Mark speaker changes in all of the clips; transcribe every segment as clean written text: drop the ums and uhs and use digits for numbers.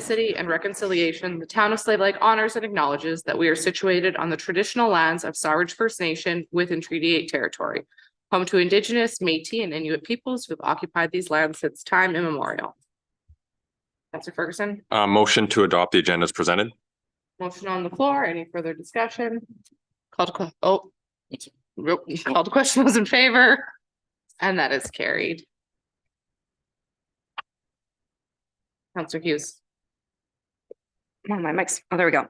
Speaker 1: City and reconciliation, the town of Slave Lake honors and acknowledges that we are situated on the traditional lands of Sawridge First Nation within Treaty 8 territory, home to Indigenous, Métis, and Inuit peoples who have occupied these lands since time immemorial. Councillor Ferguson.
Speaker 2: Motion to adopt the agenda as presented.
Speaker 1: Motion on the floor. Any further discussion? Called to question. Those in favor? And that is carried. Councillor Hughes.
Speaker 3: Oh, my mic's, oh, there we go.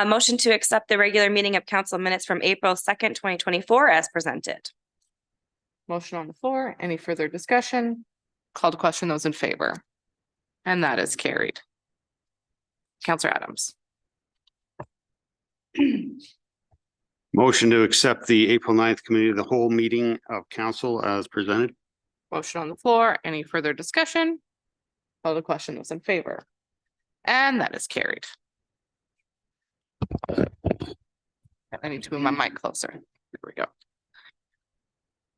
Speaker 3: Motion to accept the regular meeting of council minutes from April 2nd, 2024 as presented.
Speaker 1: Motion on the floor. Any further discussion? Called to question. Those in favor? And that is carried. Councillor Adams.
Speaker 4: Motion to accept the April 9th committee of the whole meeting of council as presented.
Speaker 1: Motion on the floor. Any further discussion? Call to question. Those in favor? And that is carried. I need to move my mic closer. Here we go.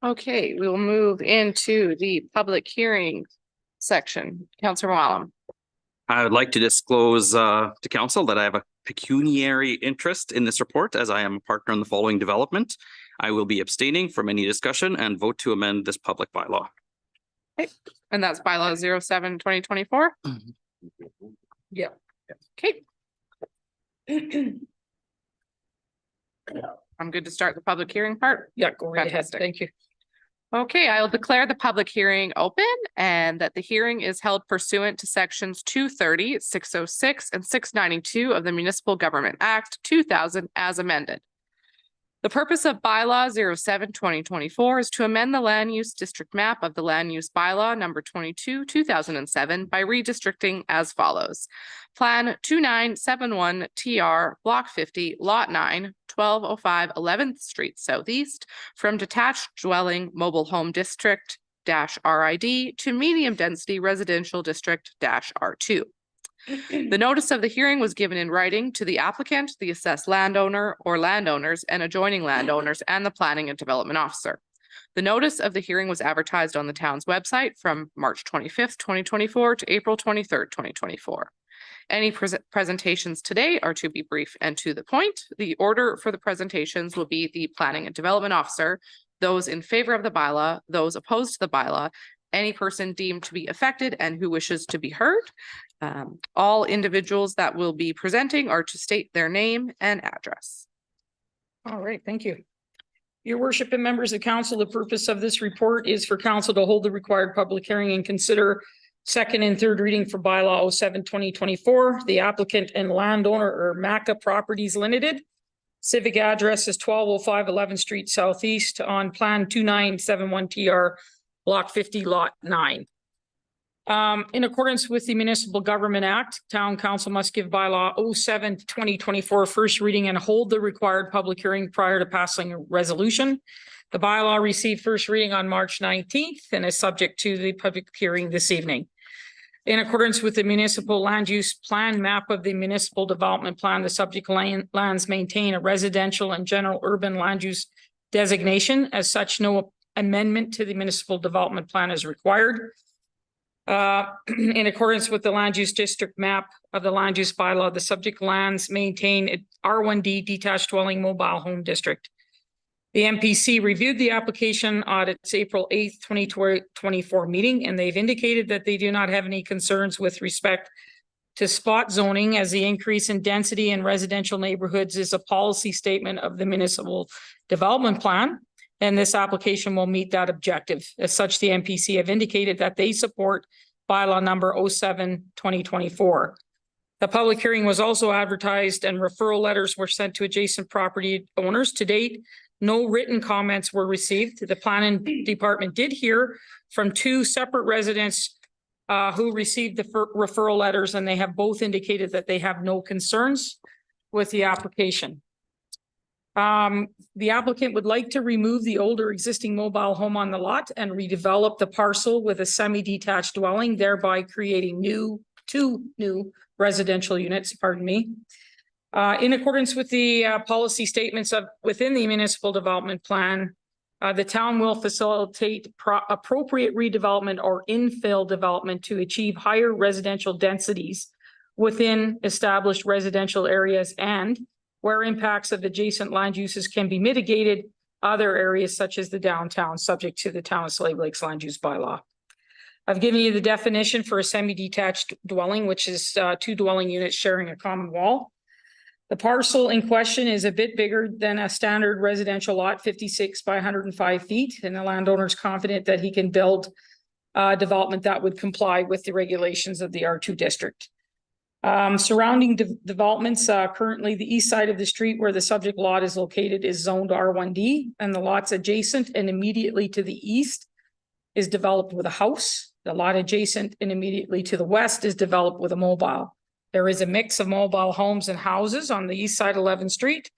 Speaker 1: Okay, we will move into the public hearing section. Councillor Whalum.
Speaker 5: I would like to disclose to council that I have a pecuniary interest in this report as I am a partner in the following development. I will be abstaining from any discussion and vote to amend this public bylaw.
Speaker 1: Okay. And that's bylaw 07/2024. Yeah. Okay. I'm good to start the public hearing part.
Speaker 6: Yeah, go right ahead.
Speaker 1: Fantastic.
Speaker 6: Thank you.
Speaker 1: Okay, I will declare the public hearing open and that the hearing is held pursuant to sections 230, 606, and 692 of the Municipal Government Act 2000 as amended. The purpose of bylaw 07/2024 is to amend the land use district map of the land use bylaw number 22, 2007 by redistricting as follows. Plan 2971 TR Block 50, Lot 9, 1205 11th Street Southeast from detached dwelling mobile home district -RID to medium density residential district -R2. The notice of the hearing was given in writing to the applicant, the assessed landowner or landowners and adjoining landowners and the planning and development officer. The notice of the hearing was advertised on the town's website from March 25th, 2024 to April 23rd, 2024. Any presentations today are to be brief and to the point. The order for the presentations will be the planning and development officer, those in favor of the bylaw, those opposed to the bylaw, any person deemed to be affected and who wishes to be heard. All individuals that will be presenting are to state their name and address.
Speaker 6: All right, thank you. Your worship and members of council, the purpose of this report is for council to hold the required public hearing and consider second and third reading for bylaw 07/2024. The applicant and landowner are Maca Properties Limited. Civic address is 1205 11th Street Southeast on plan 2971 TR Block 50, Lot 9. In accordance with the Municipal Government Act, Town Council must give bylaw 07/2024 first reading and hold the required public hearing prior to passing a resolution. The bylaw received first reading on March 19th and is subject to the public hearing this evening. In accordance with the municipal land use plan map of the municipal development plan, the subject lands maintain a residential and general urban land use designation. As such, no amendment to the municipal development plan is required. In accordance with the land use district map of the land use bylaw, the subject lands maintain a R1D detached dwelling mobile home district. The MPC reviewed the application at its April 8th, 2024 meeting, and they've indicated that they do not have any concerns with respect to spot zoning, as the increase in density in residential neighborhoods is a policy statement of the municipal development plan. And this application will meet that objective. As such, the MPC have indicated that they support bylaw number 07/2024. The public hearing was also advertised and referral letters were sent to adjacent property owners. To date, no written comments were received. The planning department did hear from two separate residents who received the referral letters, and they have both indicated that they have no concerns with the application. The applicant would like to remove the older existing mobile home on the lot and redevelop the parcel with a semi-detached dwelling, thereby creating two new residential units, pardon me. In accordance with the policy statements within the municipal development plan, the town will facilitate appropriate redevelopment or infill development to achieve higher residential densities within established residential areas, and where impacts of adjacent land uses can be mitigated, other areas such as the downtown, subject to the Town of Slave Lake's land use bylaw. I've given you the definition for a semi-detached dwelling, which is 2 dwelling units sharing a common wall. The parcel in question is a bit bigger than a standard residential lot, 56 by 105 feet, and the landowner is confident that he can build development that would comply with the regulations of the R2 district. Surrounding developments, currently the east side of the street where the subject lot is located is zoned R1D, and the lots adjacent and immediately to the east is developed with a house. The lot adjacent and immediately to the west is developed with a mobile. There is a mix of mobile homes and houses on the east side of 11th Street.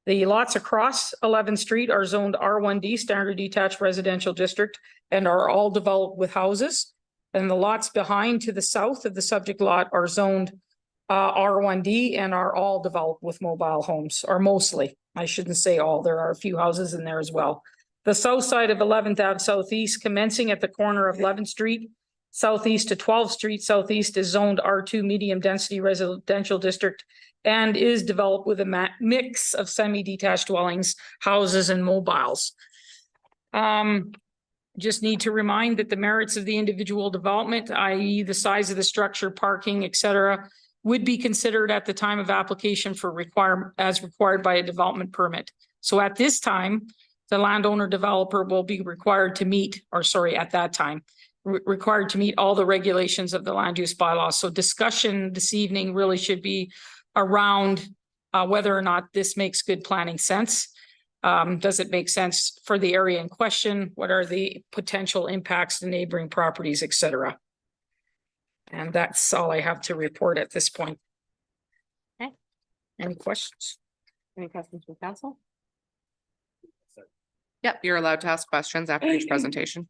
Speaker 6: The lots across 11th Street are zoned R1D, standard detached residential district, and are all developed with houses. And the lots behind to the south of the subject lot are zoned R1D and are all developed with mobile homes, or mostly. I shouldn't say all, there are a few houses in there as well. The south side of 11th Ave Southeast, commencing at the corner of 11th Street, southeast to 12th Street Southeast, is zoned R2 medium density residential district and is developed with a mix of semi-detached dwellings, houses, and mobiles. Just need to remind that the merits of the individual development, i.e. the size of the structure, parking, etc., would be considered at the time of application for as required by a development permit. So at this time, the landowner developer will be required to meet, at that time, required to meet all the regulations of the land use bylaw. So discussion this evening really should be around whether or not this makes good planning sense. Does it make sense for the area in question? What are the potential impacts to neighboring properties, etc.? And that's all I have to report at this point.
Speaker 1: Okay.
Speaker 6: Any questions?
Speaker 1: Any questions from council? Yep, you're allowed to ask questions after each presentation.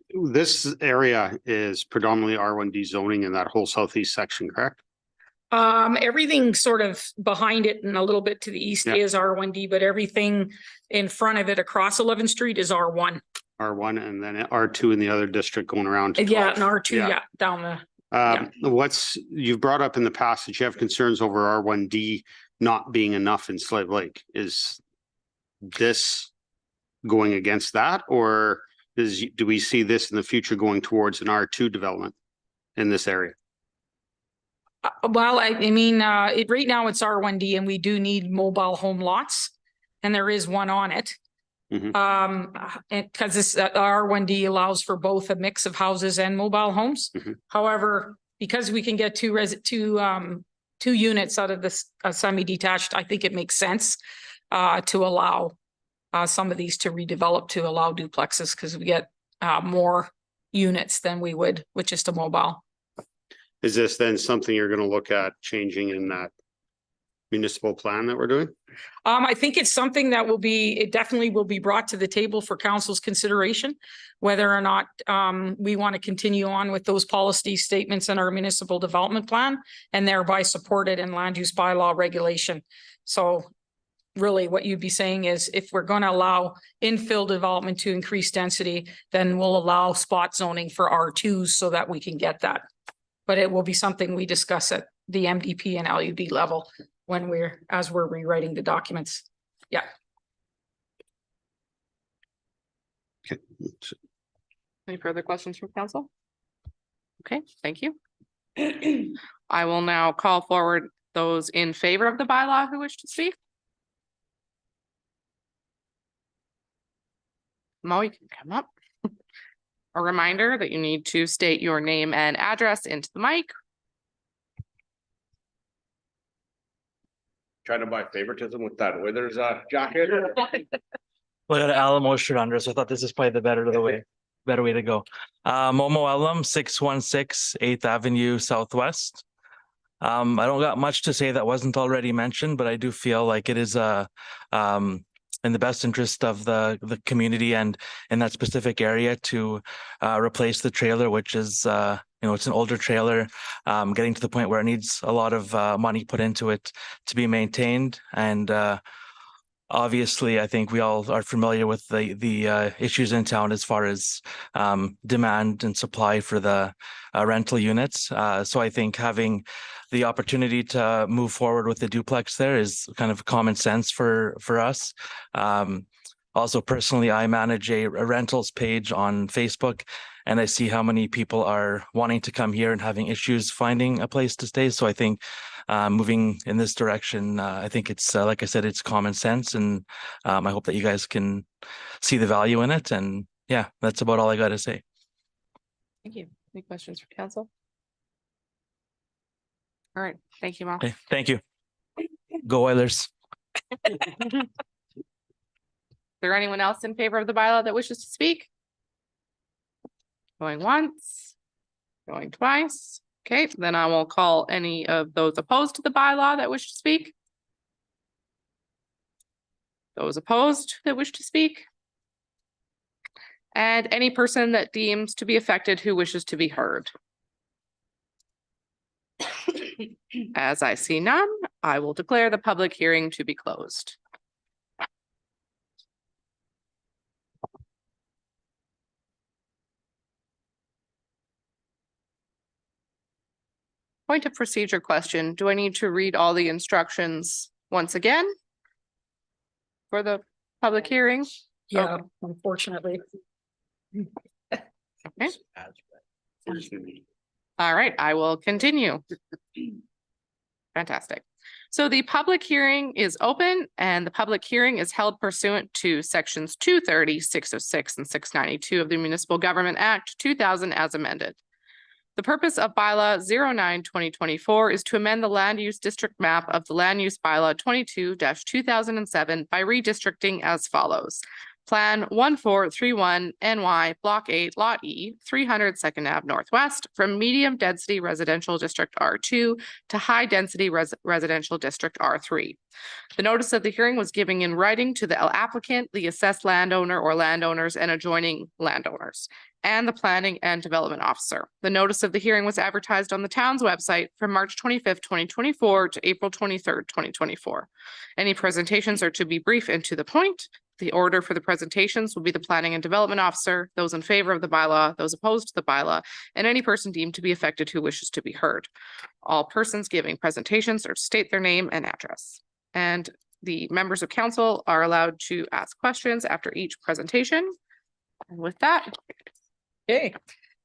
Speaker 4: This area is predominantly R1D zoning in that whole southeast section, correct?
Speaker 6: Everything sort of behind it and a little bit to the east
Speaker 4: Yeah.
Speaker 6: is R1D, but everything in front of it across 11th Street is R1.
Speaker 4: R1 and then R2 in the other district going around to
Speaker 6: Yeah,
Speaker 4: 12.
Speaker 6: and R2,
Speaker 4: Yeah.
Speaker 6: yeah, down the,
Speaker 4: You've brought up in the past that you have concerns over R1D not being enough in Slave Lake. Is this going against that, or do we see this in the future going towards an R2 development in this area?
Speaker 6: well, I mean, right now it's R1D and we do need mobile home lots. And there is one on it.
Speaker 4: Mhm.
Speaker 6: And because this R1D allows for both a mix of houses and mobile homes.
Speaker 4: Mhm.
Speaker 6: However, because we can get two units out of this semi-detached, I think it makes sense to allow some of these to redevelop to allow duplexes, because we get more units than we would with just a mobile.
Speaker 4: Is this then something you're going to look at changing in that municipal plan that we're doing?
Speaker 6: I think it's something that it definitely will be brought to the table for council's consideration, whether or not we want to continue on with those policy statements in our municipal development plan and thereby support it in land use bylaw regulation. So really what you'd be saying is if we're going to allow infill development to increase density, then we'll allow spot zoning for R2s so that we can get that. But it will be something we discuss at the MDP and LUD level as we're rewriting the documents. Yeah.
Speaker 4: Okay.
Speaker 1: Any further questions from council? Okay, thank you. I will now call forward those in favor of the bylaw who wish to speak. Mo, you can come up. A reminder that you need to state your name and address into the mic.
Speaker 7: Trying to buy favoritism with that Withers jacket.
Speaker 8: Well, I got Alamo shirt under, so I thought this is probably the better way to go. Momo Elam, 616 8th Avenue Southwest. I don't got much to say that wasn't already mentioned, but I do feel like it is in the best interest of the community and in that specific area to replace the trailer, which is it's an older trailer, getting to the point where it needs a lot of money put into it to be maintained. And obviously, I think we all are familiar with the issues in town as far as demand and supply for the rental units. So I think having the opportunity to move forward with the duplex there is kind of common sense for us. Also, personally, I manage a rentals page on Facebook, and I see how many people are wanting to come here and having issues finding a place to stay. So I think moving in this direction, I think it's like I said, it's common sense, and I hope that you guys can see the value in it. And yeah, that's about all I got to say.
Speaker 1: Thank you. Any questions for council? All right, thank you, Mal.
Speaker 8: Okay, thank you. Go Oilers.
Speaker 1: Is there anyone else in favor of the bylaw that wishes to speak? Going once, going twice. Okay, then I will call any of those opposed to the bylaw that wish to speak. Those opposed that wish to speak. And any person that deems to be affected who wishes to be heard. As I see none, I will declare the public hearing to be closed. Point of procedure question. Do I need to read all the instructions once again? For the public hearing?
Speaker 6: Yeah, unfortunately.
Speaker 1: Okay. All right, I will continue. Fantastic. So the public hearing is open and the public hearing is held pursuant to sections 230, 606, and 692 of the Municipal Government Act 2000 as amended. The purpose of bylaw 09-2024 is to amend the land use district map of the land use bylaw 22-2007 by redistricting as follows. Plan 1431 NY Block 8 Lot E 300 2nd Ave Northwest from medium density residential district R2 to high density residential district R3. The notice of the hearing was given in writing to the applicant, the assessed landowner or landowners and adjoining landowners, and the planning and development officer. The notice of the hearing was advertised on the town's website from March 25th, 2024 to April 23rd, 2024. Any presentations are to be brief and to the point. The order for the presentations will be the planning and development officer, those in favor of the bylaw, those opposed to the bylaw, and any person deemed to be affected who wishes to be heard. All persons giving presentations are to state their name and address. And the members of council are allowed to ask questions after each presentation. And with that,
Speaker 6: Okay,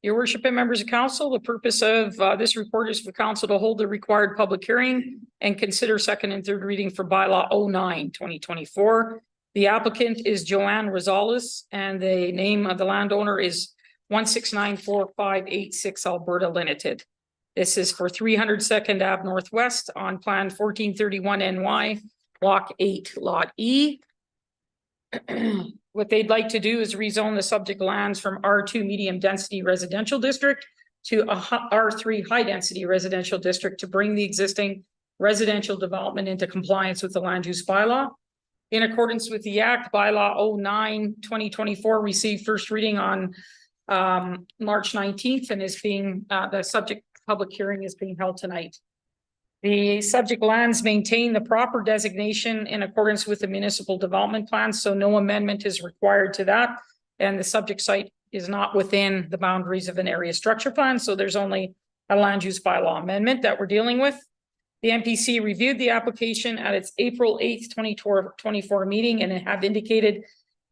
Speaker 6: your worship and members of council, the purpose of this report is for council to hold the required public hearing and consider second and third reading for bylaw 09-2024. The applicant is Joanne Rosales and the name of the landowner is 1694586 Alberta Limited. This is for 300 2nd Ave Northwest on plan 1431 NY Block 8 Lot E. What they'd like to do is rezone the subject lands from R2 medium density residential district to a R3 high density residential district to bring the existing residential development into compliance with the land use bylaw. In accordance with the Act, bylaw 09-2024 received first reading on March 19th and is being the subject public hearing is being held tonight. The subject lands maintain the proper designation in accordance with the municipal development plan, so no amendment is required to that. And the subject site is not within the boundaries of an area structure plan, so there's only a land use bylaw amendment that we're dealing with. The MPC reviewed the application at its April 8th, 2024 meeting and have indicated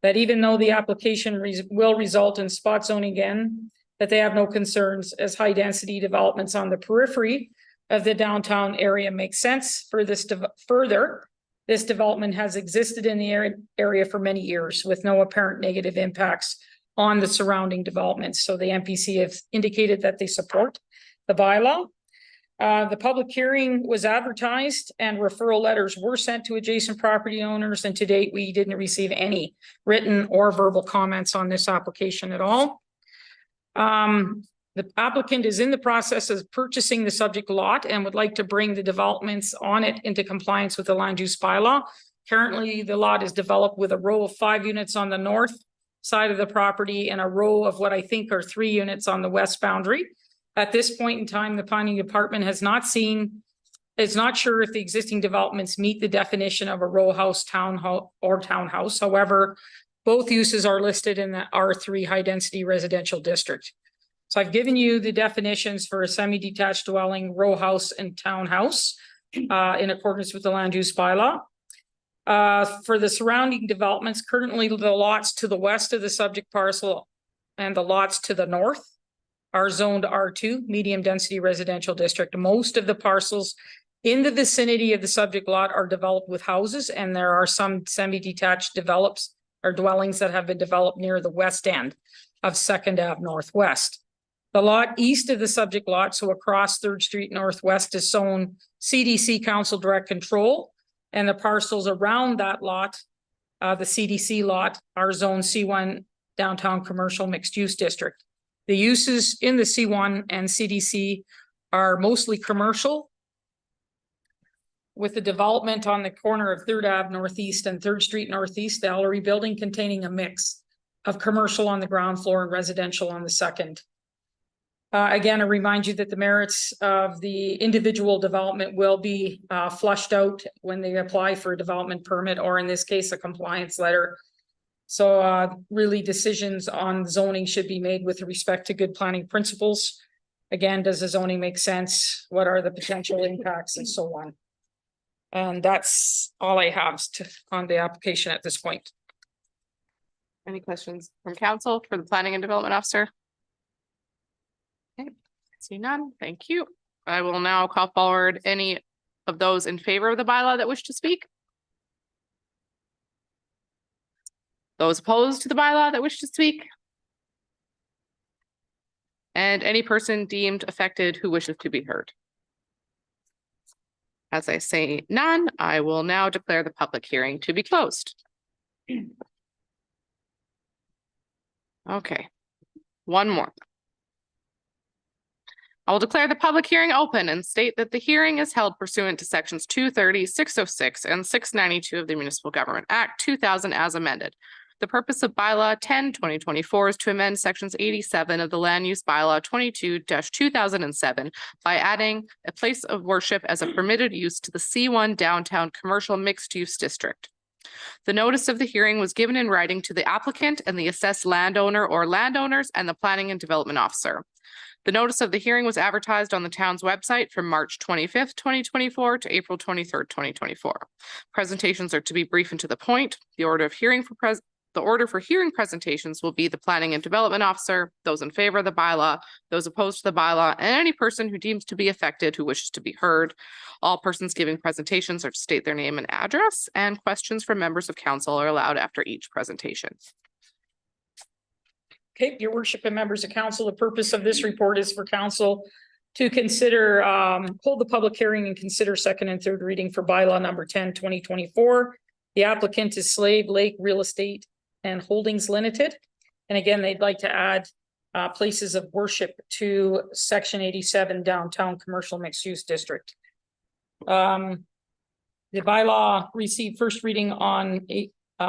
Speaker 6: that even though the application will result in spot zoning again, that they have no concerns as high density developments on the periphery of the downtown area makes sense for this. Further, this development has existed in the area for many years with no apparent negative impacts on the surrounding developments. So the MPC has indicated that they support the bylaw. The public hearing was advertised and referral letters were sent to adjacent property owners, and to date, we didn't receive any written or verbal comments on this application at all. The applicant is in the process of purchasing the subject lot and would like to bring the developments on it into compliance with the land use bylaw. Currently, the lot is developed with a row of 5 units on the north side of the property and a row of what I think are 3 units on the west boundary. At this point in time, the planning department has not seen is not sure if the existing developments meet the definition of a row house, townhouse. However, both uses are listed in the R3 high density residential district. So I've given you the definitions for a semi-detached dwelling, row house and townhouse in accordance with the land use bylaw. For the surrounding developments, currently the lots to the west of the subject parcel and the lots to the north are zoned R2, medium density residential district. Most of the parcels in the vicinity of the subject lot are developed with houses, and there are some semi-detached develops or dwellings that have been developed near the west end of Second Ave Northwest. The lot east of the subject lot, so across Third Street Northwest, is zone CDC Council Direct Control, and the parcels around that lot, the CDC lot, are zone C1 Downtown Commercial Mixed Use District. The uses in the C1 and CDC are mostly commercial, with the development on the corner of Third Ave Northeast and Third Street Northeast, the Ellery Building containing a mix of commercial on the ground floor and residential on the second. Again, I remind you that the merits of the individual development will be flushed out when they apply for a development permit, or in this case, a compliance letter. So really decisions on zoning should be made with respect to good planning principles. Again, does the zoning make sense? What are the potential impacts and so on? And that's all I have on the application at this point.
Speaker 1: Any questions from council for the planning and development officer? Okay, see none. Thank you. I will now call forward any of those in favor of the bylaw that wish to speak. Those opposed to the bylaw that wish to speak. And any person deemed affected who wishes to be heard. As I say none, I will now declare the public hearing to be closed. Okay, one more. I will declare the public hearing open and state that the hearing is held pursuant to sections 230, 606, and 692 of the Municipal Government Act 2000 as amended. The purpose of bylaw 10/2024 is to amend sections 87 of the land use bylaw 22-2007 by adding a place of worship as a permitted use to the C1 downtown commercial mixed use district. The notice of the hearing was given in writing to the applicant and the assessed landowner or landowners and the planning and development officer. The notice of the hearing was advertised on the town's website from March 25th, 2024 to April 23rd, 2024. Presentations are to be brief and to the point. The order for hearing presentations will be the planning and development officer, those in favor of the bylaw, those opposed to the bylaw, and any person who deems to be affected who wishes to be heard. All persons giving presentations are to state their name and address, and questions from members of council are allowed after each presentation.
Speaker 6: Okay, your worship and members of council, the purpose of this report is for council to consider, hold the public hearing and consider second and third reading for bylaw number 10/2024. The applicant is Slave Lake Real Estate and Holdings Limited. And again, they'd like to add places of worship to section 87 downtown commercial mixed use district. The bylaw received first reading on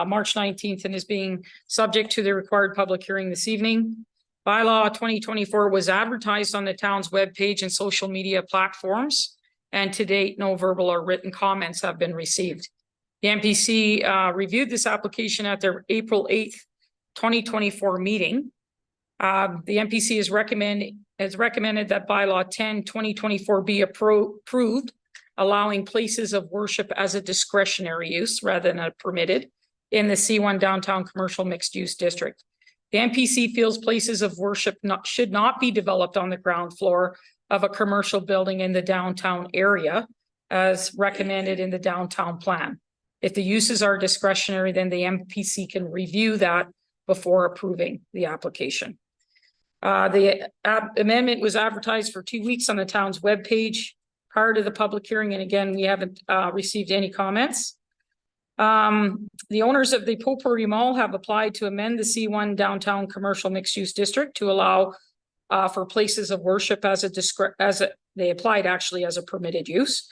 Speaker 6: March 19th and is being subject to the required public hearing this evening. Bylaw 2024 was advertised on the town's webpage and social media platforms, and to date, no verbal or written comments have been received. The MPC reviewed this application at their April 8th, 2024 meeting. The MPC has recommended that bylaw 10/2024 be approved, allowing places of worship as a discretionary use rather than a permitted in the C1 downtown commercial mixed use district. The MPC feels places of worship should not be developed on the ground floor of a commercial building in the downtown area as recommended in the downtown plan. If the uses are discretionary, then the MPC can review that before approving the application. The amendment was advertised for 2 weeks on the town's webpage prior to the public hearing. And again, we haven't received any comments. The owners of the Potpourri Mall have applied to amend the C1 downtown commercial mixed use district to allow for places of worship as they applied actually as a permitted use.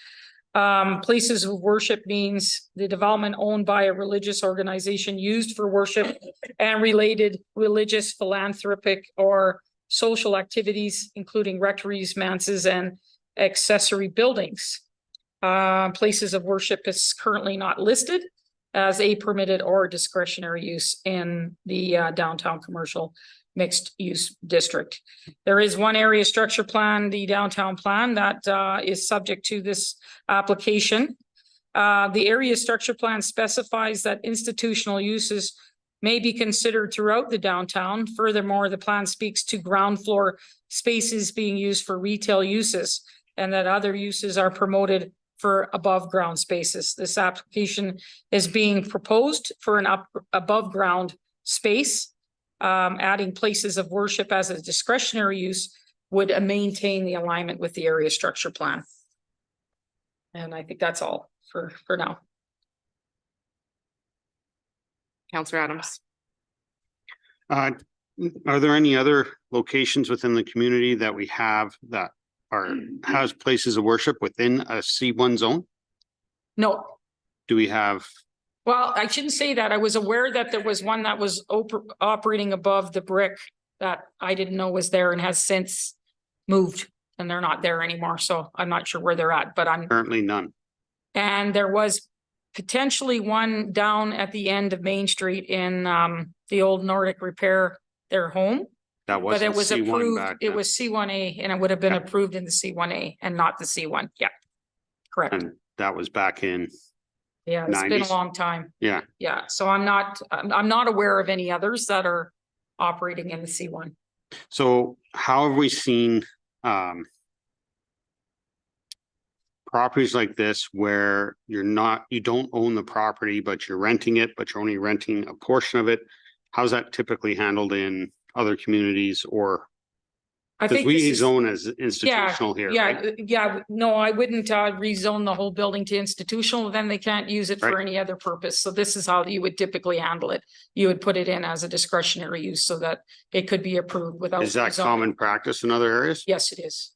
Speaker 6: Places of worship means the development owned by a religious organization used for worship and related religious, philanthropic, or social activities, including rectories, manses, and accessory buildings. Places of worship is currently not listed as a permitted or discretionary use in the downtown commercial mixed use district. There is one area structure plan, the downtown plan, that is subject to this application. The area structure plan specifies that institutional uses may be considered throughout the downtown. Furthermore, the plan speaks to ground floor spaces being used for retail uses and that other uses are promoted for above ground spaces. This application is being proposed for an above ground space. Adding places of worship as a discretionary use would maintain the alignment with the area structure plan. And I think that's all for now.
Speaker 1: Counselor Adams.
Speaker 4: Are there any other locations within the community that we have that has places of worship within a C1 zone?
Speaker 6: No,
Speaker 4: Do we have,
Speaker 6: well, I shouldn't say that. I was aware that there was one that was operating above the brick that I didn't know was there and has since moved and they're not there anymore. So I'm not sure where they're at, but
Speaker 4: currently none?
Speaker 6: and there was potentially one down at the end of Main Street in the old Nordic Repair, their home.
Speaker 4: That
Speaker 6: But
Speaker 4: wasn't
Speaker 6: it was
Speaker 4: C1
Speaker 6: approved,
Speaker 4: back
Speaker 6: it
Speaker 4: then.
Speaker 6: was C1A and it would have been
Speaker 4: Yeah.
Speaker 6: approved in the C1A and not the C1. Yeah. Correct.
Speaker 4: And that was back in,
Speaker 6: Yeah, it's been a
Speaker 4: 90s.
Speaker 6: long time.
Speaker 4: yeah.
Speaker 6: Yeah, so I'm not aware of any others that are operating in the C1.
Speaker 4: So how have we seen properties like this where you don't own the property, but you're renting it, but you're only renting a portion of it? How's that typically handled in other communities, or
Speaker 6: I
Speaker 4: because
Speaker 6: think this
Speaker 4: we
Speaker 6: is,
Speaker 4: zone as institutional here, right?
Speaker 6: no, I wouldn't rezone the whole building to institutional, then they can't use it for
Speaker 4: Right.
Speaker 6: any other purpose. So this is how you would typically handle it. You would put it in as a discretionary use so that it could be approved without.
Speaker 4: Is that
Speaker 6: rezoning.
Speaker 4: common practice in other areas?
Speaker 6: Yes, it is.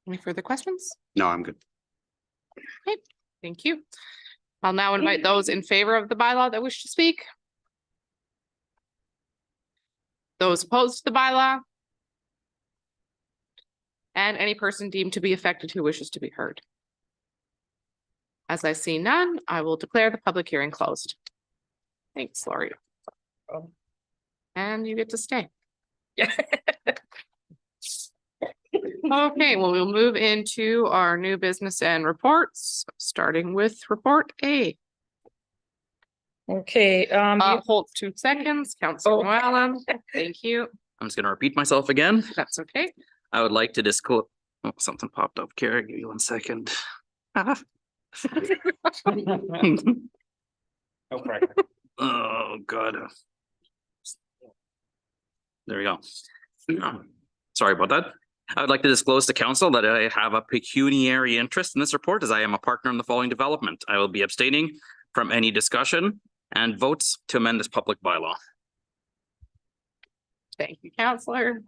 Speaker 1: Any further questions?
Speaker 4: No, I'm good.
Speaker 1: Thank you. I'll now invite those in favor of the bylaw that wish to speak. Those opposed to the bylaw. And any person deemed to be affected who wishes to be heard. As I see none, I will declare the public hearing closed. Thanks, Lori. And you get to stay. Okay, well, we'll move into our new business and reports, starting with report A.
Speaker 6: Okay,
Speaker 1: Hold 2 seconds, Councilor
Speaker 6: Oh.
Speaker 1: Llewellyn. Thank you.
Speaker 5: I'm just gonna repeat myself again.
Speaker 1: That's okay.
Speaker 5: I would like to disclose, oh, something popped up. Kara, give me 1 second. Oh, God. There we go. Sorry about that. I would like to disclose to council that I have a pecuniary interest in this report as I am a partner in the following development. I will be abstaining from any discussion and votes to amend this public bylaw.
Speaker 1: Thank you, Counselor.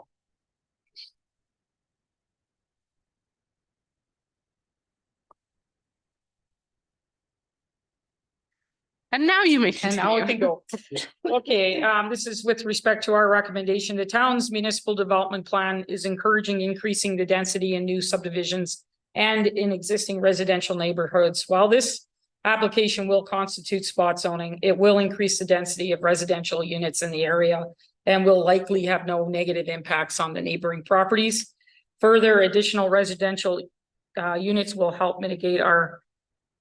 Speaker 1: And now you may
Speaker 6: and now it can
Speaker 1: continue.
Speaker 6: go. Okay, this is with respect to our recommendation. The town's municipal development plan is encouraging increasing the density in new subdivisions and in existing residential neighborhoods. While this application will constitute spot zoning, it will increase the density of residential units in the area and will likely have no negative impacts on the neighboring properties. Further, additional residential units will help mitigate our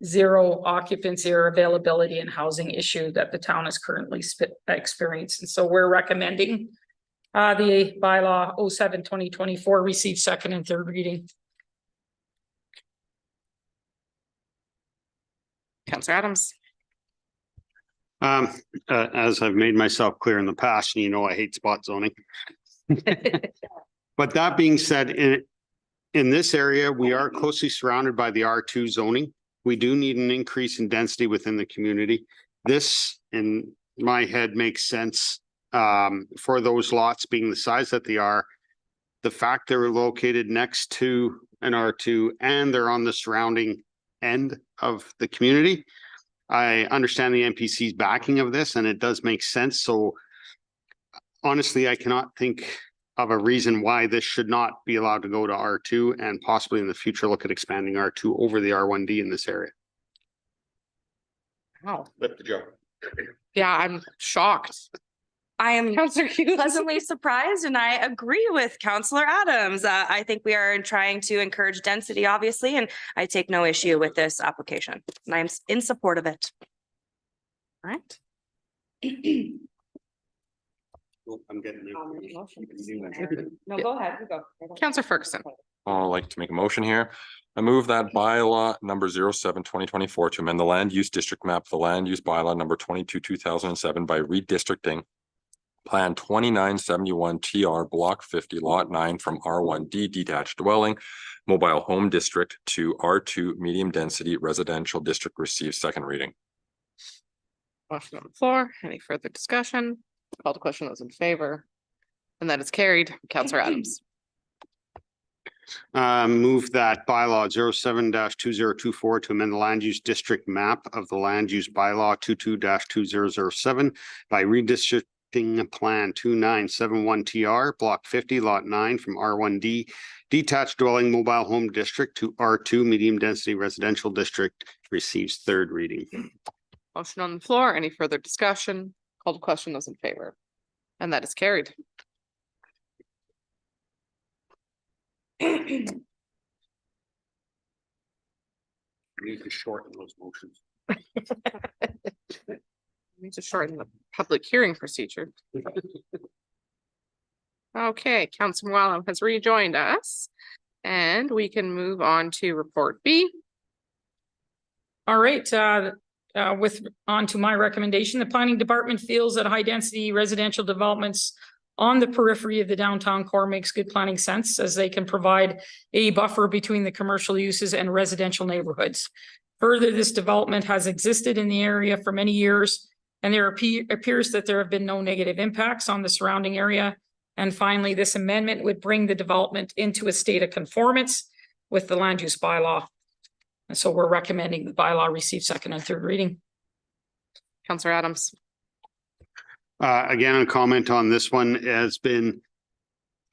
Speaker 6: zero occupancy or availability and housing issue that the town is currently experiencing. So we're recommending the bylaw 07/2024 receive second and third reading.
Speaker 1: Counselor Adams.
Speaker 4: As I've made myself clear in the past, you know, I hate spot zoning. But that being said, in this area, we are closely surrounded by the R2 zoning. We do need an increase in density within the community. This, in my head, makes sense for those lots being the size that they are. The fact they're located next to an R2 and they're on the surrounding end of the community. I understand the NPC's backing of this and it does make sense. So honestly, I cannot think of a reason why this should not be allowed to go to R2 and possibly in the future look at expanding R2 over the R1D in this area.
Speaker 1: Wow.
Speaker 7: Lift the jaw.
Speaker 1: Yeah, I'm shocked.
Speaker 3: I am
Speaker 1: Counselor Hughes.
Speaker 3: pleasantly surprised and I agree with Counselor Adams. I think we are trying to encourage density, obviously, and I take no issue with this application. And I'm in support of it. All right.
Speaker 4: I'm getting
Speaker 3: No, go ahead. You go.
Speaker 1: Counselor Ferguson.
Speaker 2: I'd like to make a motion here. I move that bylaw number 07-2024 to amend the land use district map of the land use bylaw number 22-2007 by redistricting Plan 2971 TR Block 50 Lot 9 from R1D detached dwelling mobile home district to R2 medium density residential district receives second reading.
Speaker 1: Motion on the floor. Any further discussion? Call to question, those in favor. And that is carried. Counselor Adams.
Speaker 4: Move that bylaw 07-2024 to amend the land use district map of the land use bylaw 22-2007 by redistricting Plan 2971 TR Block 50 Lot 9 from R1D detached dwelling mobile home district to R2 medium density residential district receives third reading.
Speaker 1: Motion on the floor. Any further discussion? Call to question, those in favor. And that is carried.
Speaker 4: Need to shorten those motions.
Speaker 1: Need to shorten the public hearing procedure. Okay, Councilor Wallem has rejoined us. And we can move on to report B.
Speaker 6: All right, on to my recommendation, the planning department feels that high density residential developments on the periphery of the downtown core makes good planning sense as they can provide a buffer between the commercial uses and residential neighborhoods. Further, this development has existed in the area for many years, and there appears that there have been no negative impacts on the surrounding area. And finally, this amendment would bring the development into a state of conformance with the land use bylaw. And so we're recommending the bylaw receive second and third reading.
Speaker 1: Counselor Adams.
Speaker 4: Again, a comment on this one has been,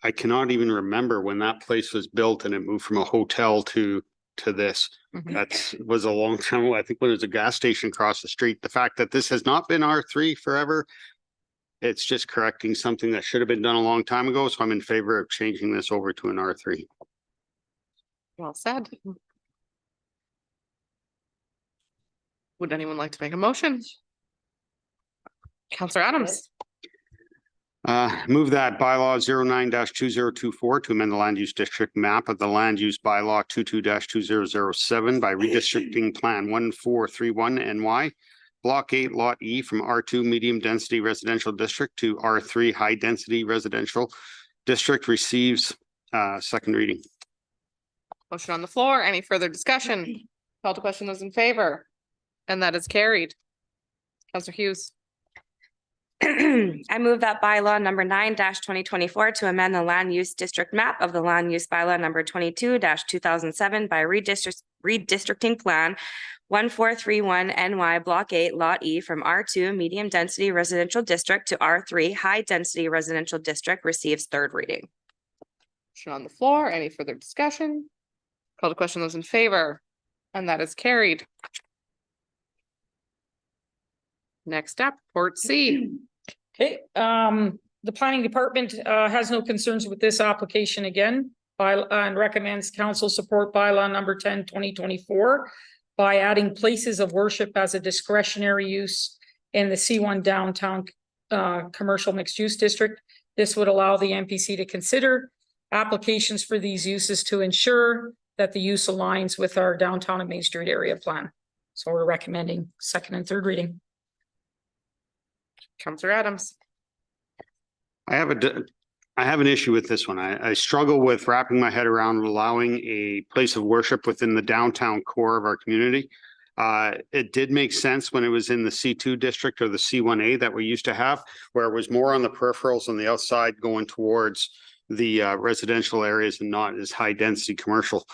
Speaker 4: I cannot even remember when that place was built and it moved from a hotel to this. That's was a long time ago. I think when it was a gas station across the street. The fact that this has not been R3 forever, it's just correcting something that should have been done a long time ago. So I'm in favor of changing this over to an R3.
Speaker 1: Well said. Would anyone like to make a motion? Counselor Adams.
Speaker 4: Move that bylaw 09-2024 to amend the land use district map of the land use bylaw 22-2007 by redistricting plan 1431 NY Block 8 Lot E from R2 medium density residential district to R3 high density residential district receives second reading.
Speaker 1: Motion on the floor. Any further discussion? Call to question, those in favor. And that is carried. Counselor Hughes.
Speaker 3: I move that bylaw number 9-2024 to amend the land use district map of the land use bylaw number 22-2007 by redistricting plan 1431 NY Block 8 Lot E from R2 medium density residential district to R3 high density residential district receives third reading.
Speaker 1: Motion on the floor. Any further discussion? Call to question, those in favor. And that is carried. Next up, report C.
Speaker 6: Okay, the planning department has no concerns with this application again, and recommends council support bylaw number 10-2024 by adding places of worship as a discretionary use in the C1 downtown commercial mixed use district. This would allow the MPC to consider applications for these uses to ensure that the use aligns with our downtown and Main Street area plan. So we're recommending second and third reading.
Speaker 1: Counselor Adams.
Speaker 4: I have an issue with this one. I struggle with wrapping my head around allowing a place of worship within the downtown core of our community. It did make sense when it was in the C2 district or the C1A that we used to have, where it was more on the peripherals on the outside going towards the residential areas and not as high density commercial.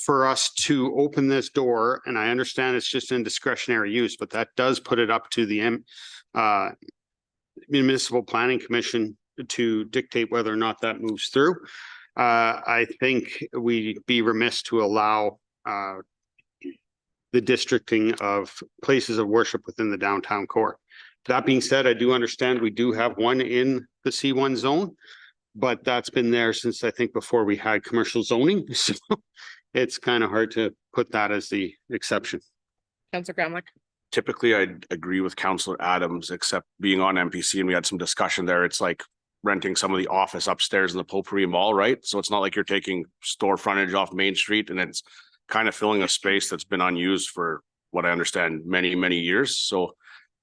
Speaker 4: For us to open this door, and I understand it's just in discretionary use, but that does put it up to the municipal planning commission to dictate whether or not that moves through. I think we'd be remiss to allow the districting of places of worship within the downtown core. That being said, I do understand we do have one in the C1 zone, but that's been there since I think before we had commercial zoning. So it's kind of hard to put that as the exception.
Speaker 1: Counselor Gramlich.
Speaker 7: Typically, I'd agree with Counselor Adams, except being on MPC and we had some discussion there. It's like renting some of the office upstairs in the Potpourri Mall, right? So it's not like you're taking store frontage off Main Street and it's kind of filling a space that's been unused for what I understand many, many years. So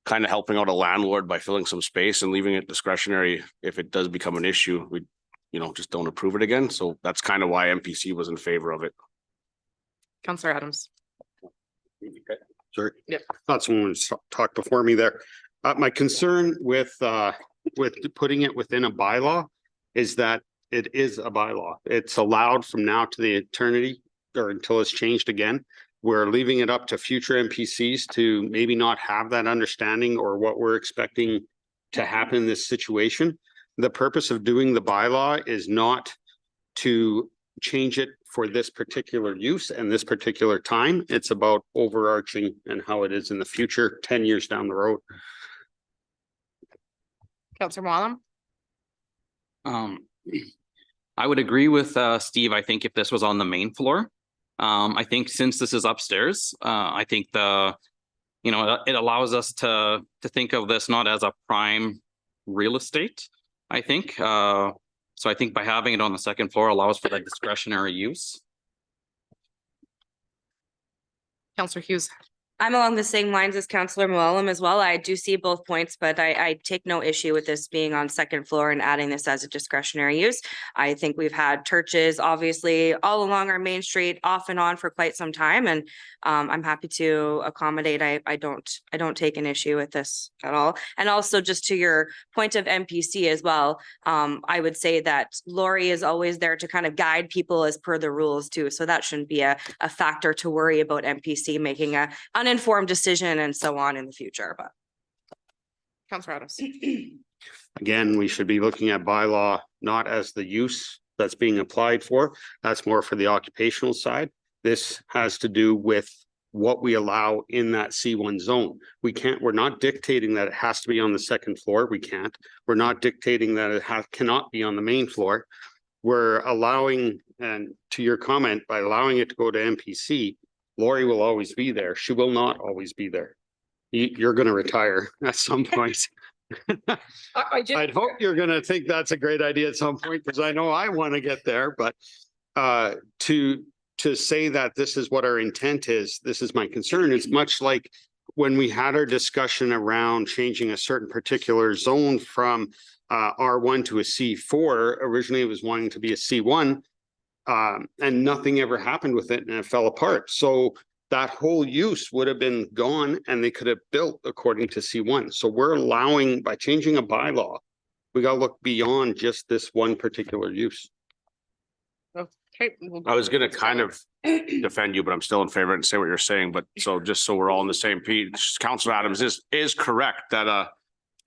Speaker 7: kind of helping out a landlord by filling some space and leaving it discretionary. If it does become an issue, we, just don't approve it again. So that's kind of why MPC was in favor of it.
Speaker 1: Counselor Adams.
Speaker 4: Sorry.
Speaker 1: Yep.
Speaker 4: Thought someone was talked before me there. My concern with putting it within a bylaw is that it is a bylaw. It's allowed from now to the eternity or until it's changed again. We're leaving it up to future MPCs to maybe not have that understanding or what we're expecting to happen in this situation. The purpose of doing the bylaw is not to change it for this particular use and this particular time. It's about overarching and how it is in the future, 10 years down the road.
Speaker 1: Counselor Wallem.
Speaker 5: I would agree with Steve. I think if this was on the main floor, I think since this is upstairs, I think it allows us to think of this not as a prime real estate, I think. So I think by having it on the second floor allows for that discretionary use.
Speaker 1: Counselor Hughes.
Speaker 3: I'm along the same lines as Councillor Moellem as well. I do see both points, but I take no issue with this being on second floor and adding this as a discretionary use. I think we've had churches obviously all along our main street off and on for quite some time, and I'm happy to accommodate. I don't take an issue with this at all. And also just to your point of MPC as well, I would say that Lori is always there to kind of guide people as per the rules too. So that shouldn't be a factor to worry about MPC making a uninformed decision and so on in the future, but.
Speaker 1: Counselor Adams.
Speaker 4: Again, we should be looking at bylaw not as the use that's being applied for. That's more for the occupational side. This has to do with what we allow in that C1 zone. We're not dictating that it has to be on the second floor. We can't. We're not dictating that it cannot be on the main floor. We're allowing, and to your comment, by allowing it to go to MPC, Lori will always be there. She will not always be there. You're going to retire at some point. I'd hope you're going to think that's a great idea at some point, because I know I want to get there. But to say that this is what our intent is, this is my concern. It's much like when we had our discussion around changing a certain particular zone from R1 to a C4. Originally, it was wanting to be a C1. And nothing ever happened with it and it fell apart. So that whole use would have been gone and they could have built according to C1. So we're allowing, by changing a bylaw, we got to look beyond just this one particular use.
Speaker 1: Okay.
Speaker 7: I was going to kind of defend you, but I'm still in favor and say what you're saying. But so just so we're all on the same page, Councillor Adams is correct that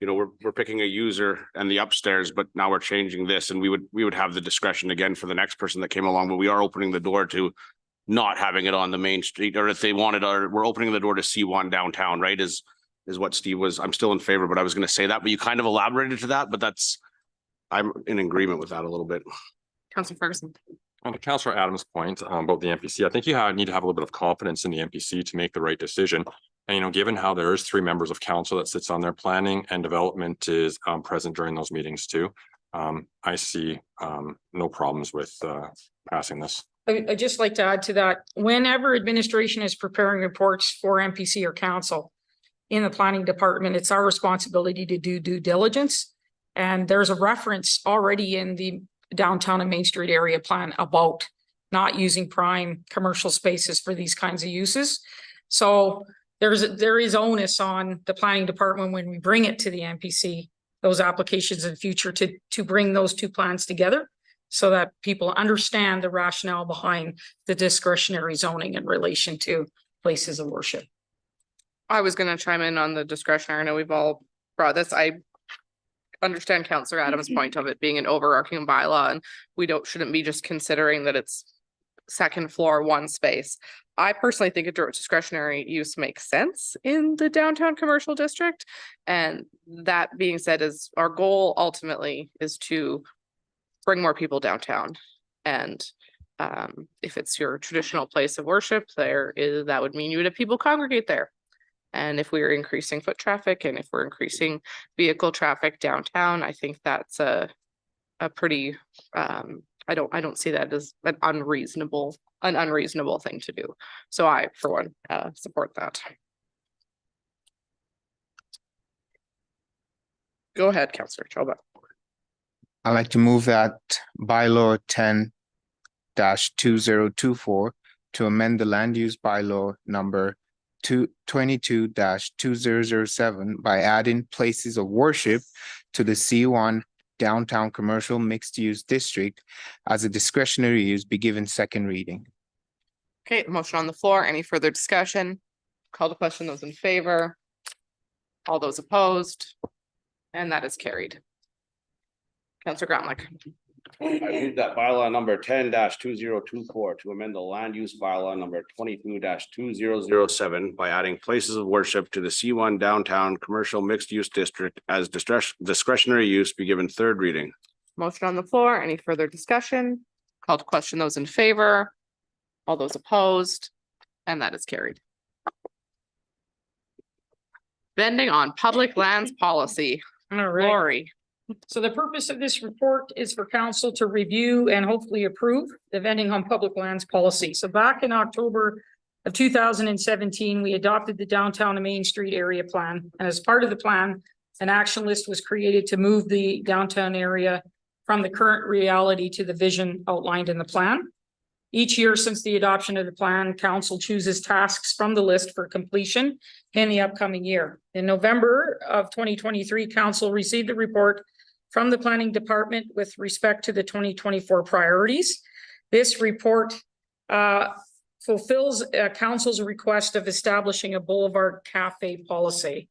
Speaker 7: we're picking a user and the upstairs, but now we're changing this, and we would have the discretion again for the next person that came along, but we are opening the door to not having it on the main street, or if they wanted, or we're opening the door to C1 downtown, right? Is what Steve was. I'm still in favor, but I was going to say that, but you kind of elaborated to that, but I'm in agreement with that a little bit.
Speaker 1: Counselor Ferguson.
Speaker 2: On Councillor Adams' point about the MPC, I think you need to have a little bit of confidence in the MPC to make the right decision. And, given how there is 3 members of council that sits on their planning and development is present during those meetings too. I see no problems with passing this.
Speaker 6: I'd just like to add to that, whenever administration is preparing reports for MPC or council in the planning department, it's our responsibility to do due diligence. And there's a reference already in the downtown and Main Street area plan about not using prime commercial spaces for these kinds of uses. So there is onus on the planning department when we bring it to the MPC, those applications in future to bring those 2 plans together so that people understand the rationale behind the discretionary zoning in relation to places of worship.
Speaker 1: I was going to chime in on the discretionary. I know we've all brought this. understand Counselor Adams' point of it being an overarching bylaw and we shouldn't be just considering that it's second floor, one space. I personally think a discretionary use makes sense in the downtown commercial district. And that being said, is our goal ultimately is to bring more people downtown. And if it's your traditional place of worship, that would mean you would have people congregate there. And if we're increasing foot traffic and if we're increasing vehicle traffic downtown, I think that's a pretty I don't see that as an unreasonable thing to do. So I, for one, support that. Go ahead, Counselor Chalba.
Speaker 9: I'd like to move that bylaw 10-2024 to amend the land use bylaw number 22-2007 by adding places of worship to the C1 downtown commercial mixed use district as a discretionary use be given second reading.
Speaker 1: Okay, motion on the floor. Any further discussion? Call the question. Those in favor? All those opposed? And that is carried. Counselor Grantlich.
Speaker 7: I move that bylaw number 10-2024 to amend the land use bylaw number 22-2007 by adding places of worship to the C1 downtown commercial mixed use district as discretionary use be given third reading.
Speaker 1: Motion on the floor. Any further discussion? Call to question. Those in favor? All those opposed? And that is carried. Vending on public lands policy.
Speaker 6: All right.
Speaker 1: Lori.
Speaker 6: So the purpose of this report is for council to review and hopefully approve the vending on public lands policy. So back in October of 2017, we adopted the downtown and Main Street area plan. And as part of the plan, an action list was created to move the downtown area from the current reality to the vision outlined in the plan. Each year since the adoption of the plan, council chooses tasks from the list for completion in the upcoming year. In November of 2023, council received a report from the planning department with respect to the 2024 priorities. This report fulfills council's request of establishing a boulevard cafe policy.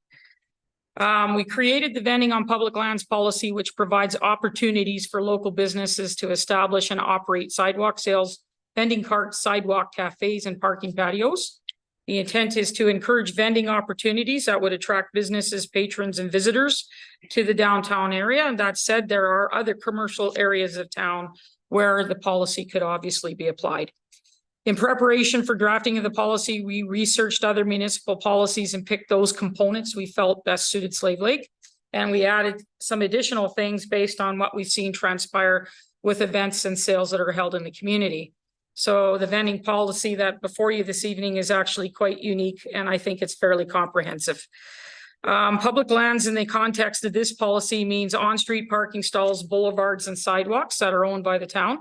Speaker 6: We created the vending on public lands policy, which provides opportunities for local businesses to establish and operate sidewalk sales, vending carts, sidewalk cafes, and parking patios. The intent is to encourage vending opportunities that would attract businesses, patrons, and visitors to the downtown area. And that said, there are other commercial areas of town where the policy could obviously be applied. In preparation for drafting of the policy, we researched other municipal policies and picked those components we felt best suited Slave Lake. And we added some additional things based on what we've seen transpire with events and sales that are held in the community. So the vending policy that before you this evening is actually quite unique, and I think it's fairly comprehensive. Public lands in the context of this policy means on-street parking stalls, boulevards, and sidewalks that are owned by the town.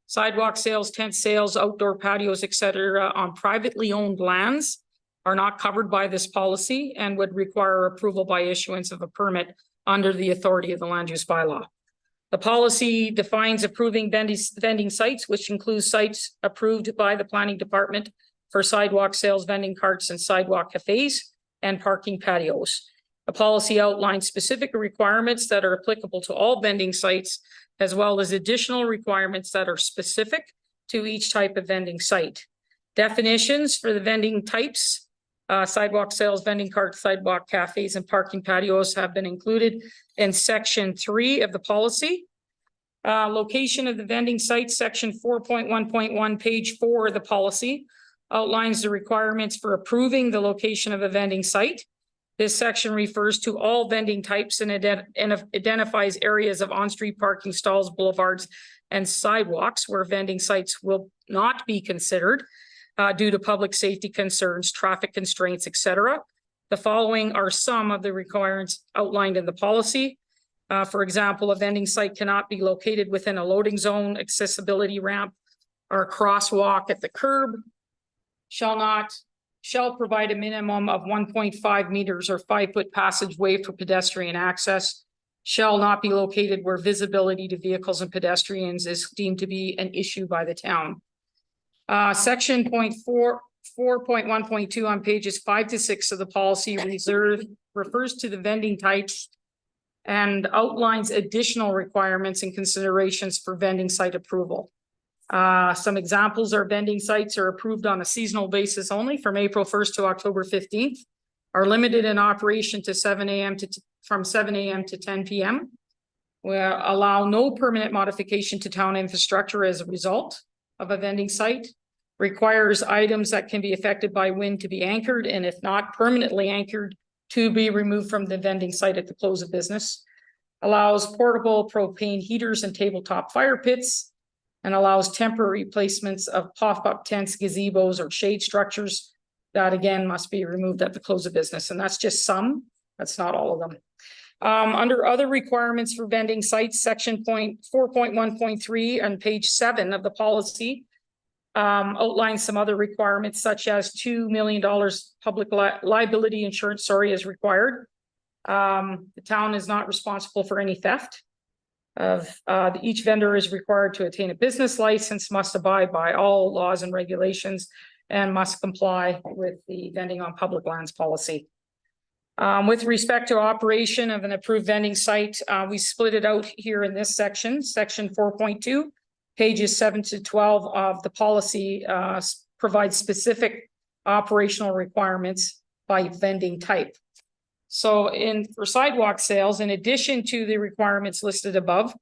Speaker 6: Sidewalk sales, tent sales, outdoor patios, etc., on privately owned lands are not covered by this policy and would require approval by issuance of a permit under the authority of the land use bylaw. The policy defines approving vending sites, which includes sites approved by the planning department for sidewalk sales, vending carts, and sidewalk cafes and parking patios. The policy outlines specific requirements that are applicable to all vending sites, as well as additional requirements that are specific to each type of vending site. Definitions for the vending types, sidewalk sales, vending carts, sidewalk cafes, and parking patios have been included in section 3 of the policy. Location of the vending site, section 4.1.1, page 4 of the policy outlines the requirements for approving the location of a vending site. This section refers to all vending types and identifies areas of on-street parking stalls, boulevards, and sidewalks where vending sites will not be considered due to public safety concerns, traffic constraints, etc. The following are some of the requirements outlined in the policy. For example, a vending site cannot be located within a loading zone, accessibility ramp, or a crosswalk at the curb. Shall provide a minimum of 1.5 meters or 5-foot passageway for pedestrian access. Shall not be located where visibility to vehicles and pedestrians is deemed to be an issue by the town. Section 4.1.2 on pages 5 to 6 of the policy refers to the vending types and outlines additional requirements and considerations for vending site approval. Some examples are vending sites are approved on a seasonal basis only from April 1st to October 15th, are limited in operation to from 7 a.m. to 10 p.m. We allow no permanent modification to town infrastructure as a result of a vending site, requires items that can be affected by wind to be anchored, and if not permanently anchored, to be removed from the vending site at the close of business, allows portable propane heaters and tabletop fire pits, and allows temporary placements of pop-up tents, gazebos, or shade structures that again must be removed at the close of business. And that's just some, that's not all of them. Under other requirements for vending sites, section 4.1.3 on page 7 of the policy outlines some other requirements such as $2 million public liability insurance, is required. The town is not responsible for any theft. Each vendor is required to attain a business license, must abide by all laws and regulations, and must comply with the vending on public lands policy. With respect to operation of an approved vending site, we split it out here in this section, section 4.2, pages 7 to 12 of the policy provides specific operational requirements by vending type. So for sidewalk sales, in addition to the requirements listed above,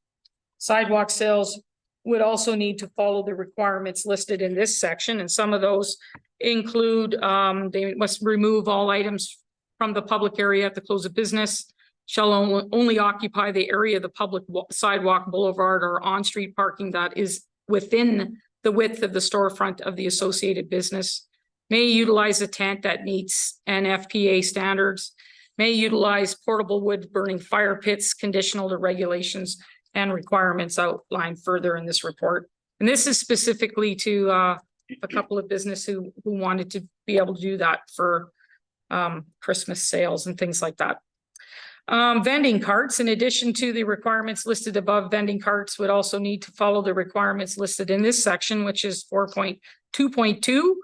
Speaker 6: sidewalk sales would also need to follow the requirements listed in this section. And some of those include they must remove all items from the public area at the close of business, shall only occupy the area of the public sidewalk, boulevard, or on-street parking that is within the width of the storefront of the associated business, may utilize a tent that meets NFPA standards, may utilize portable wood burning fire pits, conditional to regulations and requirements outlined further in this report. And this is specifically to a couple of businesses who wanted to be able to do that for Christmas sales and things like that. Vending carts, in addition to the requirements listed above, vending carts would also need to follow the requirements listed in this section, which is 4.2.2,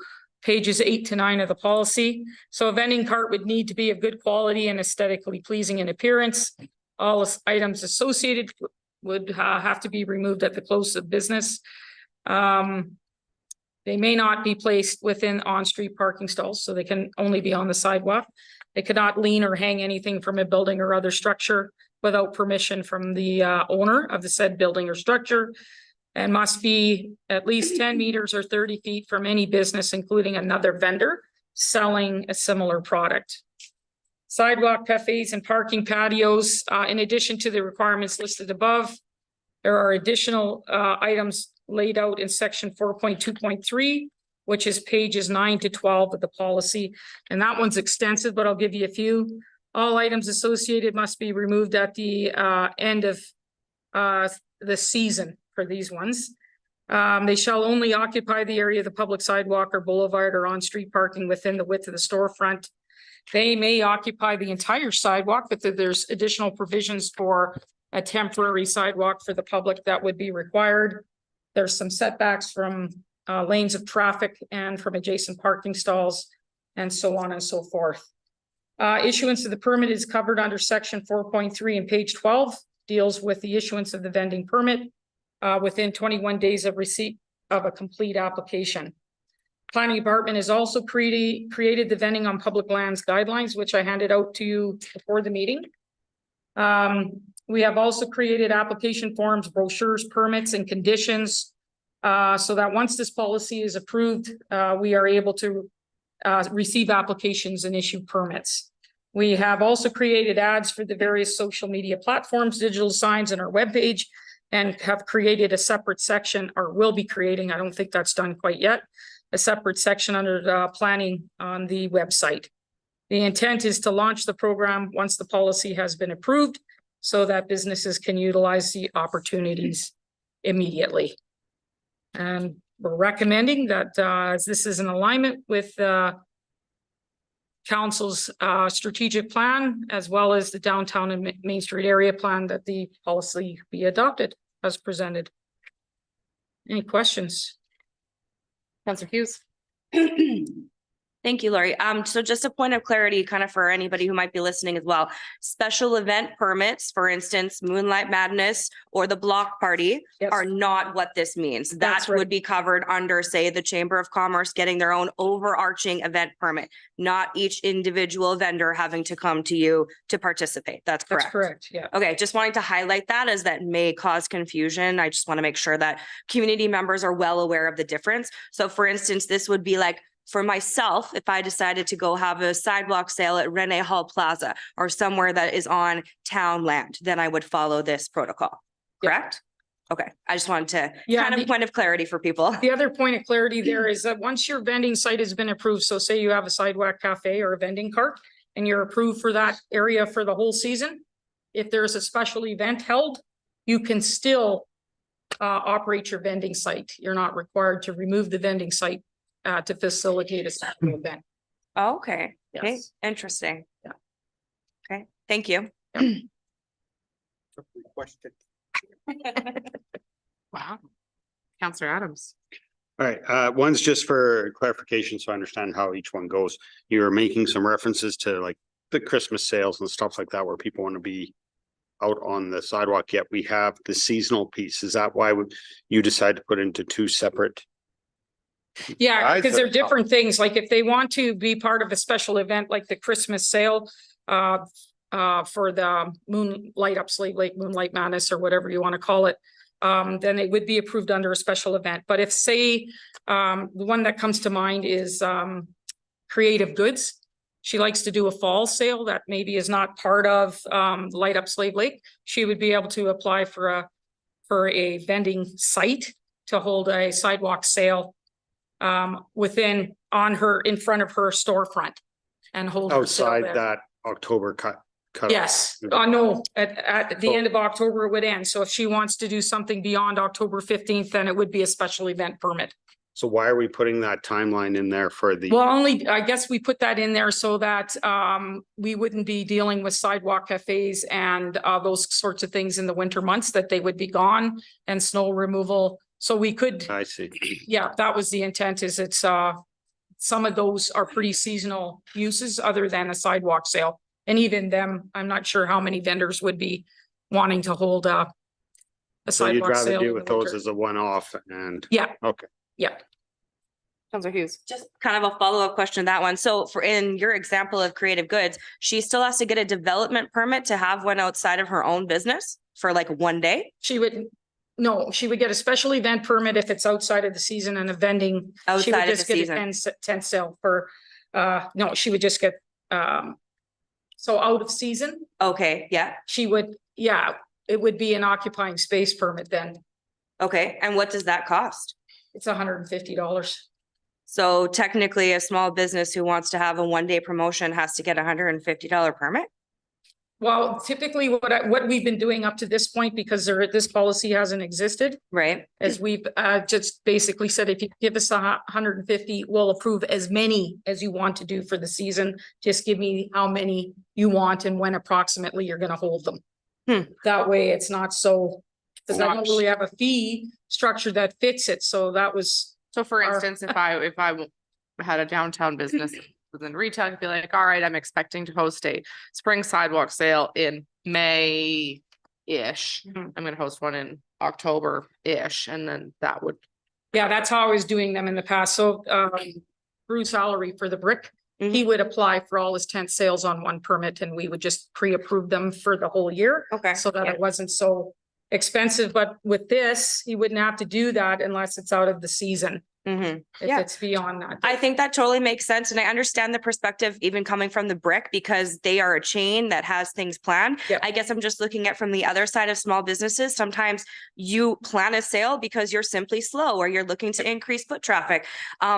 Speaker 6: pages 8 to 9 of the policy. So a vending cart would need to be of good quality and aesthetically pleasing in appearance. All items associated would have to be removed at the close of business. They may not be placed within on-street parking stalls, so they can only be on the sidewalk. They cannot lean or hang anything from a building or other structure without permission from the owner of the said building or structure, and must be at least 10 meters or 30 feet from any business, including another vendor selling a similar product. Sidewalk cafes and parking patios, in addition to the requirements listed above, there are additional items laid out in section 4.2.3, which is pages 9 to 12 of the policy. And that one's extensive, but I'll give you a few. All items associated must be removed at the end of the season for these ones. They shall only occupy the area of the public sidewalk or boulevard or on-street parking within the width of the storefront. They may occupy the entire sidewalk, but there's additional provisions for a temporary sidewalk for the public that would be required. There's some setbacks from lanes of traffic and from adjacent parking stalls, and so on and so forth. Issuance of the permit is covered under section 4.3 and page 12, deals with the issuance of the vending permit within 21 days of receipt of a complete application. Planning Department has also created the vending on public lands guidelines, which I handed out to you before the meeting. We have also created application forms, brochures, permits, and conditions so that once this policy is approved, we are able to receive applications and issue permits. We have also created ads for the various social media platforms, digital signs, and our webpage, and have created a separate section, or will be creating, I don't think that's done quite yet, a separate section under the planning on the website. The intent is to launch the program once the policy has been approved so that businesses can utilize the opportunities immediately. And we're recommending that as this is in alignment with Council's strategic plan, as well as the downtown and Main Street area plan, that the policy be adopted as presented. Any questions?
Speaker 1: Councillor Hughes.
Speaker 3: Thank you, Lori. So just a point of clarity, kind of for anybody who might be listening as well. Special event permits, for instance, Moonlight Madness or the Block Party
Speaker 6: Yes.
Speaker 3: are not what this means. That
Speaker 6: That's right.
Speaker 3: would be covered under, say, the Chamber of Commerce getting their own overarching event permit, not each individual vendor having to come to you to participate. That's
Speaker 6: That's
Speaker 3: correct.
Speaker 6: correct, yeah.
Speaker 3: Okay, just wanting to highlight that as that may cause confusion. I just want to make sure that community members are well aware of the difference. So for instance, this would be like, for myself, if I decided to go have a sidewalk sale at Rene Hall Plaza or somewhere that is on town land, then I would follow this protocol,
Speaker 6: Yeah.
Speaker 3: correct? Okay, I just wanted to
Speaker 6: Yeah,
Speaker 3: kind of
Speaker 6: the-
Speaker 3: point of clarity for people.
Speaker 6: The other point of clarity there is that once your vending site has been approved, so say you have a sidewalk cafe or a vending cart and you're approved for that area for the whole season, if there's a special event held, you can still operate your vending site. You're not required to remove the vending site to facilitate a special event.
Speaker 3: Okay, okay,
Speaker 6: Yes.
Speaker 3: interesting.
Speaker 6: Yeah.
Speaker 3: Okay, thank you.
Speaker 1: Wow. Counselor Adams.
Speaker 4: All right, one's just for clarification, so I understand how each one goes. You're making some references to like the Christmas sales and stuff like that where people want to be out on the sidewalk, yet we have the seasonal piece. Is that why you decide to put into two separate?
Speaker 6: Yeah,
Speaker 4: Guys
Speaker 6: because they're
Speaker 4: are-
Speaker 6: different things. Like if they want to be part of a special event like the Christmas sale for the Moonlight up Slave Lake, Moonlight Madness or whatever you want to call it, then it would be approved under a special event. But if say, the one that comes to mind is Creative Goods. She likes to do a fall sale that maybe is not part of Light Up Slave Lake. She would be able to apply for a vending site to hold a sidewalk sale in front of her storefront and hold. her sale
Speaker 4: Outside
Speaker 6: there.
Speaker 4: that October cut.
Speaker 6: Yes, no, at the end of October it would end. So if she wants to do something beyond October 15th, then it would be a special event permit.
Speaker 4: So why are we putting that timeline in there for the?
Speaker 6: Well, I guess we put that in there so that we wouldn't be dealing with sidewalk cafes and those sorts of things in the winter months, that they would be gone, and snow removal. So we could,
Speaker 4: I see.
Speaker 6: yeah, that was the intent. Is it's some of those are pretty seasonal uses other than a sidewalk sale. And even them, I'm not sure how many vendors would be wanting to hold a
Speaker 4: So you'd
Speaker 6: sidewalk
Speaker 4: rather
Speaker 6: sale.
Speaker 4: deal
Speaker 6: in
Speaker 4: with
Speaker 6: the
Speaker 4: those
Speaker 6: winter.
Speaker 4: as a one-off and,
Speaker 6: Yeah,
Speaker 4: okay.
Speaker 6: yeah.
Speaker 1: Counselor Hughes.
Speaker 3: Just kind of a follow-up question to that one. So for in your example of Creative Goods, she still has to get a development permit to have one outside of her own business for like one day?
Speaker 6: She would get a special event permit if it's outside of the season, and a vending. She would
Speaker 3: Outside of
Speaker 6: just
Speaker 3: the
Speaker 6: get
Speaker 3: season.
Speaker 6: a tent sale for, no, she would just get, so out of season,
Speaker 3: Okay, yeah,
Speaker 6: she would, yeah, it would be an occupying space permit then.
Speaker 3: okay. And what does that cost?
Speaker 6: It's $150.
Speaker 3: So technically, a small business who wants to have a one-day promotion has to get $150 permit?
Speaker 6: Well, typically what we've been doing up to this point, because this policy hasn't existed,
Speaker 3: Right?
Speaker 6: is we've just basically said, if you give us 150, we'll approve as many as you want to do for the season. Just give me how many you want and when approximately you're gonna hold them. That way it's not so, because I don't really have a fee structure that fits it, so that was,
Speaker 1: So for
Speaker 6: Our-
Speaker 1: instance, if I had a downtown business within retail, I'd be like, all right, I'm expecting to host a spring sidewalk sale in May-ish.
Speaker 3: Mhm.
Speaker 1: I'm gonna host one in October-ish, and then that would,
Speaker 6: yeah, that's how I was doing them in the past. So Bruce Salary for the brick, he would apply for all his tent sales on one permit, and we would just pre-approve them for the whole year.
Speaker 3: Okay.
Speaker 6: So that
Speaker 3: yeah.
Speaker 6: it wasn't so expensive, but with this, he wouldn't have to do that unless it's out of the season,
Speaker 3: Mhm.
Speaker 6: if
Speaker 3: Yeah.
Speaker 6: it's beyond that.
Speaker 3: I think that totally makes sense. And I understand the perspective even coming from the brick because they are a chain that has things planned.
Speaker 6: Yep.
Speaker 3: I guess I'm just looking at from the other side of small businesses. Sometimes you plan a sale because you're simply slow or you're looking to increase foot traffic.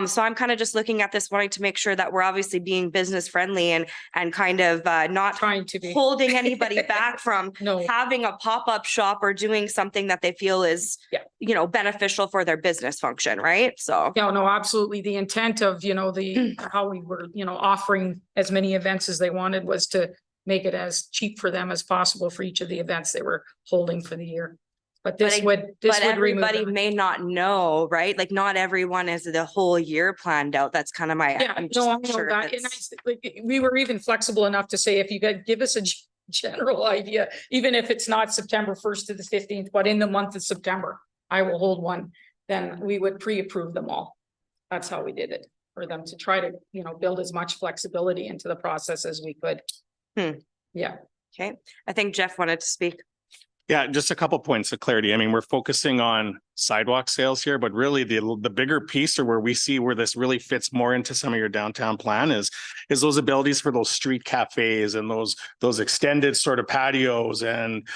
Speaker 3: So I'm kind of just looking at this, wanting to make sure that we're obviously being business friendly and kind of not
Speaker 6: Trying to be,
Speaker 3: holding anybody back from
Speaker 6: no,
Speaker 3: having a pop-up shop or doing something that they feel is,
Speaker 6: Yeah.
Speaker 3: Beneficial for their business function, right? So.
Speaker 6: yeah, no, absolutely. The intent of, how we were, offering as many events as they wanted was to make it as cheap for them as possible for each of the events they were holding for the year. But this
Speaker 3: But
Speaker 6: would, this
Speaker 3: But
Speaker 6: would remove
Speaker 3: everybody
Speaker 6: that.
Speaker 3: may not know, right? Like not everyone is the whole year planned out. That's kind of my.
Speaker 6: Yeah,
Speaker 3: I'm
Speaker 6: no,
Speaker 3: just
Speaker 6: I
Speaker 3: not
Speaker 6: know
Speaker 3: sure if
Speaker 6: that, and
Speaker 3: it's-
Speaker 6: like, we were even flexible enough to say, if you could give us a general idea, even if it's not September 1st to the 15th, but in the month of September, I will hold one, then we would pre-approve them all. That's how we did it, for them to try to, you know, build as much flexibility into the process as we could. Yeah.
Speaker 3: Okay, I think Jeff wanted to speak.
Speaker 10: Yeah, just a couple points of clarity. I mean, we're focusing on sidewalk sales here, but really the bigger piece, or where we see where this really fits more into some of your downtown plan is those abilities for those street cafes and those extended sort of patios and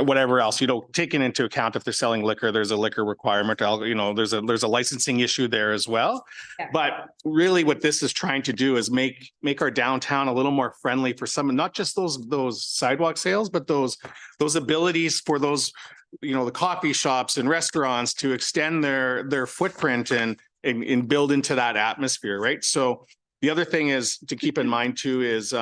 Speaker 10: whatever else, you know, taking into account if they're selling liquor, there's a liquor requirement, you know, there's a licensing issue there as well.
Speaker 3: Yeah.
Speaker 10: But really what this is trying to do is make our downtown a little more friendly for some, not just those sidewalk sales, but those abilities for those, you know, the coffee shops and restaurants to extend their footprint and build into that atmosphere, right? So the other thing is to keep in mind too is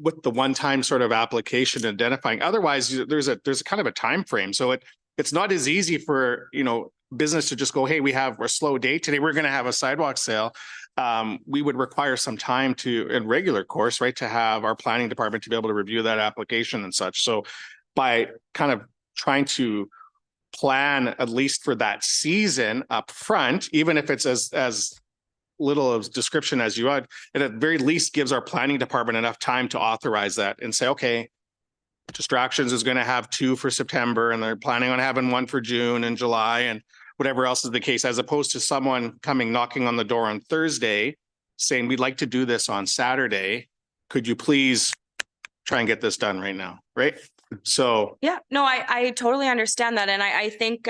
Speaker 10: with the one-time sort of application identifying, otherwise there's a kind of a time frame. So it's not as easy for, you know, business to just go, hey, we have a slow date today, we're going to have a sidewalk sale. We would require some time to, in regular course, right, to have our planning department to be able to review that application and such. So by kind of trying to plan at least for that season up front, even if it's as little of description as you would, it at very least gives our planning department enough time to authorize that and say, okay, Distractions is going to have 2 for September and they're planning on having 1 for June and July and whatever else is the case, as opposed to someone coming knocking on the door on Thursday saying, we'd like to do this on Saturday. Could you please try and get this done right now? Right? So
Speaker 3: Yeah, no, I totally understand that. And I think,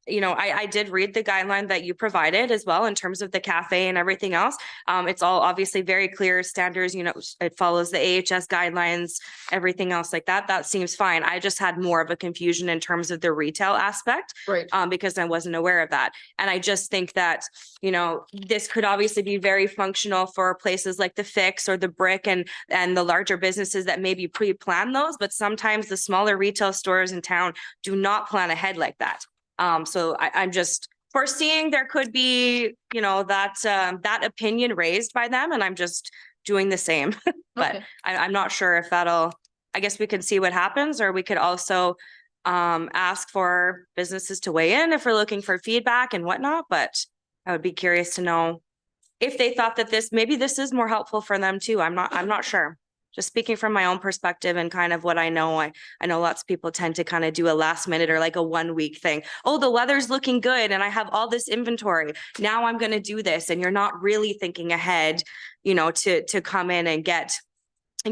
Speaker 3: you know, I did read the guideline that you provided as well in terms of the cafe and everything else. It's all obviously very clear standards, you know, it follows the AHS guidelines, everything else like that. That seems fine. I just had more of a confusion in terms of the retail aspect.
Speaker 6: Right.
Speaker 3: Because I wasn't aware of that. And I just think that, you know, this could obviously be very functional for places like the Fix or the Brick and the larger businesses that maybe pre-plan those, but sometimes the smaller retail stores in town do not plan ahead like that. So I'm just foreseeing there could be, you know, that opinion raised by them, and I'm just doing the same. But
Speaker 6: Okay.
Speaker 3: I'm not sure if I guess we could see what happens, or we could also ask for businesses to weigh in if we're looking for feedback and whatnot, but I would be curious to know if they thought that maybe this is more helpful for them too. I'm not sure. Just speaking from my own perspective and kind of what I know, I know lots of people tend to kind of do a last minute or like a 1 week thing. Oh, the weather's looking good and I have all this inventory. Now I'm going to do this. And you're not really thinking ahead, you know, to come in and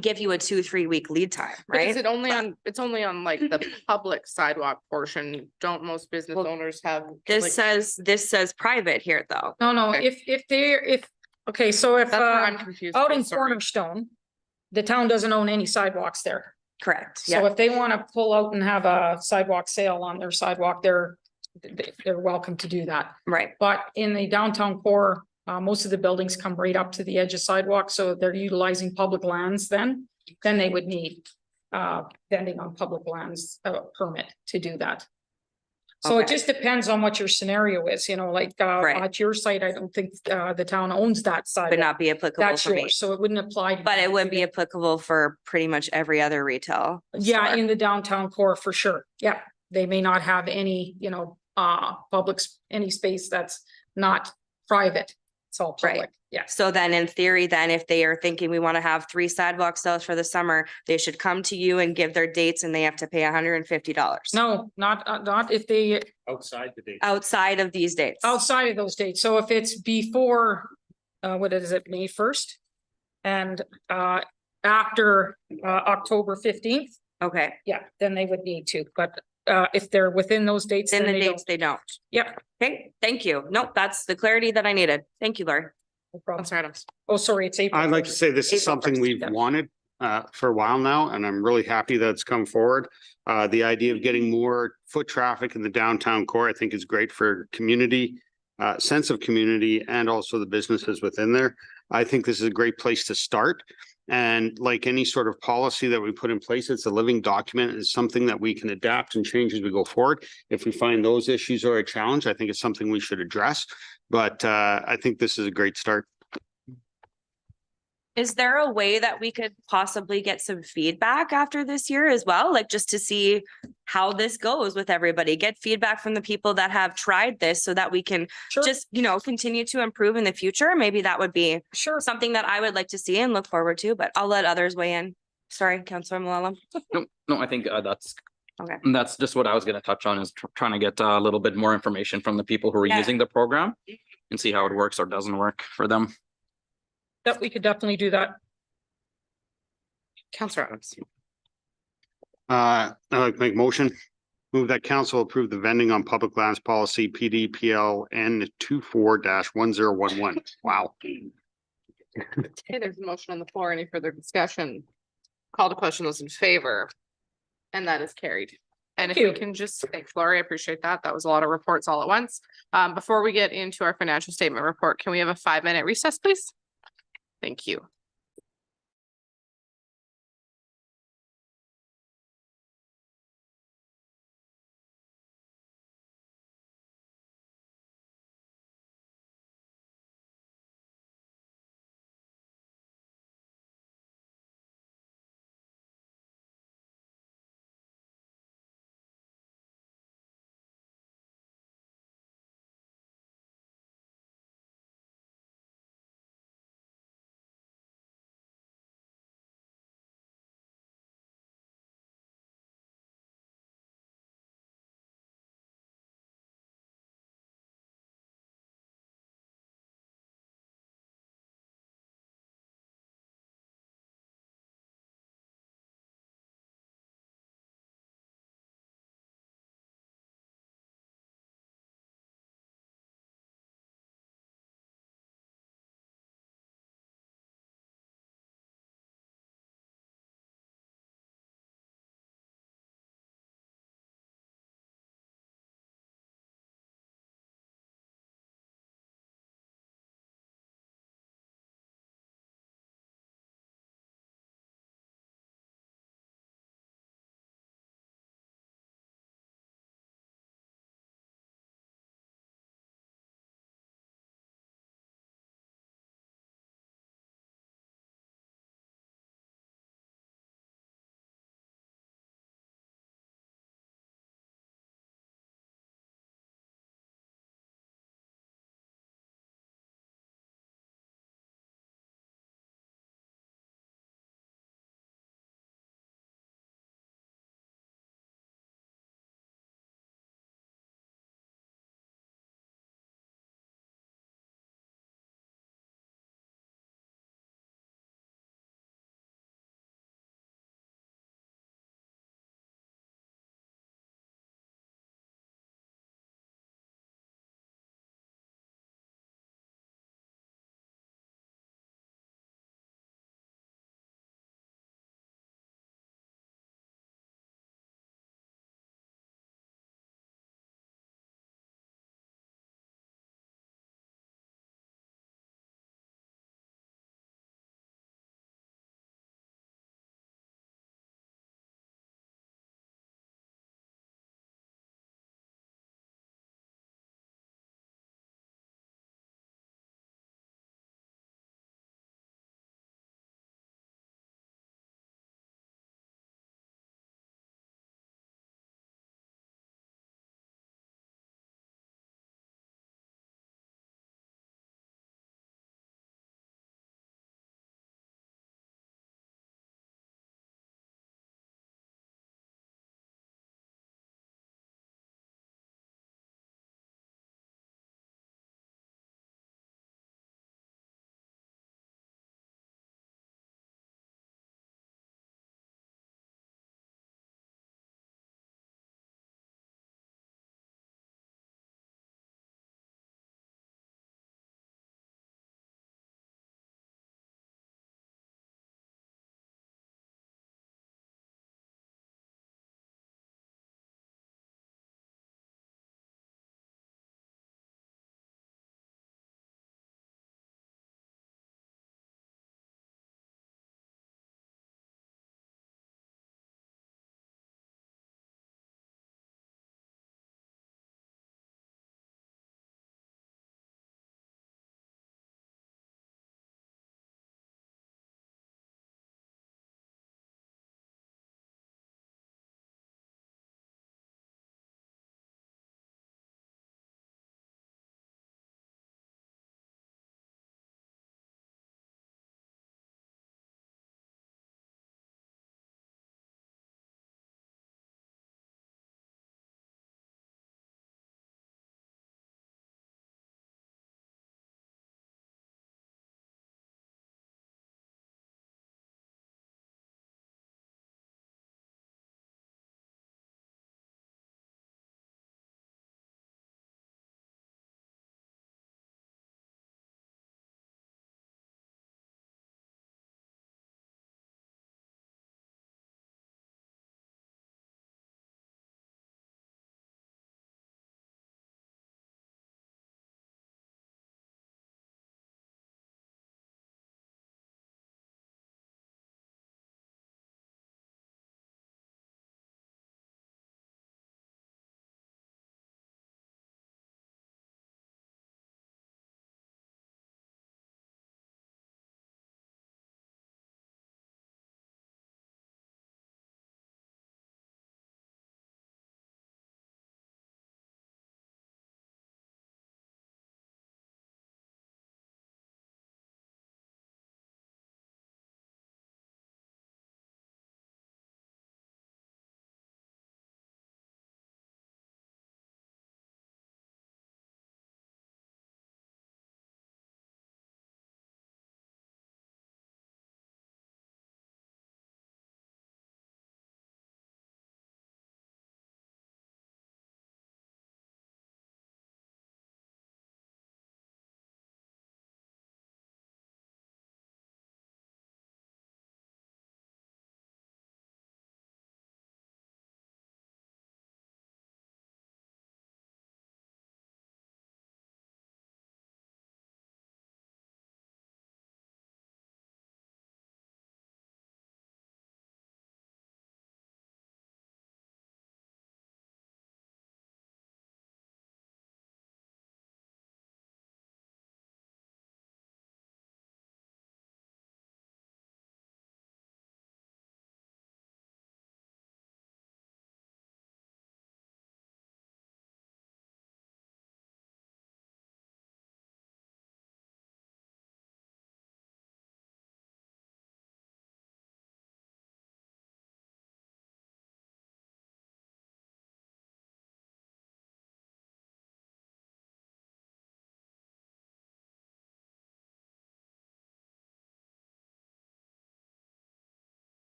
Speaker 3: give you a 2-3 week lead time,
Speaker 1: But is
Speaker 3: right?
Speaker 1: it only on, it's only on like the public sidewalk portion? Don't most business
Speaker 3: Well,
Speaker 1: owners have?
Speaker 3: This
Speaker 1: like-
Speaker 3: says private here though.
Speaker 6: No,
Speaker 1: Okay.
Speaker 6: okay, so if,
Speaker 1: That's where I'm confused.
Speaker 6: out
Speaker 1: too,
Speaker 6: in
Speaker 1: sorry.
Speaker 6: Cornerstone, the town doesn't own any sidewalks there.
Speaker 3: Correct.
Speaker 6: So
Speaker 3: Yeah.
Speaker 6: if they want to pull out and have a sidewalk sale on their sidewalk, they're welcome to do that.
Speaker 3: Right.
Speaker 6: But in the downtown core, most of the buildings come right up to the edge of sidewalk, so they're utilizing public lands then they would need vending on public lands, permit to do that. So it
Speaker 3: Okay.
Speaker 6: just depends on what your scenario is, you know, like,
Speaker 3: Right.
Speaker 6: at your site, I don't think, the town owns that
Speaker 3: Would
Speaker 6: sidewalk.
Speaker 3: not be applicable
Speaker 6: That's
Speaker 3: for me,
Speaker 6: yours, so it wouldn't apply. to
Speaker 3: but
Speaker 6: you.
Speaker 3: it would be applicable for pretty much every other retail.
Speaker 6: Yeah,
Speaker 3: store.
Speaker 6: in the downtown core for sure. Yeah, they may not have any, you know, any space that's not private. It's all
Speaker 3: Right.
Speaker 6: public. Yes.
Speaker 3: So then in theory, then if they are thinking we want to have 3 sidewalk sales for the summer, they should come to you and give their dates and they have to pay $150.
Speaker 6: No, not if they,
Speaker 10: outside the date.
Speaker 3: Outside of these dates.
Speaker 6: outside of those dates. So if it's before, what is it, May 1st? And, after, October 15th,
Speaker 3: Okay,
Speaker 6: yeah, then they would need to, but, if they're within those dates,
Speaker 3: in
Speaker 6: then
Speaker 3: the
Speaker 6: they don't.
Speaker 3: dates they don't.
Speaker 6: Yep,
Speaker 3: Okay, thank you. Nope, that's the clarity that I needed. Thank you, Lori.
Speaker 6: no problem.
Speaker 1: I'm sorry, Adam.
Speaker 6: Oh, sorry, it's April.
Speaker 4: I'd like to
Speaker 6: 1st.
Speaker 4: say this is
Speaker 3: April
Speaker 4: something
Speaker 3: 1st,
Speaker 4: we've
Speaker 6: yeah.
Speaker 4: wanted for a while now, and I'm really happy that it's come forward. The idea of getting more foot traffic in the downtown core, I think is great for community, sense of community, and also the businesses within there. I think this is a great place to start. And like any sort of policy that we put in place, it's a living document. It's something that we can adapt and change as we go forward. If we find those issues are a challenge, I think it's something we should address. But I think this is a great start.
Speaker 3: Is there a way that we could possibly get some feedback after this year as well? Like just to see how this goes with everybody, get feedback from the people that have tried this so that we can
Speaker 6: Sure,
Speaker 3: just, continue to improve in the future. Maybe that would be
Speaker 6: sure.
Speaker 3: something that I would like to see and look forward to, but I'll let others weigh in. Sorry, Councillor Malala.
Speaker 5: No, I think that's.
Speaker 3: Okay.
Speaker 5: That's just what I was gonna touch on is trying to get a little bit more information from the people who are
Speaker 3: Yeah.
Speaker 5: using the program and see how it works or doesn't work for them.
Speaker 6: That we could definitely do that.
Speaker 1: Counselor Adams.
Speaker 4: I'd like to make a motion. Move that council approve the vending on public lands policy PDPLN 24-1011. Wow.
Speaker 1: Okay, there's a motion on the floor. Any further discussion? Call to question, those in favor. And that is carried. And if
Speaker 6: Thank
Speaker 1: we
Speaker 6: you.
Speaker 1: can just, thanks, Lori, I appreciate that. That was a lot of reports all at once. Before we get into our financial statement report, can we have a 5-minute recess, please? Thank you.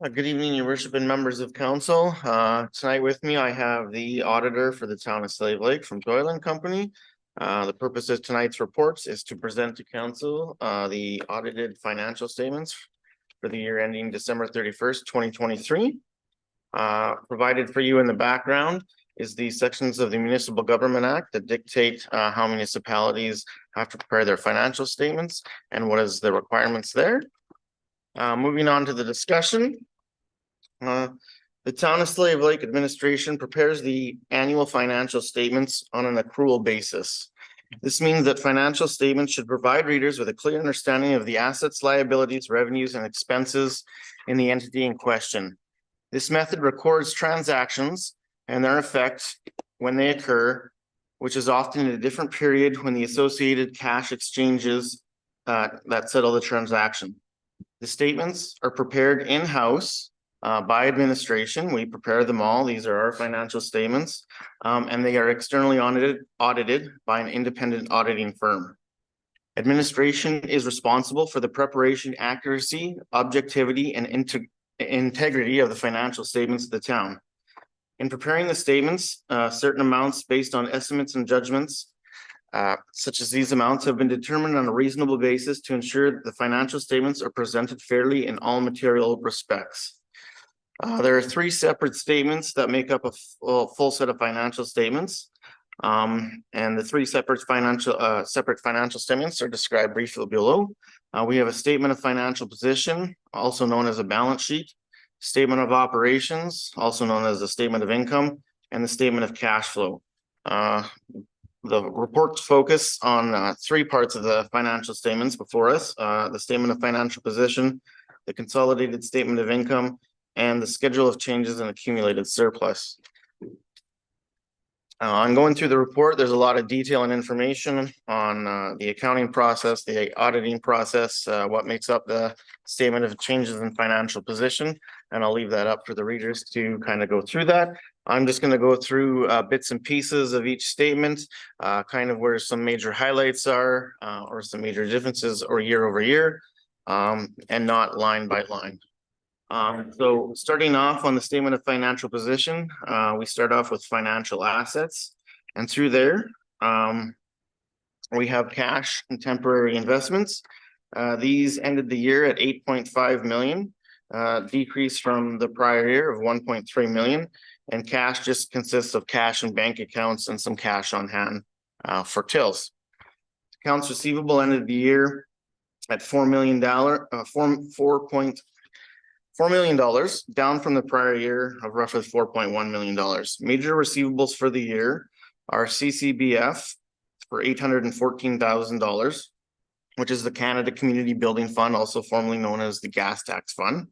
Speaker 11: Good evening, your worship and members of council. Tonight with me, I have the auditor for the town of Slave Lake from Doyle and Company. The purpose of tonight's reports is to present to council the audited financial statements for the year ending December 31st, 2023. Provided for you in the background is the sections of the Municipal Government Act that dictate how municipalities have to prepare their financial statements and what is the requirements there. Moving on to the discussion. The town of Slave Lake administration prepares the annual financial statements on an accrual basis. This means that financial statements should provide readers with a clear understanding of the assets, liabilities, revenues, and expenses in the entity in question. This method records transactions and their effect when they occur, which is often in a different period when the associated cash exchanges that settle the transaction. The statements are prepared in-house by administration. We prepare them all. These are our financial statements, and they are externally audited by an independent auditing firm. Administration is responsible for the preparation, accuracy, objectivity, and integrity of the financial statements of the town. In preparing the statements, certain amounts based on estimates and judgments, such as these amounts, have been determined on a reasonable basis to ensure that the financial statements are presented fairly in all material respects. There are three separate statements that make up a full set of financial statements. And the three separate financial statements are described briefly below. We have a statement of financial position, also known as a balance sheet, statement of operations, also known as a statement of income, and the statement of cash flow. The reports focus on three parts of the financial statements before us: the statement of financial position, the consolidated statement of income, and the schedule of changes in accumulated surplus. I'm going through the report. There's a lot of detail and information on the accounting process, the auditing process, what makes up the statement of changes in financial position, and I'll leave that up for the readers to kind of go through that. I'm just going to go through bits and pieces of each statement, kind of where some major highlights are, or some major differences or year over year, and not line by line. So starting off on the statement of financial position, we start off with financial assets, and through there, we have cash and temporary investments. These ended the year at 8.5 million, decrease from the prior year of 1.3 million, and cash just consists of cash and bank accounts and some cash on hand for tills. Accounts receivable ended the year at $4 million, $4 million, down from the prior year of roughly $4.1 million. Major receivables for the year are CCBF for $814,000, which is the Canada Community Building Fund, also formerly known as the Gas Tax Fund.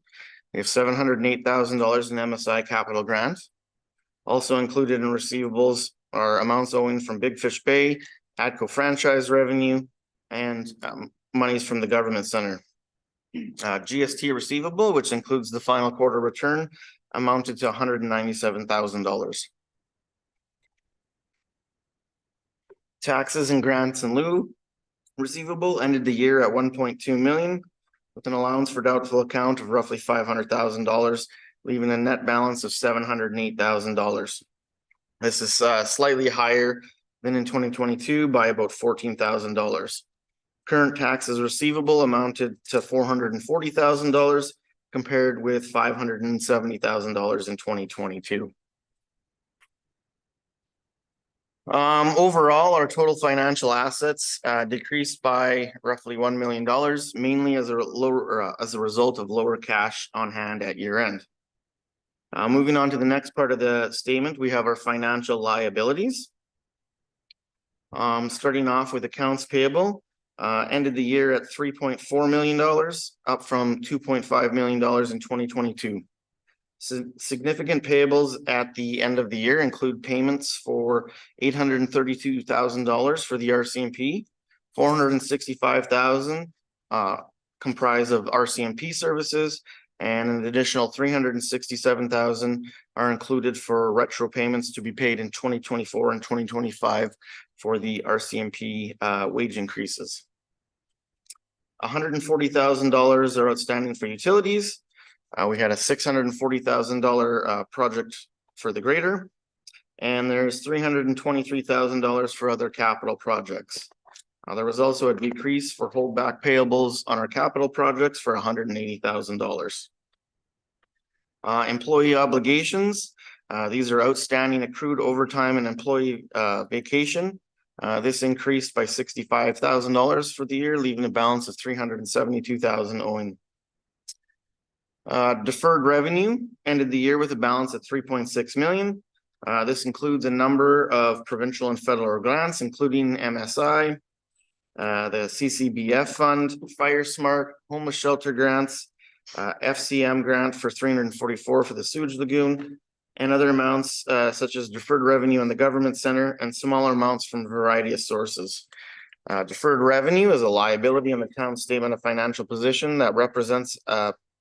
Speaker 11: We have $708,000 in MSI Capital Grant. Also included in receivables are amounts owing from Big Fish Bay, ATCO franchise revenue, and monies from the government center. GST receivable, which includes the final quarter return, amounted to $197,000. Taxes and grants in lieu receivable ended the year at 1.2 million, with an allowance for doubtful account of roughly $500,000, leaving a net balance of $708,000. This is slightly higher than in 2022 by about $14,000. Current taxes receivable amounted to $440,000 compared with $570,000 in 2022. Overall, our total financial assets decreased by roughly $1 million, mainly as a result of lower cash on hand at year end. Moving on to the next part of the statement, we have our financial liabilities. Starting off with accounts payable, ended the year at $3.4 million, up from $2.5 million in 2022. Significant payables at the end of the year include payments for $832,000 for the RCMP, $465,000 comprised of RCMP services, and an additional $367,000 are included for retro payments to be paid in 2024 and 2025 for the RCMP wage increases. $140,000 are outstanding for utilities, We had a $640,000 project for the grader. And there's $323,000 for other capital projects. There was also a decrease for holdback payables on our capital projects for $180,000. Employee obligations, these are outstanding accrued overtime and employee vacation. This increased by $65,000 for the year, leaving a balance of $372,000 owing. Deferred revenue ended the year with a balance of $3.6 million. This includes a number of provincial and federal grants, including MSI, the CCBF fund, Fire Smart, homeless shelter grants, FCM grant for 344 for the sewage lagoon, and other amounts such as deferred revenue in the government center and smaller amounts from a variety of sources. Deferred revenue is a liability in the town's statement of financial position that represents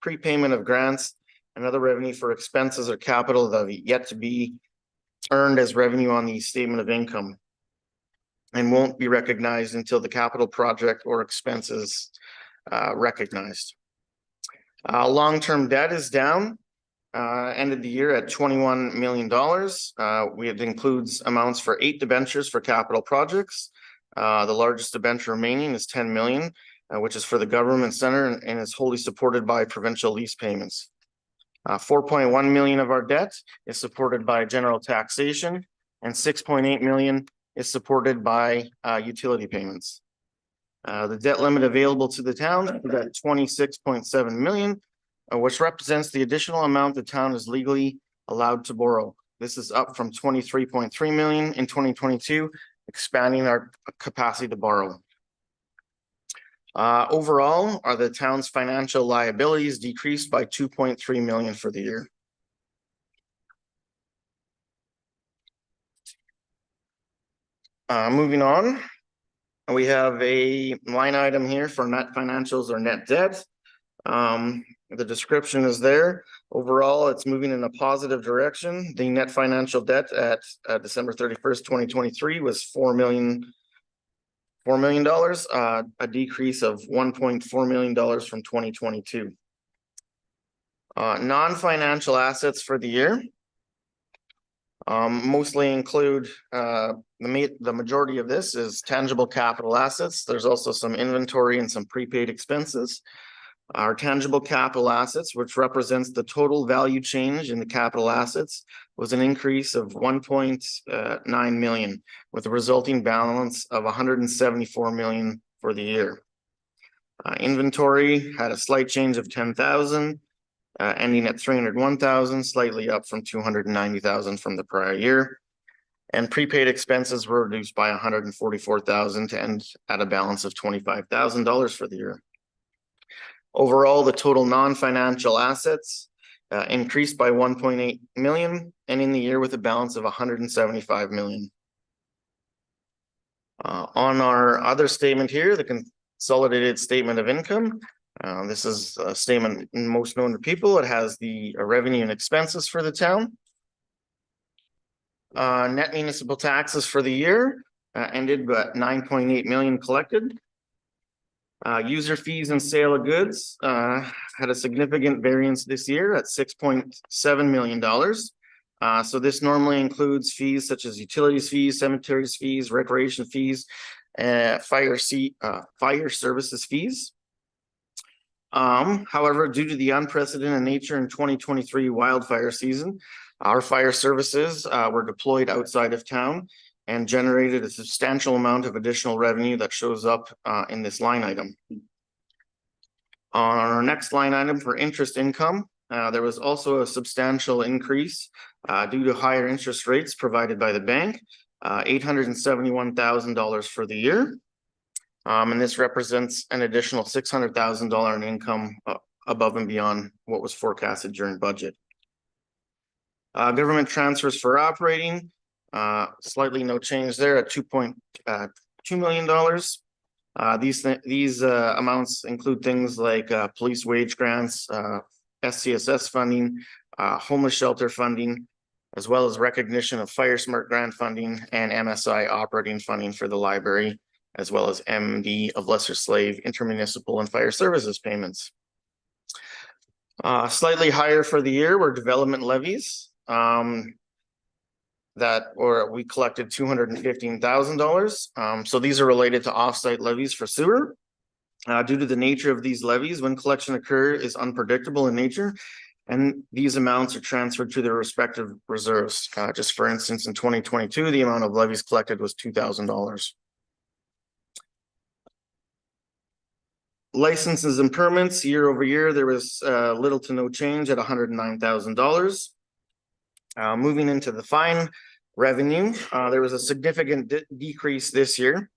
Speaker 11: prepayment of grants and other revenue for expenses or capital that have yet to be earned as revenue on the statement of income and won't be recognized until the capital project or expenses recognized. Long-term debt is down, ended the year at $21 million. It includes amounts for 8 debentures for capital projects. The largest debenture remaining is 10 million, which is for the government center and is wholly supported by provincial lease payments. 4.1 million of our debt is supported by general taxation and 6.8 million is supported by utility payments. The debt limit available to the town is at 26.7 million, which represents the additional amount the town is legally allowed to borrow. This is up from 23.3 million in 2022, expanding our capacity to borrow. Overall, the town's financial liabilities decreased by 2.3 million for the year. Moving on, we have a line item here for net financials or net debt. The description is there. Overall, it's moving in a positive direction. The net financial debt at December 31st, 2023 was $4 million, a decrease of $1.4 million from 2022. Non-financial assets for the year mostly include the majority of this is tangible capital assets. There's also some inventory and some prepaid expenses. Our tangible capital assets, which represents the total value change in the capital assets, was an increase of 1.9 million, with a resulting balance of 174 million for the year. Inventory had a slight change of 10,000, ending at 301,000, slightly up from 290,000 from the prior year. And prepaid expenses were reduced by 144,000 to end at a balance of $25,000 for the year. Overall, the total non-financial assets increased by 1.8 million, and in the year with a balance of 175 million. On our other statement here, the consolidated statement of income. This is a statement most known to people. It has the revenue and expenses for the town. Net municipal taxes for the year ended at 9.8 million collected. User fees and sale of goods had a significant variance this year at $6.7 million. So this normally includes fees such as utilities fees, cemeteries fees, recreation fees, fire services fees. However, due to the unprecedented nature in 2023 wildfire season, our fire services were deployed outside of town and generated a substantial amount of additional revenue that shows up in this line item. On our next line item for interest income, there was also a substantial increase due to higher interest rates provided by the bank, $871,000 for the year. And this represents an additional $600,000 in income above and beyond what was forecasted during budget. Government transfers for operating, slightly no change there at $2.2 million. These amounts include things like police wage grants, SCSS funding, homeless shelter funding, as well as recognition of Fire Smart grant funding and MSI operating funding for the library, as well as MD of Lesser Slave, intermunicipal and fire services payments. Slightly higher for the year were development levies. We collected $215,000. So these are related to offsite levies for sewer. Due to the nature of these levies, when collection is unpredictable in nature, and these amounts are transferred to their respective reserves. Just for instance, in 2022, the amount of levies collected was $2,000. Licenses and permits year over year, there was little to no change at $109,000. Moving into the fine revenue, there was a significant decrease this year.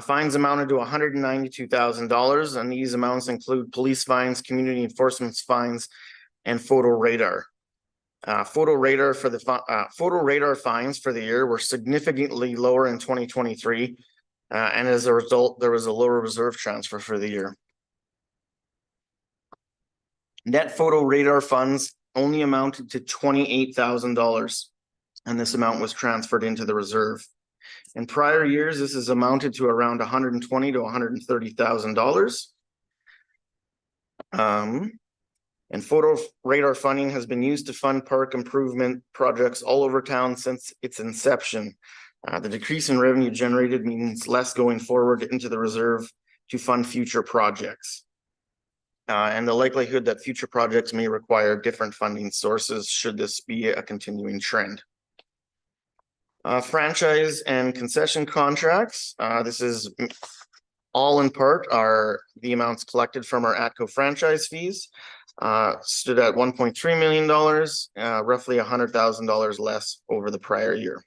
Speaker 11: Fines amounted to $192,000, and these amounts include police fines, community enforcement fines, and photo radar. Photo radar fines for the year were significantly lower in 2023. And as a result, there was a lower reserve transfer for the year. Net photo radar funds only amounted to $28,000, and this amount was transferred into the reserve. In prior years, this has amounted to around $120,000 to $130,000. And photo radar funding has been used to fund park improvement projects all over town since its inception. The decrease in revenue generated means less going forward into the reserve to fund future projects. And the likelihood that future projects may require different funding sources should this be a continuing trend. Franchise and concession contracts. This is all in part are the amounts collected from our ATCO franchise fees. Stood at $1.3 million, roughly $100,000 less over the prior year.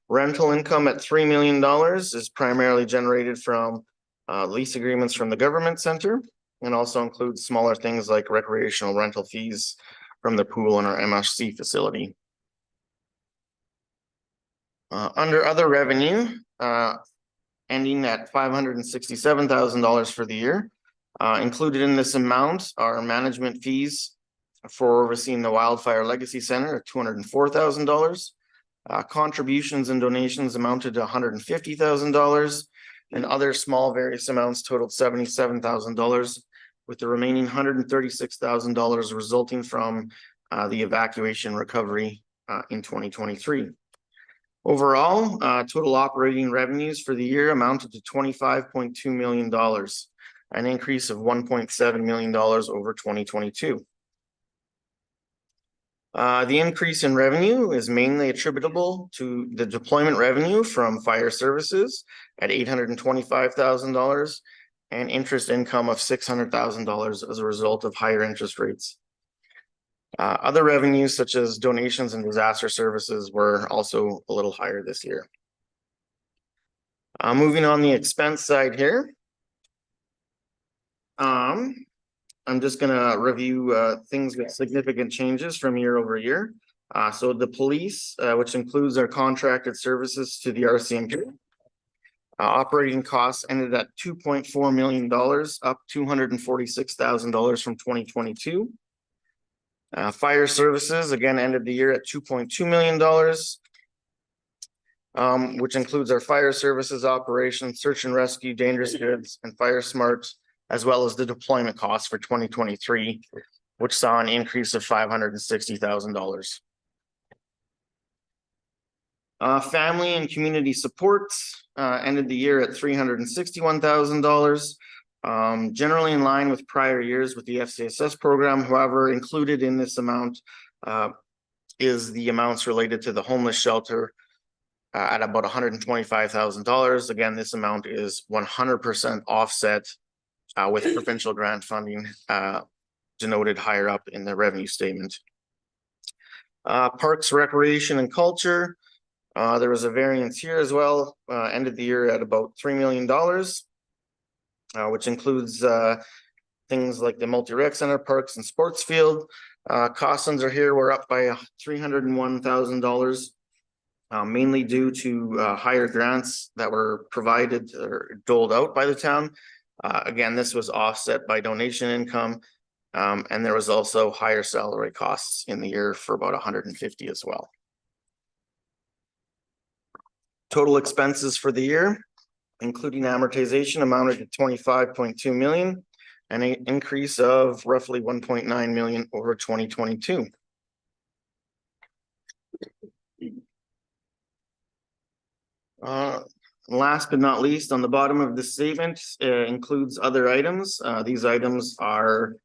Speaker 11: Rental income at $3 million is primarily generated from lease agreements from the government center, and also includes smaller things like recreational rental fees from the pool in our MSC facility. Under other revenue, ending at $567,000 for the year. Included in this amount are management fees for overseeing the Wildfire Legacy Center at $204,000. Contributions and donations amounted to $150,000, and other small various amounts totaled $77,000, with the remaining $136,000 resulting from the evacuation recovery in 2023. Overall, total operating revenues for the year amounted to $25.2 million, an increase of $1.7 million over 2022. The increase in revenue is mainly attributable to the deployment revenue from fire services at $825,000 and interest income of $600,000 as a result of higher interest rates. Other revenues such as donations and disaster services were also a little higher this year. Moving on the expense side here. I'm just gonna review things with significant changes from year over year. So the police, which includes our contracted services to the RCMP, operating costs ended at $2.4 million, up $246,000 from 2022. Fire services again ended the year at $2.2 million, which includes our fire services operations, search and rescue, dangerous goods, and Fire Smart, as well as the deployment costs for 2023, which saw an increase of $560,000. Family and community supports ended the year at $361,000, generally in line with prior years with the FCSS program. However, included in this amount is the amounts related to the homeless shelter at about $125,000. Again, this amount is 100% offset with provincial grant funding denoted higher up in the revenue statement. Parks, recreation, and culture. There was a variance here as well, ended the year at about $3 million, which includes things like the multi-rec center, parks, and sports field. Costs under here were up by $301,000, mainly due to higher grants that were provided or doled out by the town. Again, this was offset by donation income, and there was also higher salary costs in the year for about $150,000 as well. Total expenses for the year, including amortization, amounted to $25.2 million. an increase of roughly 1.9 million over 2022. Last but not least, on the bottom of the statement includes other items. These items are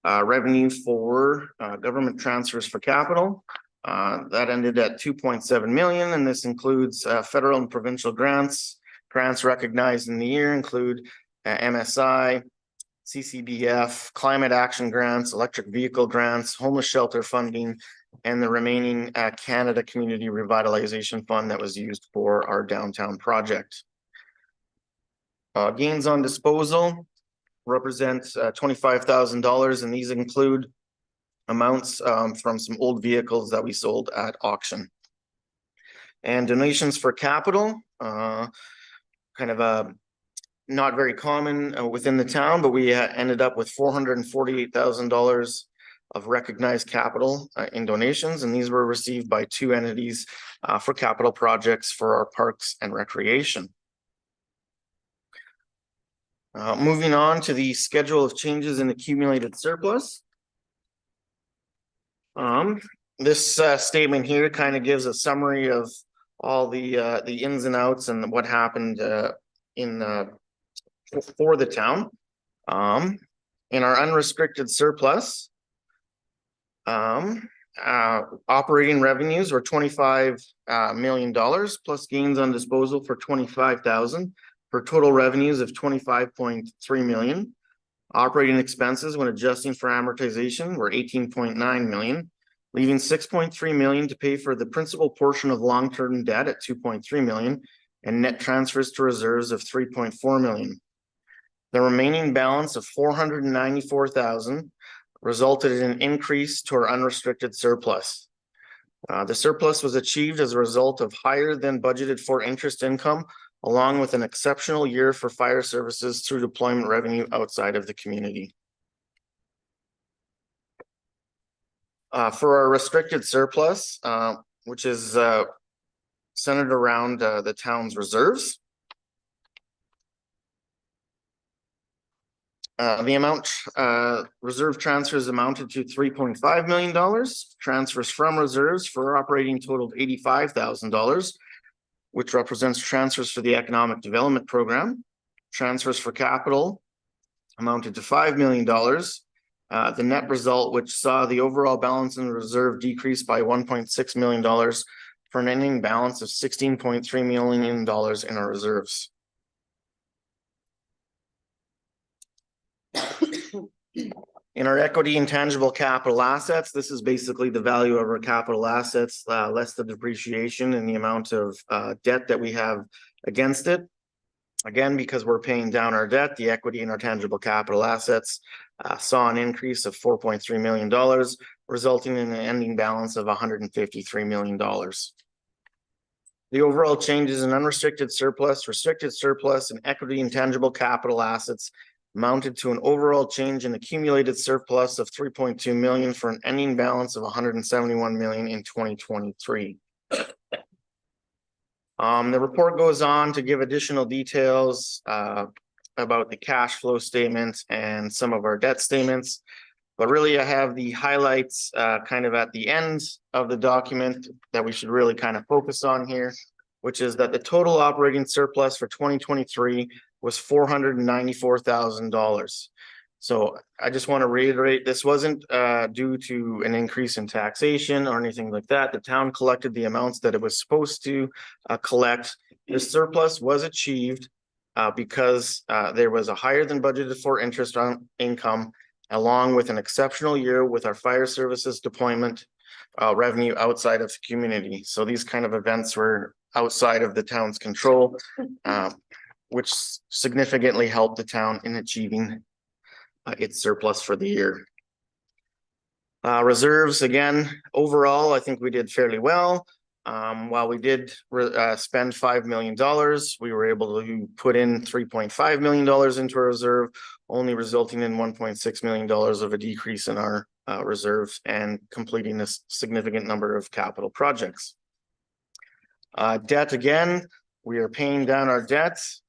Speaker 11: revenue for government transfers for capital. That ended at 2.7 million, and this includes federal and provincial grants. Grants recognized in the year include MSI, CCBF, climate action grants, electric vehicle grants, homeless shelter funding, and the remaining Canada Community Revitalization Fund that was used for our downtown project. Gains on disposal represent $25,000, and these include amounts from some old vehicles that we sold at auction. And donations for capital, kind of not very common within the town, but we ended up with $448,000 of recognized capital in donations, and these were received by two entities for capital projects for our parks and recreation. Moving on to the schedule of changes in accumulated surplus. This statement here kind of gives a summary of all the ins and outs and what happened for the town. In our unrestricted surplus, operating revenues were $25 million plus gains on disposal for $25,000 for total revenues of $25.3 million. Operating expenses when adjusting for amortization were $18.9 million, leaving $6.3 million to pay for the principal portion of long-term debt at $2.3 million and net transfers to reserves of $3.4 million. The remaining balance of $494,000 resulted in an increase to our unrestricted surplus. The surplus was achieved as a result of higher than budgeted for interest income, along with an exceptional year for fire services through deployment revenue outside of the community. For our restricted surplus, which is centered around the town's reserves, the amount reserve transfers amounted to $3.5 million. Transfers from reserves for operating totaled $85,000, which represents transfers for the economic development program. Transfers for capital amounted to $5 million. The net result, which saw the overall balance in the reserve decrease by $1.6 million for an ending balance of $16.3 million in our reserves. In our equity and tangible capital assets, this is basically the value of our capital assets, less the depreciation and the amount of debt that we have against it. Again, because we're paying down our debt, the equity in our tangible capital assets saw an increase of $4.3 million, resulting in an ending balance of $153 million. The overall changes in unrestricted surplus, restricted surplus, and equity and tangible capital assets amounted to an overall change in accumulated surplus of $3.2 million for an ending balance of $171 million in 2023. The report goes on to give additional details about the cash flow statement and some of our debt statements, but really I have the highlights kind of at the end of the document that we should really kind of focus on here, which is that the total operating surplus for 2023 was $494,000. So I just want to reiterate, this wasn't due to an increase in taxation or anything like that. The town collected the amounts that it was supposed to collect. The surplus was achieved because there was a higher than budgeted for interest on income, along with an exceptional year with our fire services deployment revenue outside of the community. So these kind of events were outside of the town's control, which significantly helped the town in achieving its surplus for the year. Reserves, again, overall, I think we did fairly well. While we did spend $5 million, we were able to put in $3.5 million into a reserve, only resulting in $1.6 million of a decrease in our reserves and completing a significant number of capital projects. Debt, again, we are paying down our debts.